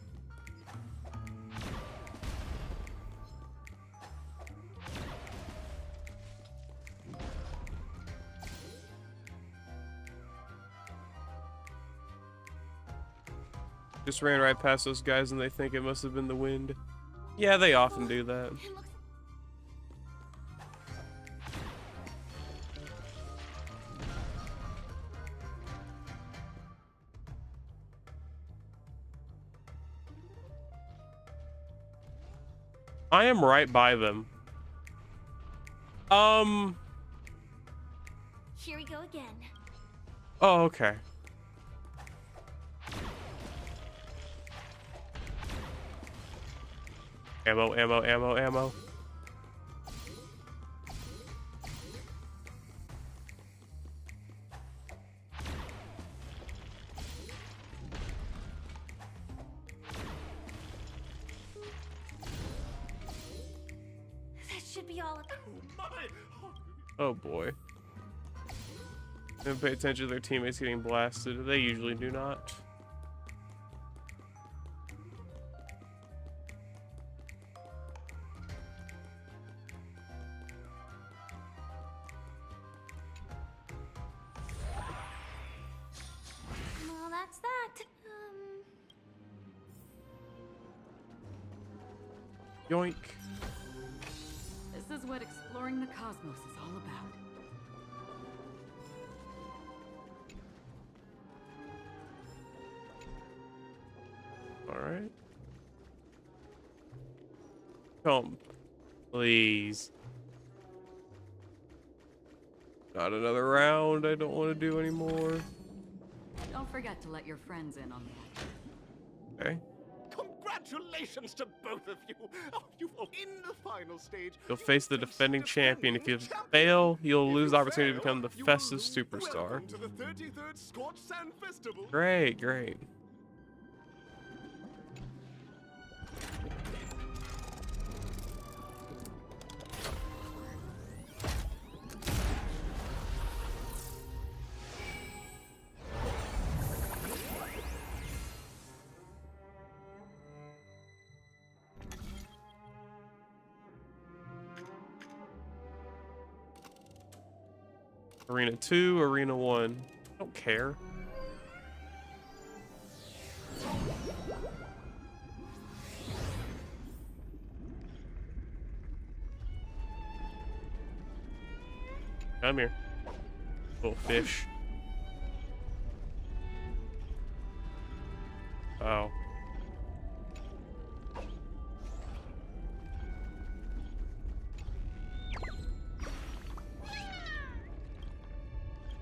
Just ran right past those guys and they think it must have been the wind. Yeah, they often do that. I am right by them. Here we go again. Oh, okay. Ammo, ammo, ammo, ammo. That should be all of them. Oh boy. Don't pay attention to their teammates getting blasted. They usually do not. Well, that's that. Yoink. This is what exploring the cosmos is all about. Alright. Come. Please. Not another round I don't want to do anymore. Don't forget to let your friends in on that. Okay. Congratulations to both of you. Oh, you've in the final stage. You'll face the defending champion. If you fail, you'll lose the opportunity to become the festive superstar. Welcome to the 33rd Scorch Sand Festival. Great, great. Arena 2, Arena 1. I don't care. Come here, little fish. Oh.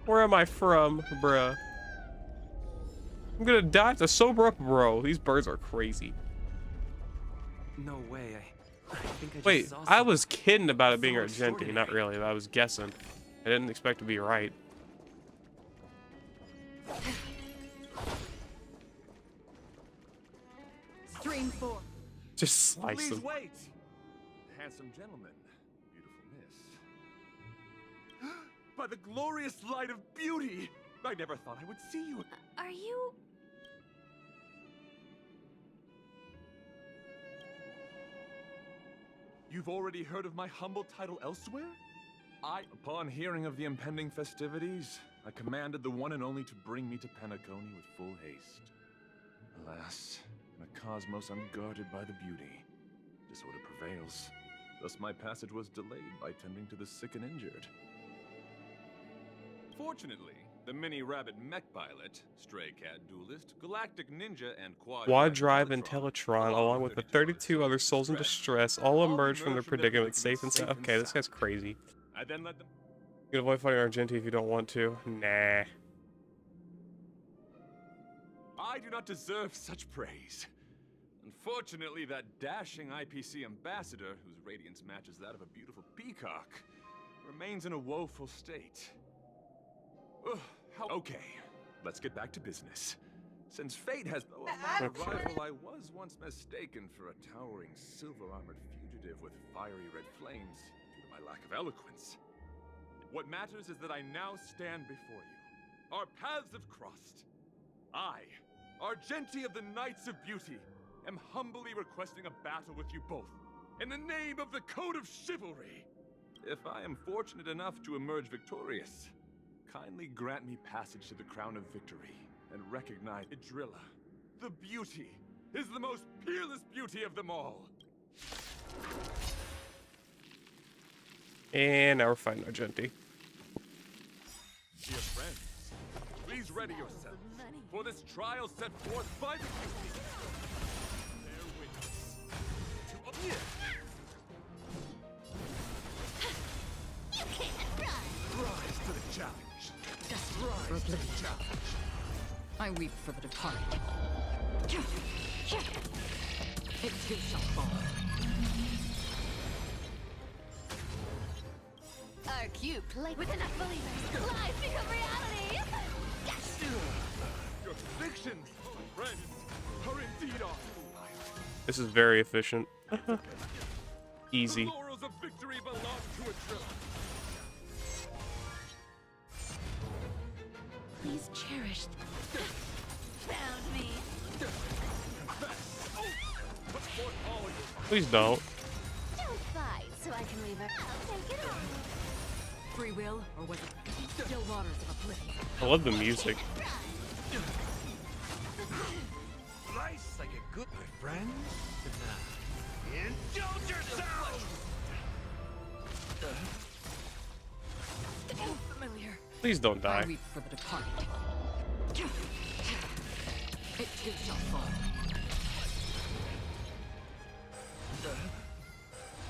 Where am I from, bruh? I'm gonna die to sober up, bro. These birds are crazy. No way. I think I just Wait, saw I was kidding about it being so Argenti. extraordinary. Not really. I was guessing. I didn't expect to be right. Stream 4. Just slice Please them. wait! Handsome gentleman, beautiful miss. By the glorious light of beauty! I never thought I would see you. Are you... You've already heard of my humble title elsewhere? Upon hearing of the impending festivities, I commanded the one and only to bring me to Penacony with full haste. Alas, in a cosmos unguarded by the beauty, disorder prevails. Thus my passage was delayed by tending to the sick and injured. Fortunately, the mini-rabbit mech pilot, stray cat duelist, galactic ninja, and Quad Drive and Teletron, along with the 32 other souls in distress, all emerge from their predicament safe and sound. Okay, this guy's crazy. I then let them... You can avoid fighting Argenti if you don't want to. Nah. I do not deserve such praise. Unfortunately, that dashing IPC ambassador, whose radiance matches that of a beautiful peacock, remains in a woeful state. Ugh, okay, let's get back to business. Since fate has... my rival, I was once mistaken for a towering silver-armored fugitive with fiery red flames due to my lack of eloquence. What matters is that I now stand before you. Our paths have crossed. I, Argenti of the Knights of Beauty, am humbly requesting a battle with you both, in the name of the Code of Chivalry. If I am fortunate enough to emerge victorious, kindly grant me passage to the Crown of Victory, and recognize Idrilla. The beauty is the most peerless beauty of them all. And now we're fighting Argenti. Dear friends, please ready yourselves for this trial set forth by the beauty. Their witness to appear. You can't run! Rise to the challenge. Just Rise to the challenge. I weep for the departed. It too shall fall. Our cute play with enough believers. Lies become reality! Yes! Your predictions, friends, are indeed awesome. This is very efficient. Easy. The laurels of victory belong to Idrilla. Please cherish. Found me. Please don't. Don't fight so I can leave her. I'll take it on. Free will, or was it still waters of oblivion? I love the music. Nice like a good my friend. Indulge yourself! Familiar. Please don't I die. weep for the departed. It too shall fall.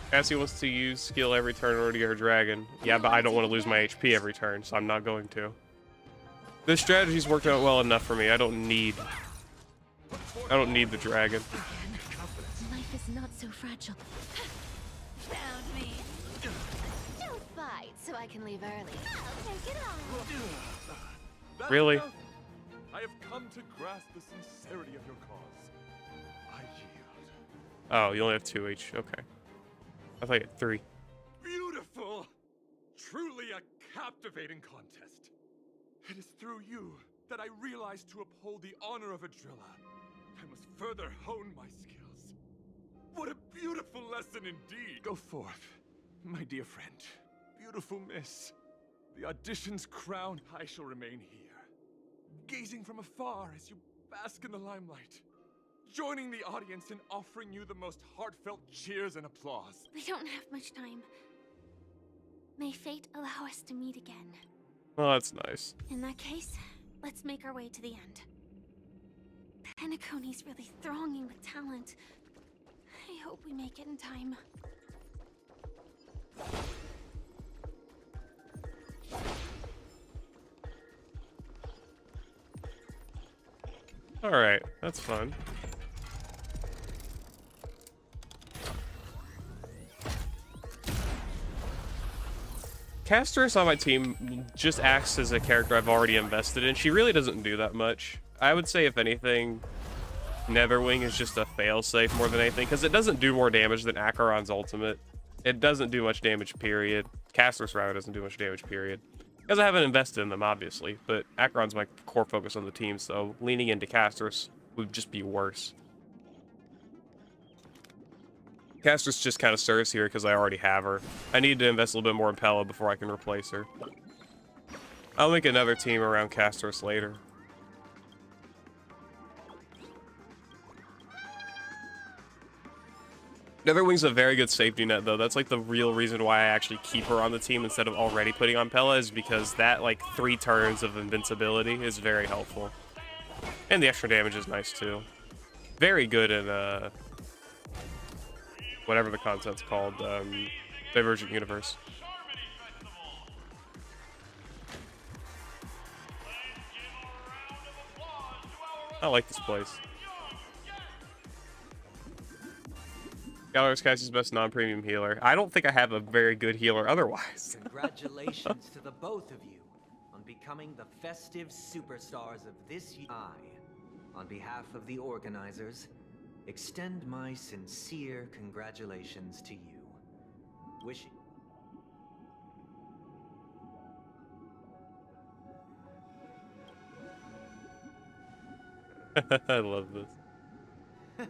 Cassie wants to use skill every turn in order to get her dragon. Yeah, but I don't want to lose my HP every turn, so I'm not going to. This strategy's worked out well enough for me. I don't need the dragon. Life is not so fragile. Found me. Don't fight, so I can leave early. I'll take it on. That's Really? enough. I have come to grasp the sincerity of your cause. I yield. Oh, you only have 2 each. Okay. I thought you had 3. Beautiful! Truly a captivating contest. It is through you that I realized to uphold the honor of a driller, I must further hone my skills. What a beautiful lesson indeed! Go forth, my dear friend. Beautiful miss. The audition's crown, I shall remain here, gazing from afar as you bask in the limelight, joining the audience in offering you the most heartfelt cheers and applause. We don't have much time. May fate allow us to meet again. Well, that's nice. In that case, let's make our way to the end. Penacony's really thronging with talent. I hope we make it in time. Alright, that's fun. Casteress on my team just acts as a character I've already invested in. She really doesn't do that much. I would say, if anything, Netherwing is just a failsafe more than anything, because it doesn't do more damage than ACHERON's ultimate. It doesn't do much damage, period. Casteress, rather, doesn't do much damage, period. Because I haven't invested in them, obviously, but ACHERON's my core focus on the team, so leaning into Casteress would just be worse. Casteress just kind of serves here because I already have her. I need to invest a little bit more in Pella before I can replace her. I'll make another team around Casteress later. Netherwing's a very good safety net, though. That's like the real reason why I actually keep her on the team instead of already putting on Pella, is because that like 3 turns of invincibility is very helpful. And the extra damage is nice too. Very good in whatever the content's called, Divergent Universe. I like this place. Galler's Cassie's best non-premium healer. I don't think I have a very good healer otherwise. Congratulations to the both of you on becoming the festive superstars of this year. On behalf of the organizers, extend my sincere congratulations to you. Wishing... I love this.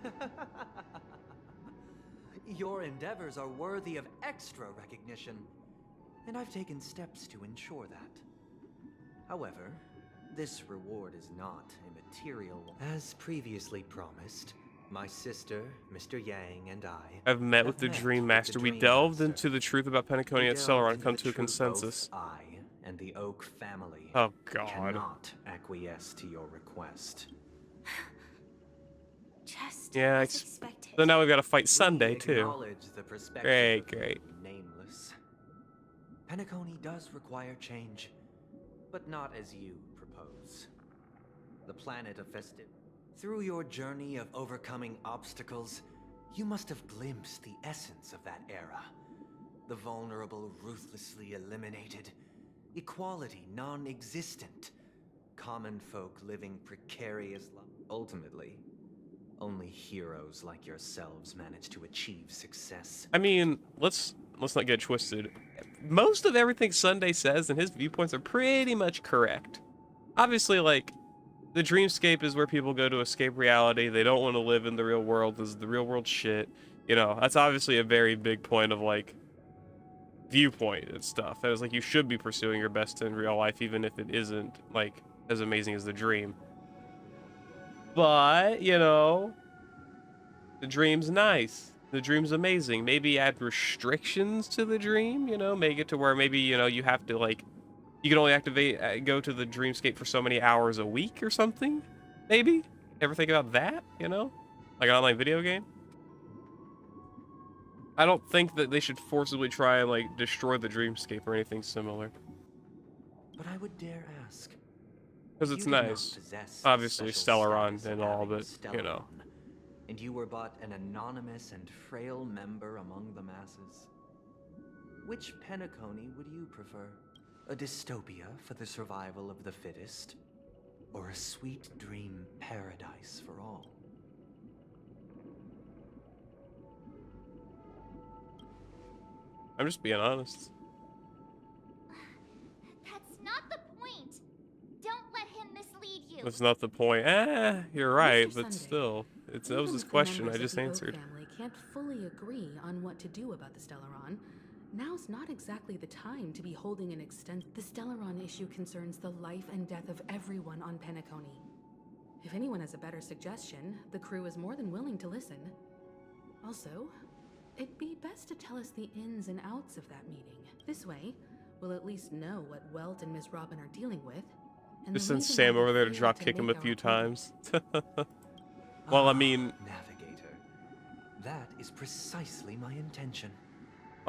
Your endeavors are worthy of extra recognition, and I've taken steps to ensure that. However, this reward is not a material one. As previously promised, my sister, Mr. Yang, and I I've met with the Dream Master. We delved into the truth about Penacony at ACHERON and come to a consensus. I and the Oak family Oh God. cannot acquiesce to your request. Just Yeah, as expected. so now we've got to fight Sunday too. Acknowledge the perspective Great, of the great. Nameless. Penacony does require change, but not as you propose. The planet of festive. Through your journey of overcoming obstacles, you must have glimpsed the essence of that era. The vulnerable ruthlessly eliminated, equality non-existent, common folk living precarious lives. Ultimately, only heroes like yourselves manage to achieve success. I mean, let's not get twisted. Most of everything Sunday says and his viewpoints are pretty much correct. Obviously, like, the dreamscape is where people go to escape reality. They don't want to live in the real world. This is the real world shit. You know, that's obviously a very big point of, like, viewpoint and stuff. And it's like, you should be pursuing your best in real life, even if it isn't, like, as amazing as the dream. But, you know, the dream's nice. the dream's amazing. Maybe add restrictions to the dream, you know, make it to where maybe, you know, you have to like, you can only activate, go to the dreamscape for so many hours a week or something. Maybe? Ever think about that, you know? Like an online video game? I don't think that they should forcibly try and like destroy the dreamscape or anything similar. But I would dare ask. Because it's nice. Obviously, Stellaron and all, but, you know. And you were but an anonymous and frail member among the masses. Which Penacony would you prefer? A dystopia for the survival of the fittest? Or a sweet dream paradise for all? I'm just being honest. That's not the point. Don't let him mislead you. That's not the point. You're right, Mr. but Sunday, still. That was his Even if the question I members just of the Oak answered. family can't fully agree on what to do about the Stellaron, now's not exactly the time to be holding an The Stellaron issue concerns the life and death of everyone on Penacony. If anyone has a better suggestion, the crew is more than willing to listen. Also, it'd be best to tell us the ins and outs of that meeting. This way, we'll at least know what Welt and Miss Robin are dealing with. And Just the send reason Sam why over they there to failed drop kick him a make few our times. Well, I mean, Navigator. That is precisely my intention.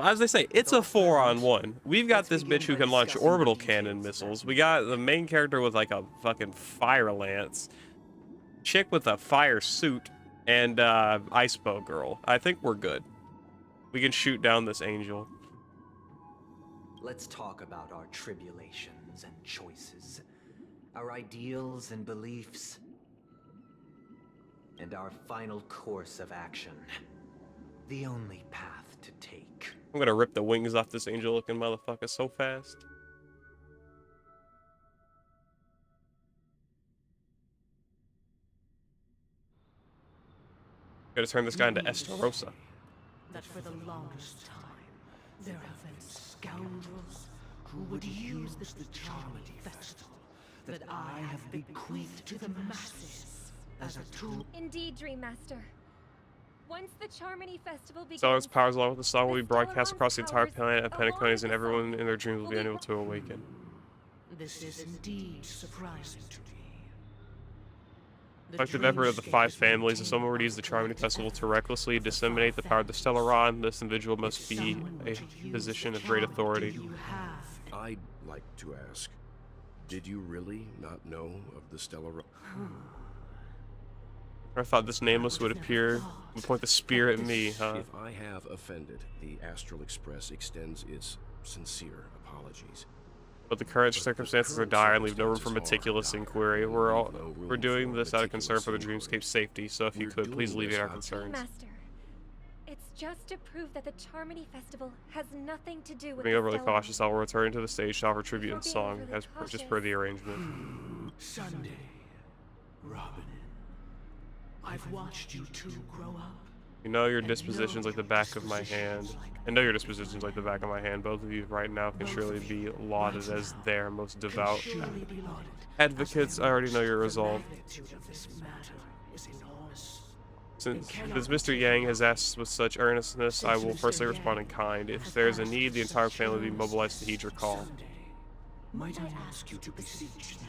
well, as they say, it's a 4-on-1. We've got this bitch who can launch orbital cannon missiles. We got the main character with like a fucking fire lance, chick with a fire suit, and ice bow girl. I think we're good. We can shoot down this angel. Let's talk about our tribulations and choices, our ideals and beliefs, and our final course of action. The only path to take. I'm gonna rip the wings off this angel-looking motherfucker so fast. Gotta turn this guy into Estarossa. That for the longest time, there have been scoundrels who would use this charming festival that I have bequeathed to the masses as a tool. Indeed, Dream Master. Once the Charmony Festival begins, Stellar's powers along with the song will be broadcast across the entire planet at Penaconies, and everyone in their dreams will be unable to awaken. This is indeed surprising to me. Collective effort of the 5 families. If someone were to use the Charmony Festival to recklessly disseminate the power of the Stellaron, this individual must be a position of great authority. I'd like to ask, did you really not know of the Stellaron? I thought this nameless would appear and point the spear at me, huh? If I have offended, the Astral Express extends its sincere apologies. But the current circumstances are dire and leave no room for meticulous inquiry. We're doing this out of concern for the Dreamscape's safety, so if you could, please alleviate our concerns. Master, it's just to prove that the Charmony Festival has nothing to do with Being the overly Stellaron. cautious, I will return to the stage to offer tribute and song, as just per the arrangement. Sunday, Robin, I've watched you two grow up. You know your dispositions like the back of my hand. I know your dispositions like the back of my hand. Both of you right now can surely be lauded as their most devout advocates. I already know your resolve. Since Mr. Yang has asked with such earnestness, I will firstly respond in kind. If there is a need, the entire family will be mobilized to heed your call. Might I ask you to beseech them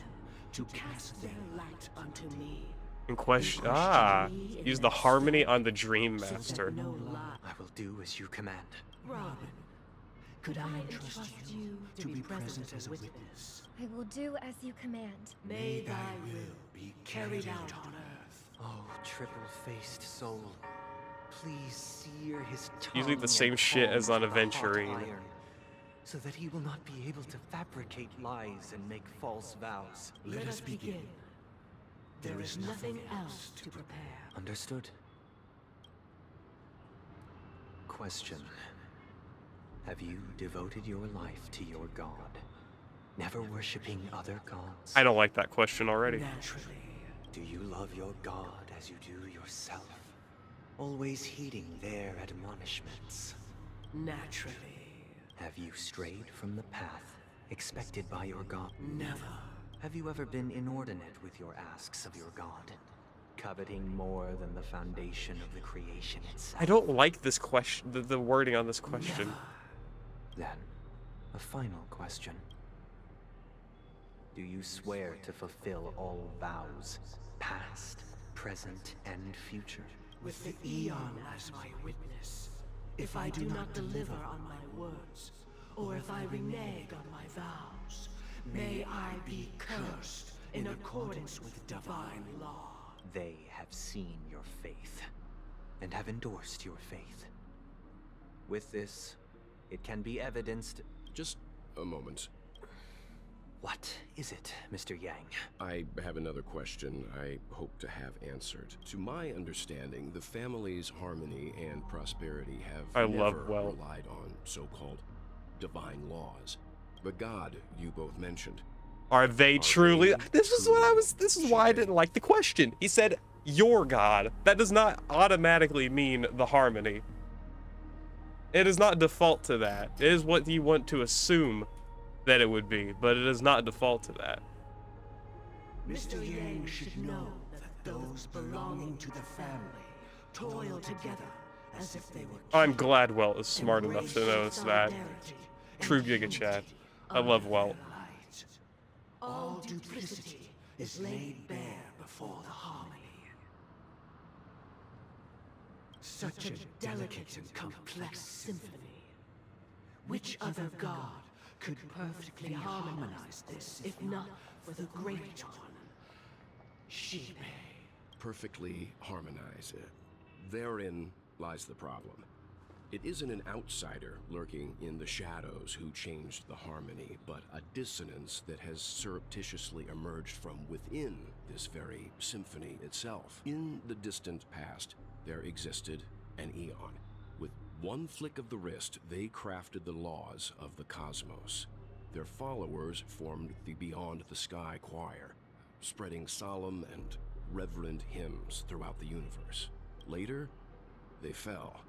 to cast their light unto me? In question, use the harmony on the Dream Master. I will do as you command. Robin, could I entrust you to be present as a witness? I will do as you command. May thy will be carried out on earth. Oh, triple-faced soul, please sear his tongue. Usually the same shit as on Aventurine. So that he will not be able to fabricate lies and make false vows. Let us begin. There is nothing else to prepare. Understood. Question. Have you devoted your life to your god? Never worshipping other gods? I don't like that question already. Naturally. Do you love your god as you do yourself? Always heeding their admonishments? Naturally. Have you strayed from the path expected by your god? Never. Have you ever been inordinate with your asks of your god? coveting more than the foundation of the creation itself. I don't like this question, the wording on this question. Then, a final question. Do you swear to fulfill all vows, past, present, and future? With the Eon as my witness, if I do not deliver on my words, or if I renege on my vows, may I be cursed in accordance with divine law. They have seen your faith, and have endorsed your faith. With this, it can be evidenced... Just a moment. What is it, Mr. Yang? I have another question I hope to have answered. To my understanding, the family's harmony and prosperity have never relied on so-called divine laws. The god you both mentioned. Are they truly? This is why I didn't like the question. He said, your god. That does not automatically mean the harmony. It is not default to that. It is what you want to assume that it would be, but it is not default to that. Mr. Yang should know that those belonging to the family toil together as if they were... I'm glad Welt is smart enough to notice that. True Giga Chat. I love Welt. All duplicity is laid bare before the harmony. Such a delicate and complex symphony. Which other god could perfectly harmonize this, if not for the Great One? She may. Perfectly harmonize it. Therein lies the problem. It isn't an outsider lurking in the shadows who changed the harmony, but a dissonance that has surreptitiously emerged from within this very symphony itself. In the distant past, there existed an Eon. With one flick of the wrist, they crafted the laws of the cosmos. Their followers formed the Beyond the Sky Choir, spreading solemn and reverent hymns throughout the universe. Later, they fell.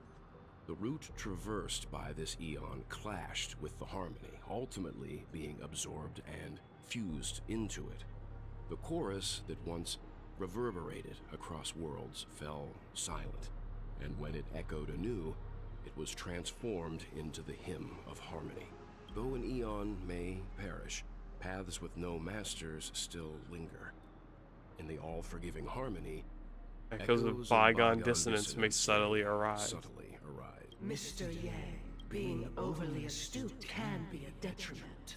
The route traversed by this Eon clashed with the harmony, ultimately being absorbed and fused into it. The chorus that once reverberated across worlds fell silent, and when it echoed anew, it was transformed into the hymn of harmony. Though an Eon may perish, paths with no masters still linger. In the all-forgiving harmony, echoes of bygone dissonance may subtly arise. Mr. Yang, being overly astute can be a detriment.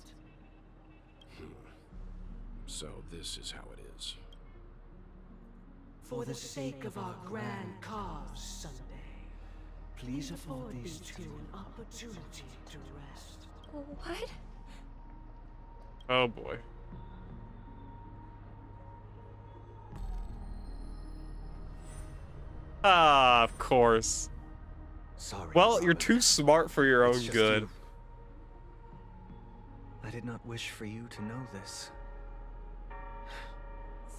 So this is how it is. For the sake of our grand cause Sunday, please afford these two an opportunity to rest. What? Oh boy. Ah, of course. Sorry. Well, you're too smart for your own good. You. I did not wish for you to know this.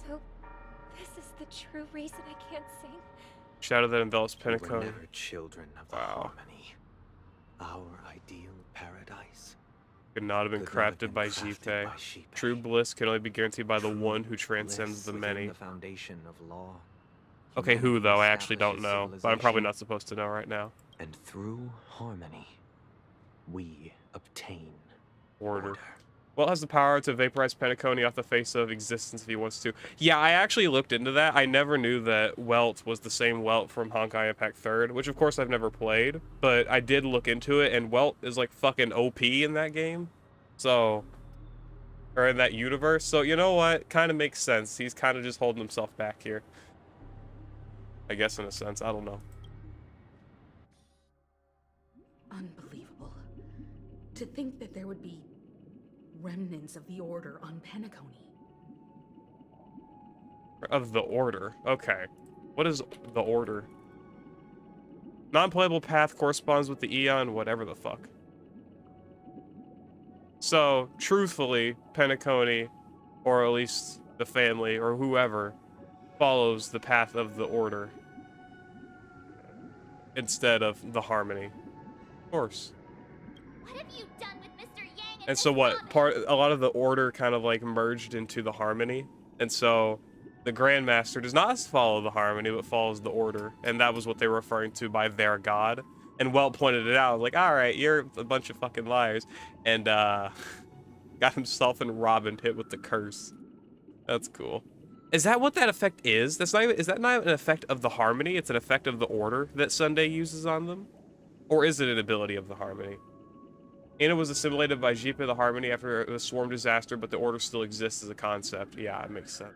So, this is the true reason I can't sing? Shadow that envelops Penacony. We were never children of the harmony. Our ideal paradise could not have been crafted by Jipe. True bliss can only be guaranteed by the one who transcends the many. The foundation of law. Okay, who though? I actually don't know, but I'm probably not supposed to know right now. And through harmony, we obtain order. Welt has the power to vaporize Penacony off the face of existence if he wants to. Yeah, I actually looked into that. I never knew that Welt was the same Welt from Honkai Impact 3rd, which of course I've never played, but I did look into it, and Welt is like fucking OP in that game. So, or in that universe. So, you know what? Kind of makes sense. He's kind of just holding himself back here. I guess in a sense. I don't know. Unbelievable. To think that there would be remnants of the Order on Penacony. Of the Order. Okay. What is the Order? Non-playable path corresponds with the Eon, whatever the fuck. So, truthfully, Penacony, or at least the family, or whoever, follows the path of the Order instead of the harmony. Of course. What have you done with Mr. Yang and so what? A lot of the Order kind of like merged into the harmony, and so the Grandmaster does not follow the harmony, but follows the order. And that was what they were referring to by their god. And Welt pointed it out, like, alright, you're a bunch of fucking liars. And, got himself and Robin hit with the curse. That's cool. Is that what that effect is? That's not even, is that not an effect of the harmony? It's an effect of the order that Sunday uses on them? Or is it an ability of the harmony? Anna was assimilated by Jipa the harmony after the swarm disaster, but the order still exists as a concept. Yeah, it makes sense.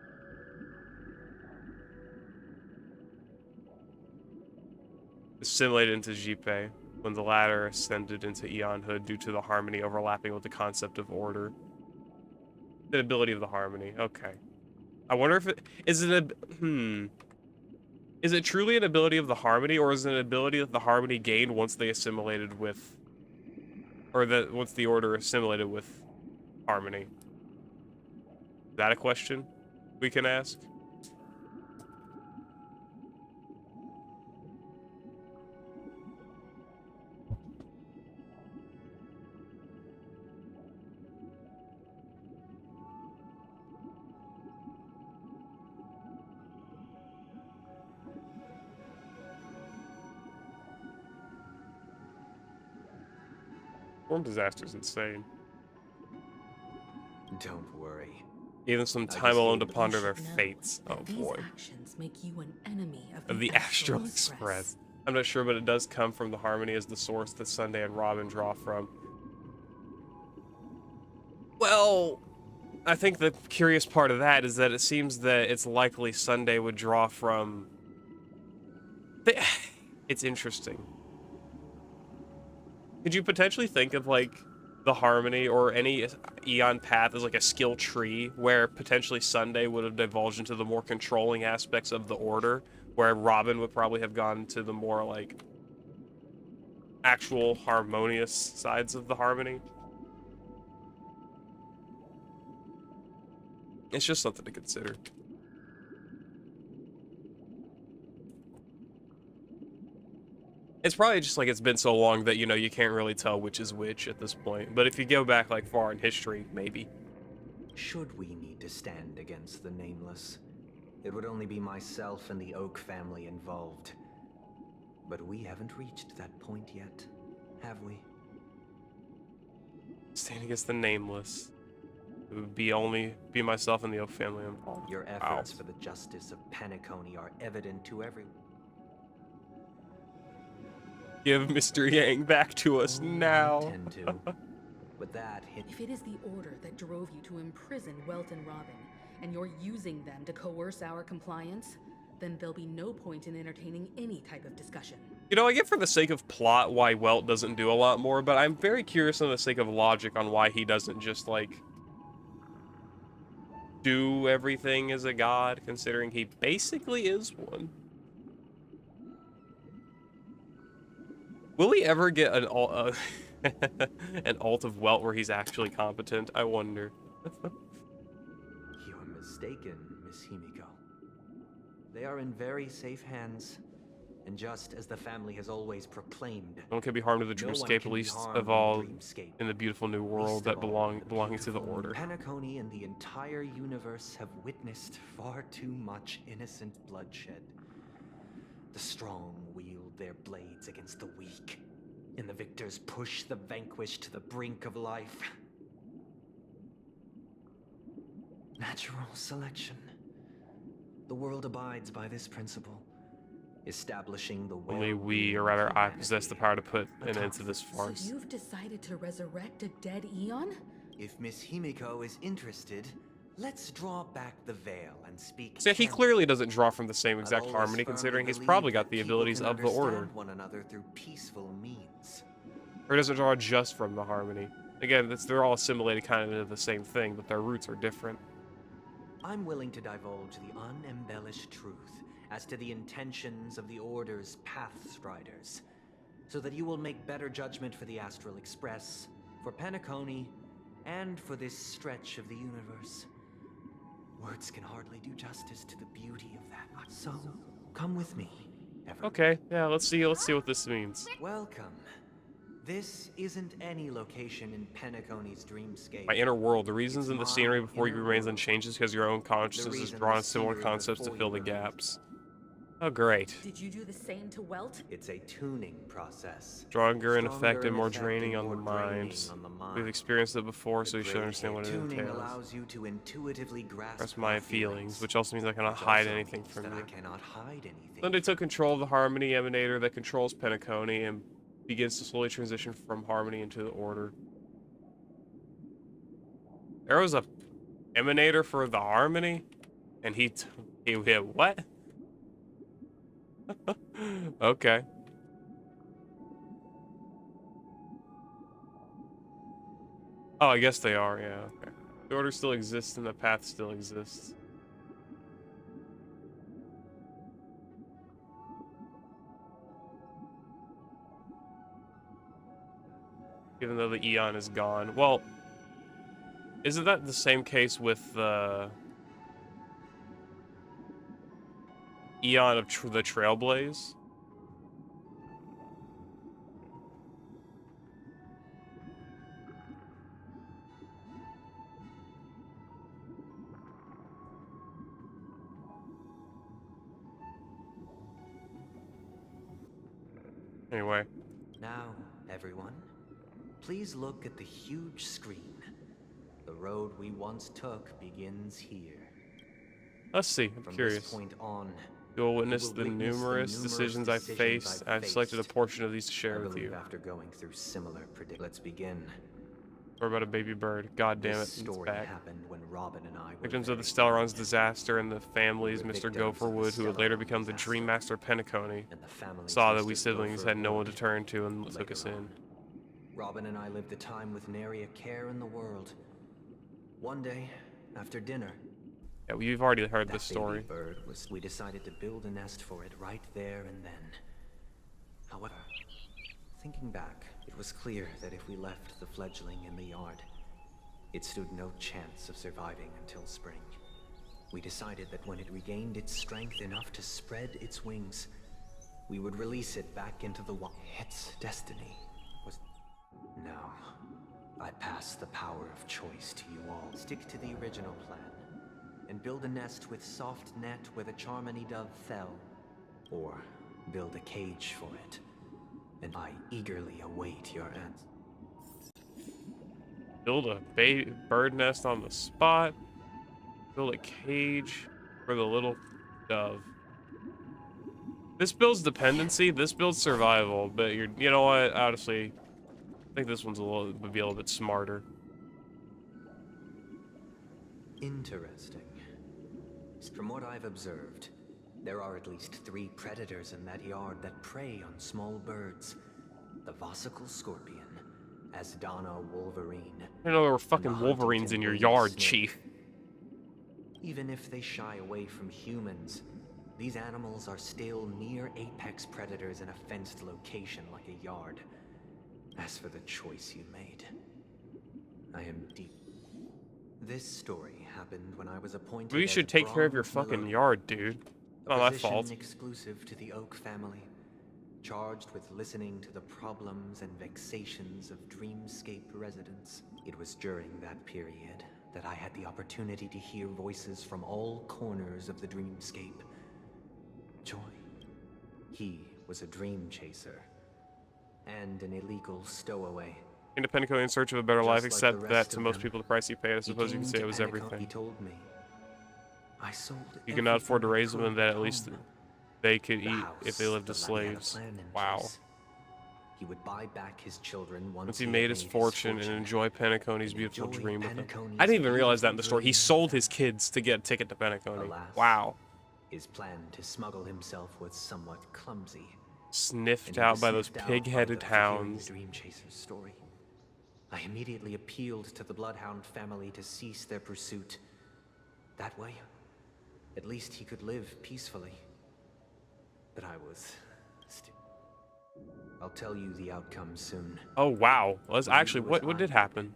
Assimilated into Jipe when the latter ascended into Eonhood due to the harmony overlapping with the concept of order. The ability of the harmony. Okay. I wonder if it is it a is it truly an ability of the harmony, or is it an ability that the harmony gained once they assimilated with, or that once the order assimilated with harmony? Is that a question we can ask? Storm disaster's insane. Don't worry. Even some time alone to ponder their fates. Oh boy. These actions make you an enemy Of the Astral Express. I'm not sure, but it does come from the harmony as the source that Sunday and Robin draw from. Well, I think the curious part of that is that it seems that it's likely Sunday would draw from... It's interesting. Could you potentially think of, like, the harmony or any Eon path as, like, a skill tree where potentially Sunday would have divulged into the more controlling aspects of the order, where Robin would probably have gone to the more, like, actual harmonious sides of the harmony? It's just something to consider. It's probably just like it's been so long that, you know, you can't really tell which is which at this point. But if you go back, like, far in history, maybe. Should we need to stand against the Nameless, it would only be myself and the Oak family involved. But we haven't reached that point yet, have we? Stand against the Nameless. It would be only myself and the Oak family involved. Your efforts for the justice of PENACONY are evident to everyone. Give Mr. Yang back to us now. But that if it is the order that drove you to imprison Welt and Robin, and you're using them to coerce our compliance, then there'll be no point in entertaining any type of discussion. You know, I get for the sake of plot why Welt doesn't do a lot more, but I'm very curious on the sake of logic on why he doesn't just, like, do everything as a god, considering he basically is one. Will we ever get an alt of Welt where he's actually competent? I wonder. You're mistaken, Miss Himiko. They are in very safe hands, and just as the family has always proclaimed, no one can be harmed to the dreamscape, at least of all in the beautiful new world that belonging to the order. PENACONY and the entire universe have witnessed far too much innocent bloodshed. The strong wield their blades against the weak, and the victors push the vanquished to the brink of life. Natural selection. The world abides by this principle, establishing the only we, or rather I, possess the power to put an end to this farce. So you've decided to resurrect a dead Eon? If Miss Himiko is interested, let's draw back the veil and speak. See, he clearly doesn't draw from the same exact harmony, considering he's probably got the abilities of the order. One another through peaceful means. Or doesn't draw just from the harmony. Again, they're all assimilated kind of into the same thing, but their roots are different. I'm willing to divulge the unembellished truth as to the intentions of the Order's Pathstriders, so that you will make better judgment for the Astral Express, for PENACONY, and for this stretch of the universe. Words can hardly do justice to the beauty of that. So, come with me, everyone. Okay, yeah, let's see what this means. Welcome. This isn't any location in Penacony's dreamscape. My inner world. The reasons It's in the my scenery before you inner remains world. unchanged is because your own consciousness is reason drawn the on similar scenery concepts to before fill you the remains- gaps. Oh, great. Did you do the same to Welt? It's a tuning process. Stronger in Stronger effect and in more effect draining and on the more draining mind. on the We've mind. experienced it before, so The we should great understand what it tuning entails. allows you to intuitively grasp Express my our feelings, which also means I cannot which hide also anything means from that you. I cannot hide anything. Sunday took control of the Harmony emanator that controls Penacony and begins to slowly transition from Harmony into the Order. There was a emanator for the Harmony, and he hit what? Okay. Oh, I guess they are, yeah, okay. The Order still exists and the path still exists. Even though the Eon is gone. Well, isn't that the same case with the Eon of the Trailblaze? Anyway. Now, everyone, please look at the huge screen. The road we once took begins here. Let's see, I'm From curious. this point on, You will witness will the witness numerous decisions I've faced. I've selected a portion of these to share I with believe you. after going through similar let's begin. Or about a baby bird. God damn it, This it's story back. happened when Robin and I were Victims of the very Stellaron's disaster and the families We were Mr. victims of the Gopherwood, who would later Stellaron become the Dream Master Penacony, and the families saw that Mr. we siblings had no one to turn to and Later took us in. Robin and I lived a time with nary a care in the world. One day, after dinner, Yeah, we've already heard that this story. baby bird we decided to build a nest for it right there and then. However, thinking back, it was clear that if we left the fledgling in the yard, it stood no chance of surviving until spring. We decided that when it regained its strength enough to spread its wings, we would release it back into the wild. Its destiny was... No. I pass the power of choice to you all. Stick to the original plan, and build a nest with soft net where the Charmony dove fell. Or build a cage for it, and I eagerly await your answer. Build a bird nest on the spot. Build a cage for the little dove. This builds dependency, this builds survival, but you know what, honestly, I think this one's would be a little bit smarter. Interesting. From what I've observed, there are at least 3 predators in that yard that prey on small birds. The Vosicle Scorpion, Asdana Wolverine. I didn't know there were fucking Wolverines in your yard, Chief. Even if they shy away from humans, these animals are still near apex predators in a fenced location like a yard. As for the choice you made, I am deep. This story happened when I was appointed. You should take care of your fucking yard, dude. Not my fault. Exclusive to the Oak family, charged with listening to the problems and vexations of Dreamscape residents. It was during that period that I had the opportunity to hear voices from all corners of the Dreamscape. Joy. He was a dream chaser and an illegal stowaway. Into Penacony in search of a better life, Just like except the that rest to of most them. people the price he paid, I suppose you came can say to it was Penacony, everything. He told me, I sold You cannot afford to everything I raise them, could and that at home. least they could The eat if they house, lived as the land, slaves. plan in Wow. place. He would buy back his children Once he made his fortune and enjoy Penacony's beautiful dream with them. I didn't even realize that in the story. He sold his kids to get a ticket to Penacony. Alas, Wow. His plan to smuggle himself was somewhat clumsy. Sniffed And he out was by those sniffed out pig-headed by those hearing hounds. The Dream Chaser's story. I immediately appealed to the Bloodhound family to cease their pursuit. That way, at least he could live peacefully. But I was... I'll tell you the outcome soon. Oh, wow. Let's But he actually, was what did eyed happen?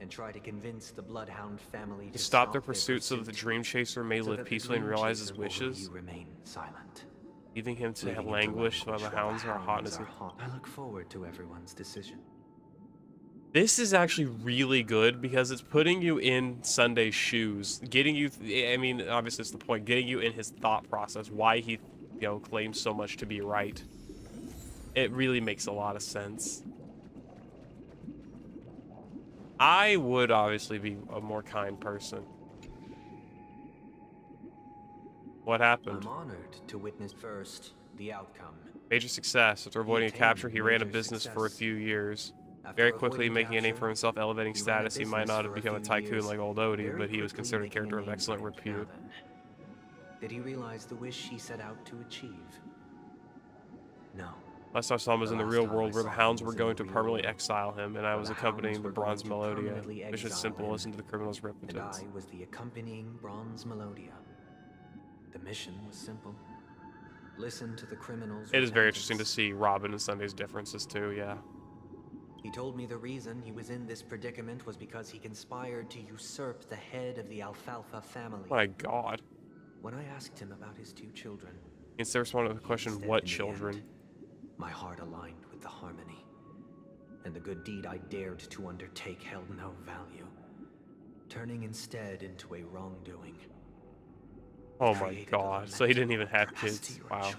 And try to convince the Bloodhound family To stop their pursuit so that the pursuit, Dream Chaser may so live that the peacefully and Dream realize his Chaser will wishes? remain silent. leaving him to Leaving him to languish while the hounds are hot in his... I look forward to everyone's decision. This is actually really good because it's putting you in Sunday's shoes, getting you, I mean, obviously it's the point, getting you in his thought process, why he, you know, claims so much to be right. It really makes a lot of sense. I would obviously be a more kind person. What happened? I'm honored to witness first the outcome. Major success. After avoiding a capture, he ran a business for a few years. Very quickly making a name for himself, elevating status. He might not have become a tycoon like old Odie, but he was considered a character of excellent repute. Did he realize the wish he set out to achieve? No. Last I saw him was in the real world, where the hounds were going to permanently exile him, and I was accompanying the Bronze Melodia. Mission simple, listen to the criminal's repentance. And I was the accompanying Bronze Melodia. The mission was simple. Listen to the criminal's It is very interesting to see Robin and Sunday's differences too, yeah. He told me the reason he was in this predicament was because he conspired to usurp the head of the Alfalfa family. My God. When I asked him about his two children, Instead of responding to the question, what children? My heart aligned with the harmony, and the good deed I dared to undertake held no value, turning instead into a wrongdoing. Oh my God, so he didn't even have kids. Wow.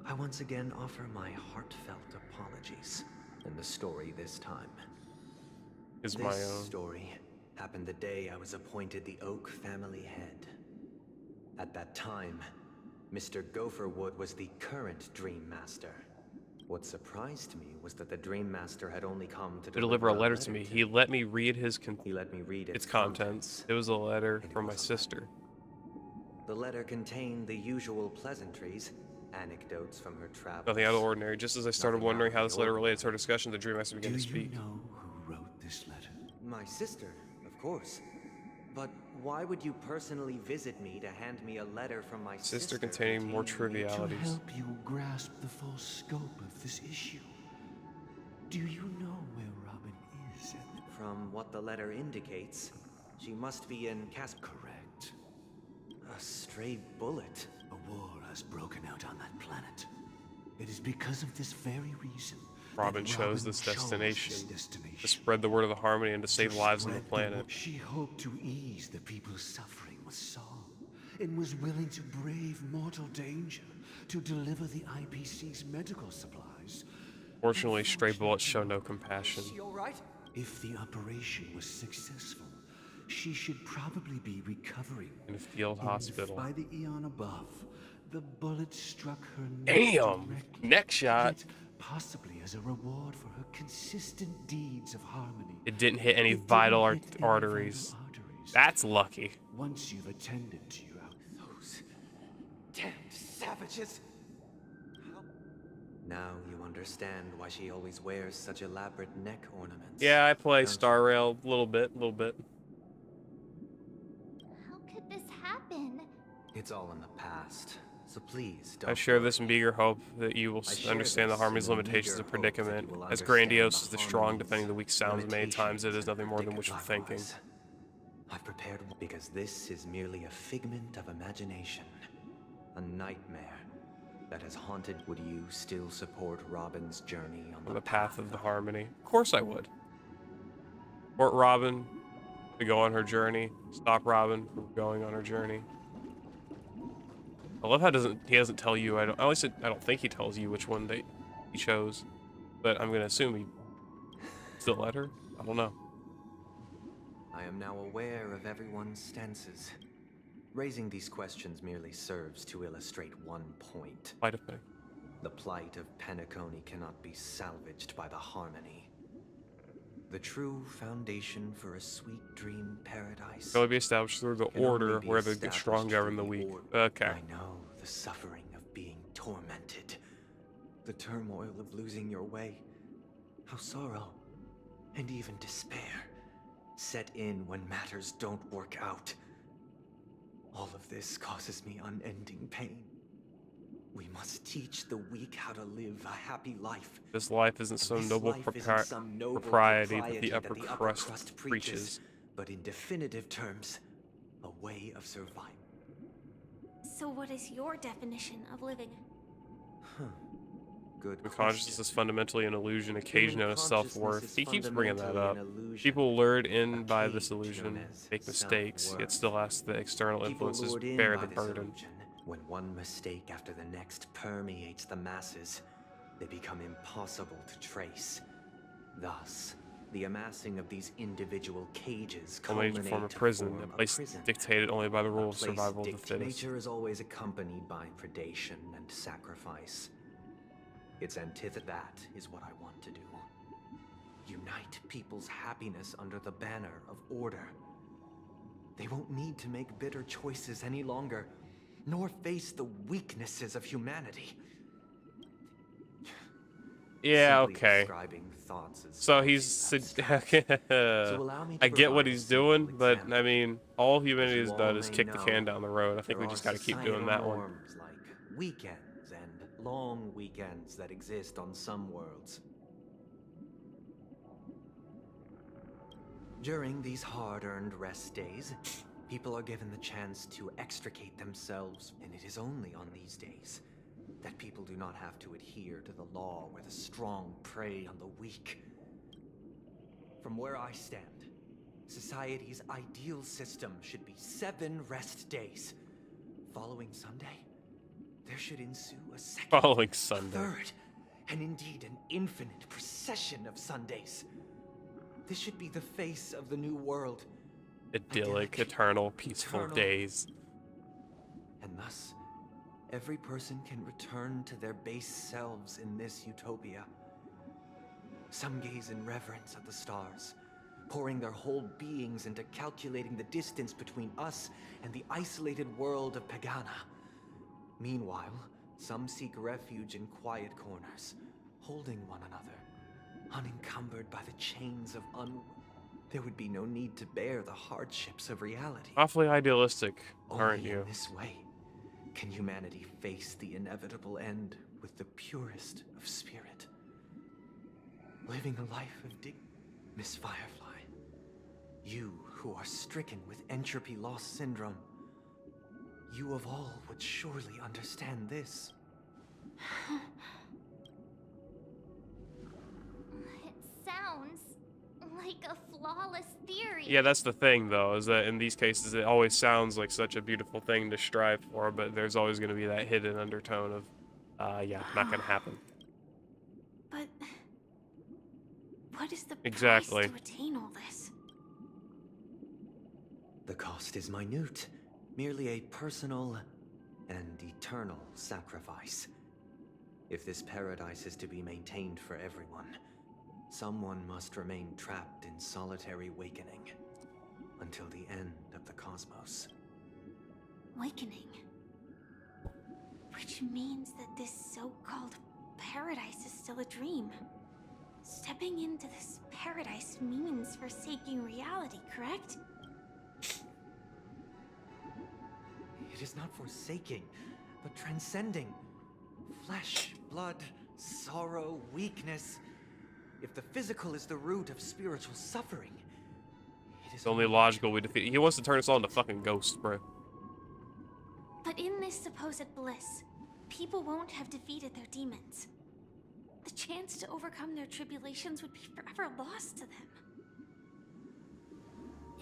I once again offer my heartfelt apologies, and the story this time is my own. This story happened the day I was appointed the Oak family head. At that time, Mr. Gopherwood was the current Dream Master. What surprised me was that the Dream Master had only come to deliver a letter to me. He let me read his its contents. It was a letter from my sister. The letter contained the usual pleasantries, anecdotes from her travels. Nothing out of the ordinary. Just as I started wondering how this letter related to our discussion, the Dream Master began to speak. Do you know who wrote this letter? My sister, of course. But why would you personally visit me to hand me a letter from my sister containing more trivialities? To help you grasp the full scope of this issue. Do you know where Robin is? From what the letter indicates, she must be in Correct. A stray bullet. A war has broken out on that planet. It is because of this very reason Robin chose this destination to spread the word of the harmony and to save lives on the planet. She hoped to ease the people's suffering with song, and was willing to brave mortal danger to deliver the IPC's medical supplies. Fortunately, stray bullets show no compassion. Is she all right? If the operation was successful, she should probably be recovering in a field hospital. By the eon above, the bullet struck her Damn! Neck shot. Possibly as a reward for her consistent deeds of harmony. It didn't hit any vital arteries. That's lucky. Once you've attended to your those damned savages. Now you understand why she always wears such elaborate neck ornaments. Yeah, I play Star Rail a little bit. How could this happen? It's all in the past. So please don't. I share this meager hope that you will understand the harmony's limitations and predicament. As grandiose as the strong defending the weak sounds many times, it is nothing more than wishful thinking. I've prepared because this is merely a figment of imagination. A nightmare that has haunted. Would you still support Robin's journey on the path of the harmony? Of course I would. Support Robin to go on her journey. Stop Robin from going on her journey. I love how he doesn't tell you. I don't think he tells you which one he chose, but I'm gonna assume he still let her. I don't know. I am now aware of everyone's stances. Raising these questions merely serves to illustrate one point. The plight of Penacony cannot be salvaged by the harmony. The true foundation for a sweet dream paradise can only be established through the order where the strong govern the weak. Okay. I know the suffering of being tormented, the turmoil of losing your way, how sorrow and even despair set in when matters don't work out. All of this causes me unending pain. We must teach the weak how to live a happy life. This life isn't some noble propriety that the upper crust preaches. But in definitive terms, a way of survival. So what is your definition of living? Good The question. consciousness is fundamentally an illusion, occasion, and a consciousness self-worth. is He keeps bringing that fundamentally up. an illusion, People lured in a by this cage known illusion as make mistakes, yet self-worth. still ask the external People influences lured in bear by the this burden. illusion. When one mistake after the next permeates the masses, they become impossible to trace. Thus, the amassing of these individual cages Only to form a prison, a place dictated only by the rule of survival of the fittest. Nature is always accompanied by predation and sacrifice. Its antithesis, that is what I want to do. Unite people's happiness under the banner of order. They won't need to make bitter choices any longer, nor face the weaknesses of humanity. Yeah, Simply okay. describing thoughts as So he's allow me to I get what provide a he's simple doing, but example. I mean, all humanity has you done all is may kick the can know, down the road. I think we there just are got to keep doing societal that one. norms like weekends and long weekends that exist on some worlds. During these hard-earned rest days, people are given the chance to extricate themselves, and it is only on these days that people do not have to adhere to the law where the strong prey on the weak. From where I stand, society's ideal system should be 7 rest days. Following Sunday, there should ensue a second, Following a Sunday. third, and indeed an infinite procession of Sundays. This should be the face of the new world. Idyllic, eternal, peaceful eternal. days. And thus, every person can return to their base selves in this utopia. Some gaze in reverence at the stars, pouring their whole beings into calculating the distance between us and the isolated world of Pagana. Meanwhile, some seek refuge in quiet corners, holding one another, unencumbered by the chains of There would be no need to bear the hardships of reality. Awfully idealistic, aren't Only you? in this way can humanity face the inevitable end with the purest of spirit. Living a life of Miss Firefly, you who are stricken with entropy loss syndrome, you of all would surely understand this. It sounds like a flawless theory. Yeah, that's the thing, though, is that in these cases it always sounds like such a beautiful thing to strive for, but there's always going to be that hidden undertone of, yeah, not going to happen. But what is the Exactly. price to attain all this? The cost is minute, merely a personal and eternal sacrifice. If this paradise is to be maintained for everyone, someone must remain trapped in solitary wakening until the end of the cosmos. Wakening. Which means that this so-called paradise is still a dream. Stepping into this paradise means forsaking reality, correct? It is not forsaking, but transcending. Flesh, blood, sorrow, weakness. If the physical is the root of spiritual suffering, it is It's only logical we defeat. He wants to turn us all into fucking ghosts, bro. But in this supposed bliss, people won't have defeated their demons. The chance to overcome their tribulations would be forever lost to them.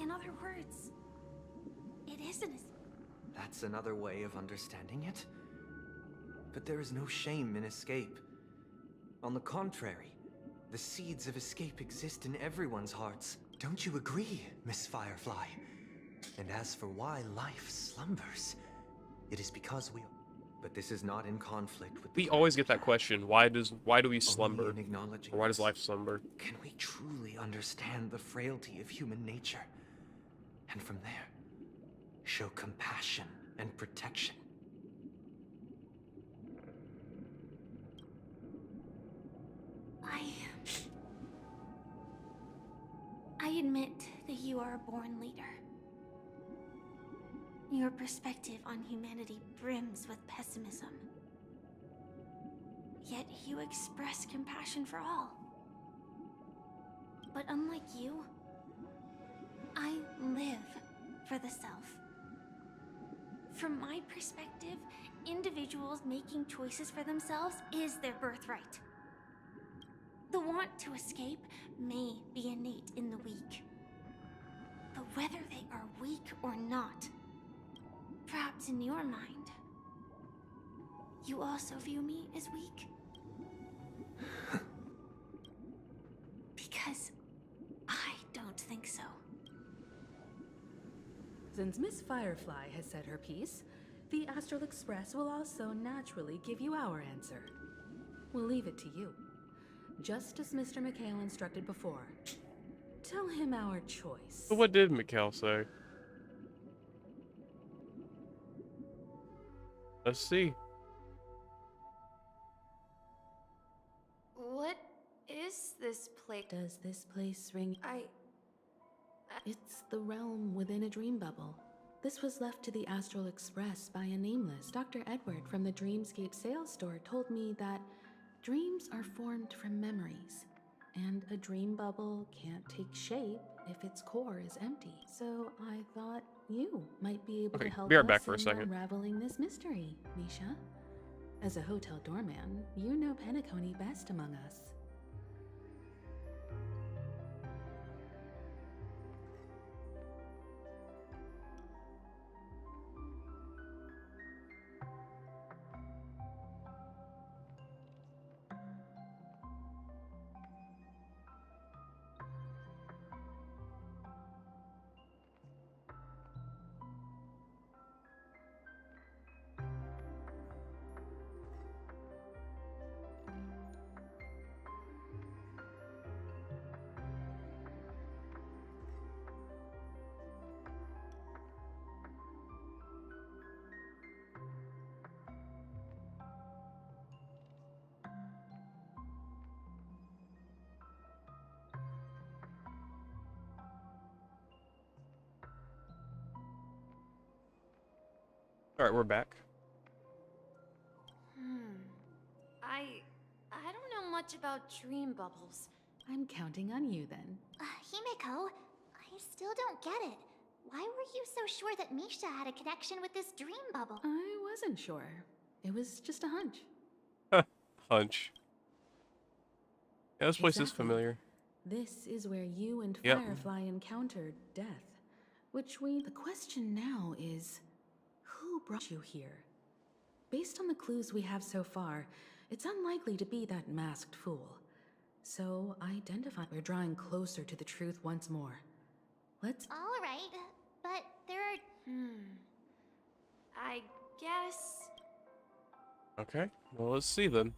In other words, it isn't as... That's another way of understanding it. But there is no shame in escape. On the contrary, the seeds of escape exist in everyone's hearts. Don't you agree, Miss Firefly? And as for why life slumbers, it is because we... But this is not in conflict with... We always get that question. Why do we slumber? in acknowledging Or why does this, life slumber? Can we truly understand the frailty of human nature? And from there, show compassion and protection. I admit that you are a born leader. Your perspective on humanity brims with pessimism. Yet you express compassion for all. But unlike you, I live for the self. From my perspective, individuals making choices for themselves is their birthright. The want to escape may be innate in the weak. But whether they are weak or not, perhaps in your mind, you also view me as weak? Because I don't think so. Since Miss Firefly has said her piece, the Astral Express will also naturally give you our answer. We'll leave it to you. Just as Mr. McHale instructed before. Tell him our choice. But what did Mikhail say? Let's see. What is this place? Does this place ring? It's the realm within a dream bubble. This was left to the Astral Express by a nameless. Dr. Edward from the Dreamscape sales store told me that dreams are formed from memories, and a dream bubble can't take shape if its core is empty. So I thought you might be able to help be right back us for a in second. unraveling this mystery, Misha. As a hotel doorman, you know Penacony best among us. All right, we're back. I don't know much about dream bubbles. I'm counting on you then. Himeko, I still don't get it. Why were you so sure that Misha had a connection with this dream bubble? I wasn't sure. It was just a hunch. Hunch. Yeah, this place is Exactly. familiar. This is where you and Yep. Firefly encountered death. The question now is, who brought you here? Based on the clues we have so far, it's unlikely to be that masked fool. So we're drawing closer to the truth once more. Let's... All right, but there are... I guess... Okay, well, let's see then.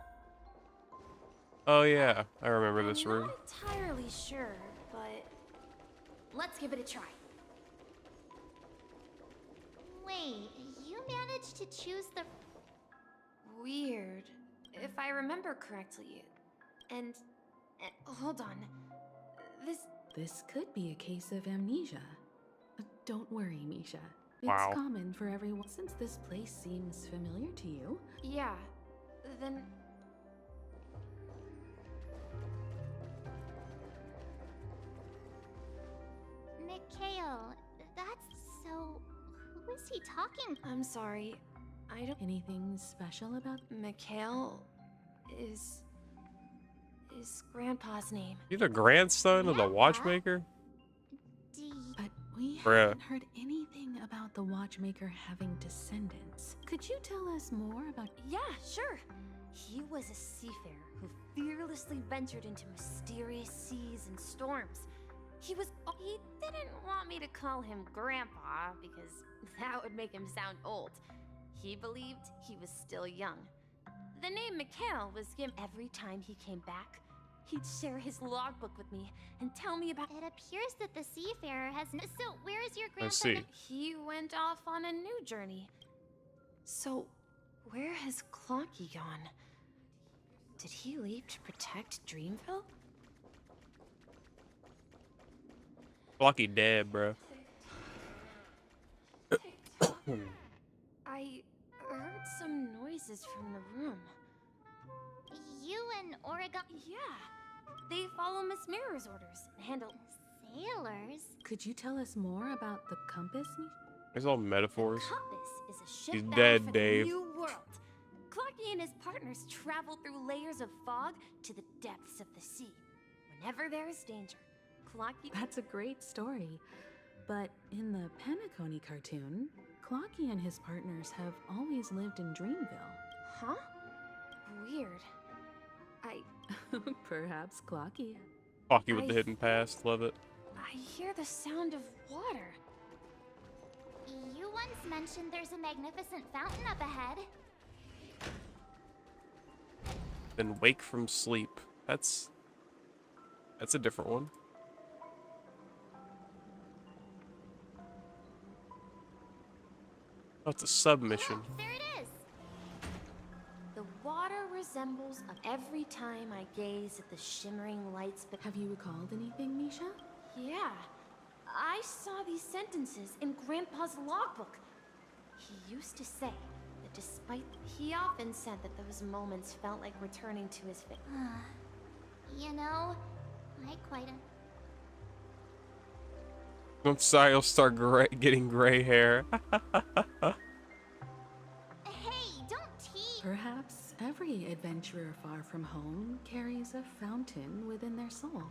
Oh yeah, I remember this I'm room. not entirely sure, but Let's give it a try. Wait, you managed to choose the... Weird. If I remember correctly. And hold on. This could be a case of amnesia. Don't worry, Misha. It's Wow. common for everyone. Since this place seems familiar to you, Yeah. Then Mikhail, that's so... Who is he talking? I'm sorry. I don't... Anything special about... Mikhail is Grandpa's name. You the grandson of the watchmaker? But we Bruh. haven't heard anything about the watchmaker having descendants. Could you tell us more about... Yeah, sure. He was a seafarer who fearlessly ventured into mysterious seas and storms. He didn't want me to call him Grandpa because that would make him sound old. He believed he was still young. The name Mikhail was given every time he came back. He'd share his logbook with me and tell me about... It appears that the seafarer has... So, where is your Let's grandson? see. He went off on a new journey. So, where has Clocky gone? Did he leave to protect Dreamville? Lucky dead, bro. I heard some noises from the room. You and Oregon... Yeah. They follow Miss Mirror's orders and handle... Sailors? Could you tell us more about the compass? It's all metaphors. Compass is a ship He's bound dead, for Dave. the new world. Clocky and his partners travel through layers of fog to the depths of the sea. Whenever there is danger, Clocky... That's a great story. But in the Penacony cartoon, Clocky and his partners have always lived in Dreamville. Huh? Weird. Perhaps Clocky. Hockey with the hidden past, love it. I hear the sound of water. You once mentioned there's a magnificent fountain up ahead. Then wake from sleep. That's a different one. Oh, it's a submission. There it is. The water resembles of every time I gaze at the shimmering lights. But have you recalled anything, Misha? Yeah. I saw these sentences in Grandpa's logbook. He used to say that despite... He often said that those moments felt like returning to his family. You know, I quite... I'm sorry, you'll start getting gray hair. Hey, don't tease. Perhaps every adventurer far from home carries a fountain within their soul.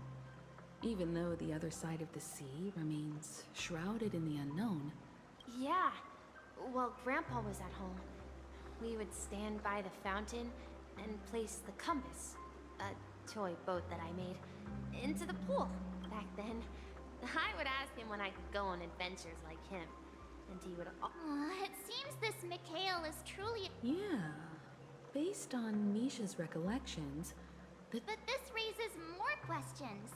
Even though the other side of the sea remains shrouded in the unknown. Yeah. While Grandpa was at home, we would stand by the fountain and place the compass, a toy boat that I made, into the pool. Back then, I would ask him when I could go on adventures like him, and he would... It seems this Mikhail is truly... Yeah. Based on Misha's recollections, But this raises more questions.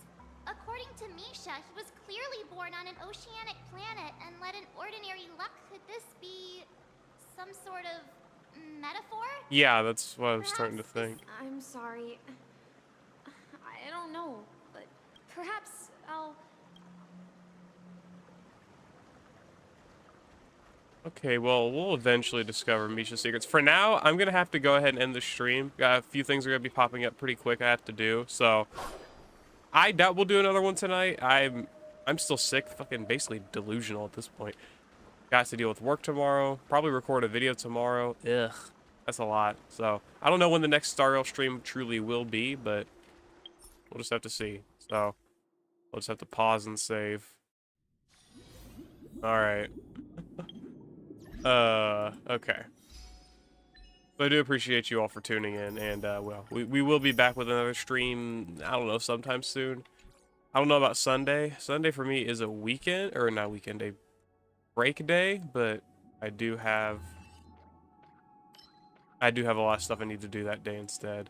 According to Misha, he was clearly born on an oceanic planet and led an ordinary luck. Could this be some sort of metaphor? Yeah, that's what I was starting to think. I'm sorry. I don't know, but perhaps I'll... Okay, well, we'll eventually discover Misha's secrets. For now, I'm gonna have to go ahead and end the stream. Got a few things are gonna be popping up pretty quick I have to do, so I doubt we'll do another one tonight. I'm still sick, fucking basically delusional at this point. Got to deal with work tomorrow, probably record a video tomorrow. Ugh, that's a lot. So I don't know when the next Star Rail stream truly will be, but we'll just have to see. So we'll just have to pause and save. All right. Okay. So I do appreciate you all for tuning in, and well, we will be back with another stream, I don't know, sometime soon. I don't know about Sunday. Sunday for me is a weekend, or not weekend, a break day, but I do have a lot of stuff I need to do that day instead.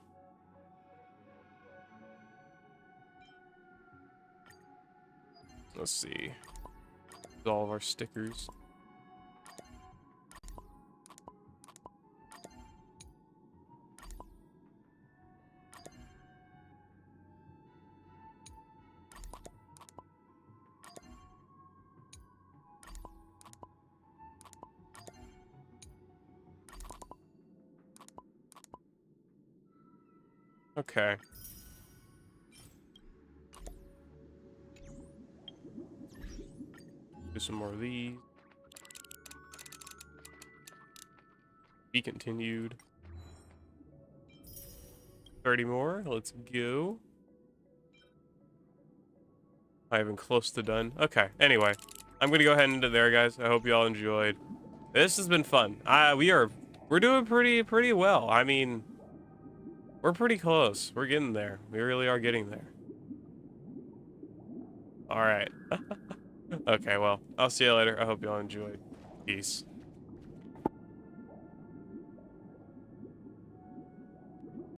Let's see. All of our stickers. Okay. Do some more of these. Be continued. 30 more. Let's go. Not even close to done. Okay. Anyway, I'm gonna go ahead and end it there, guys. I hope you all enjoyed. This has been fun. We're doing pretty well. I mean, we're pretty close. We're getting there. We really are getting there. All right. Okay, well, I'll see you later. I hope you all enjoyed. Peace.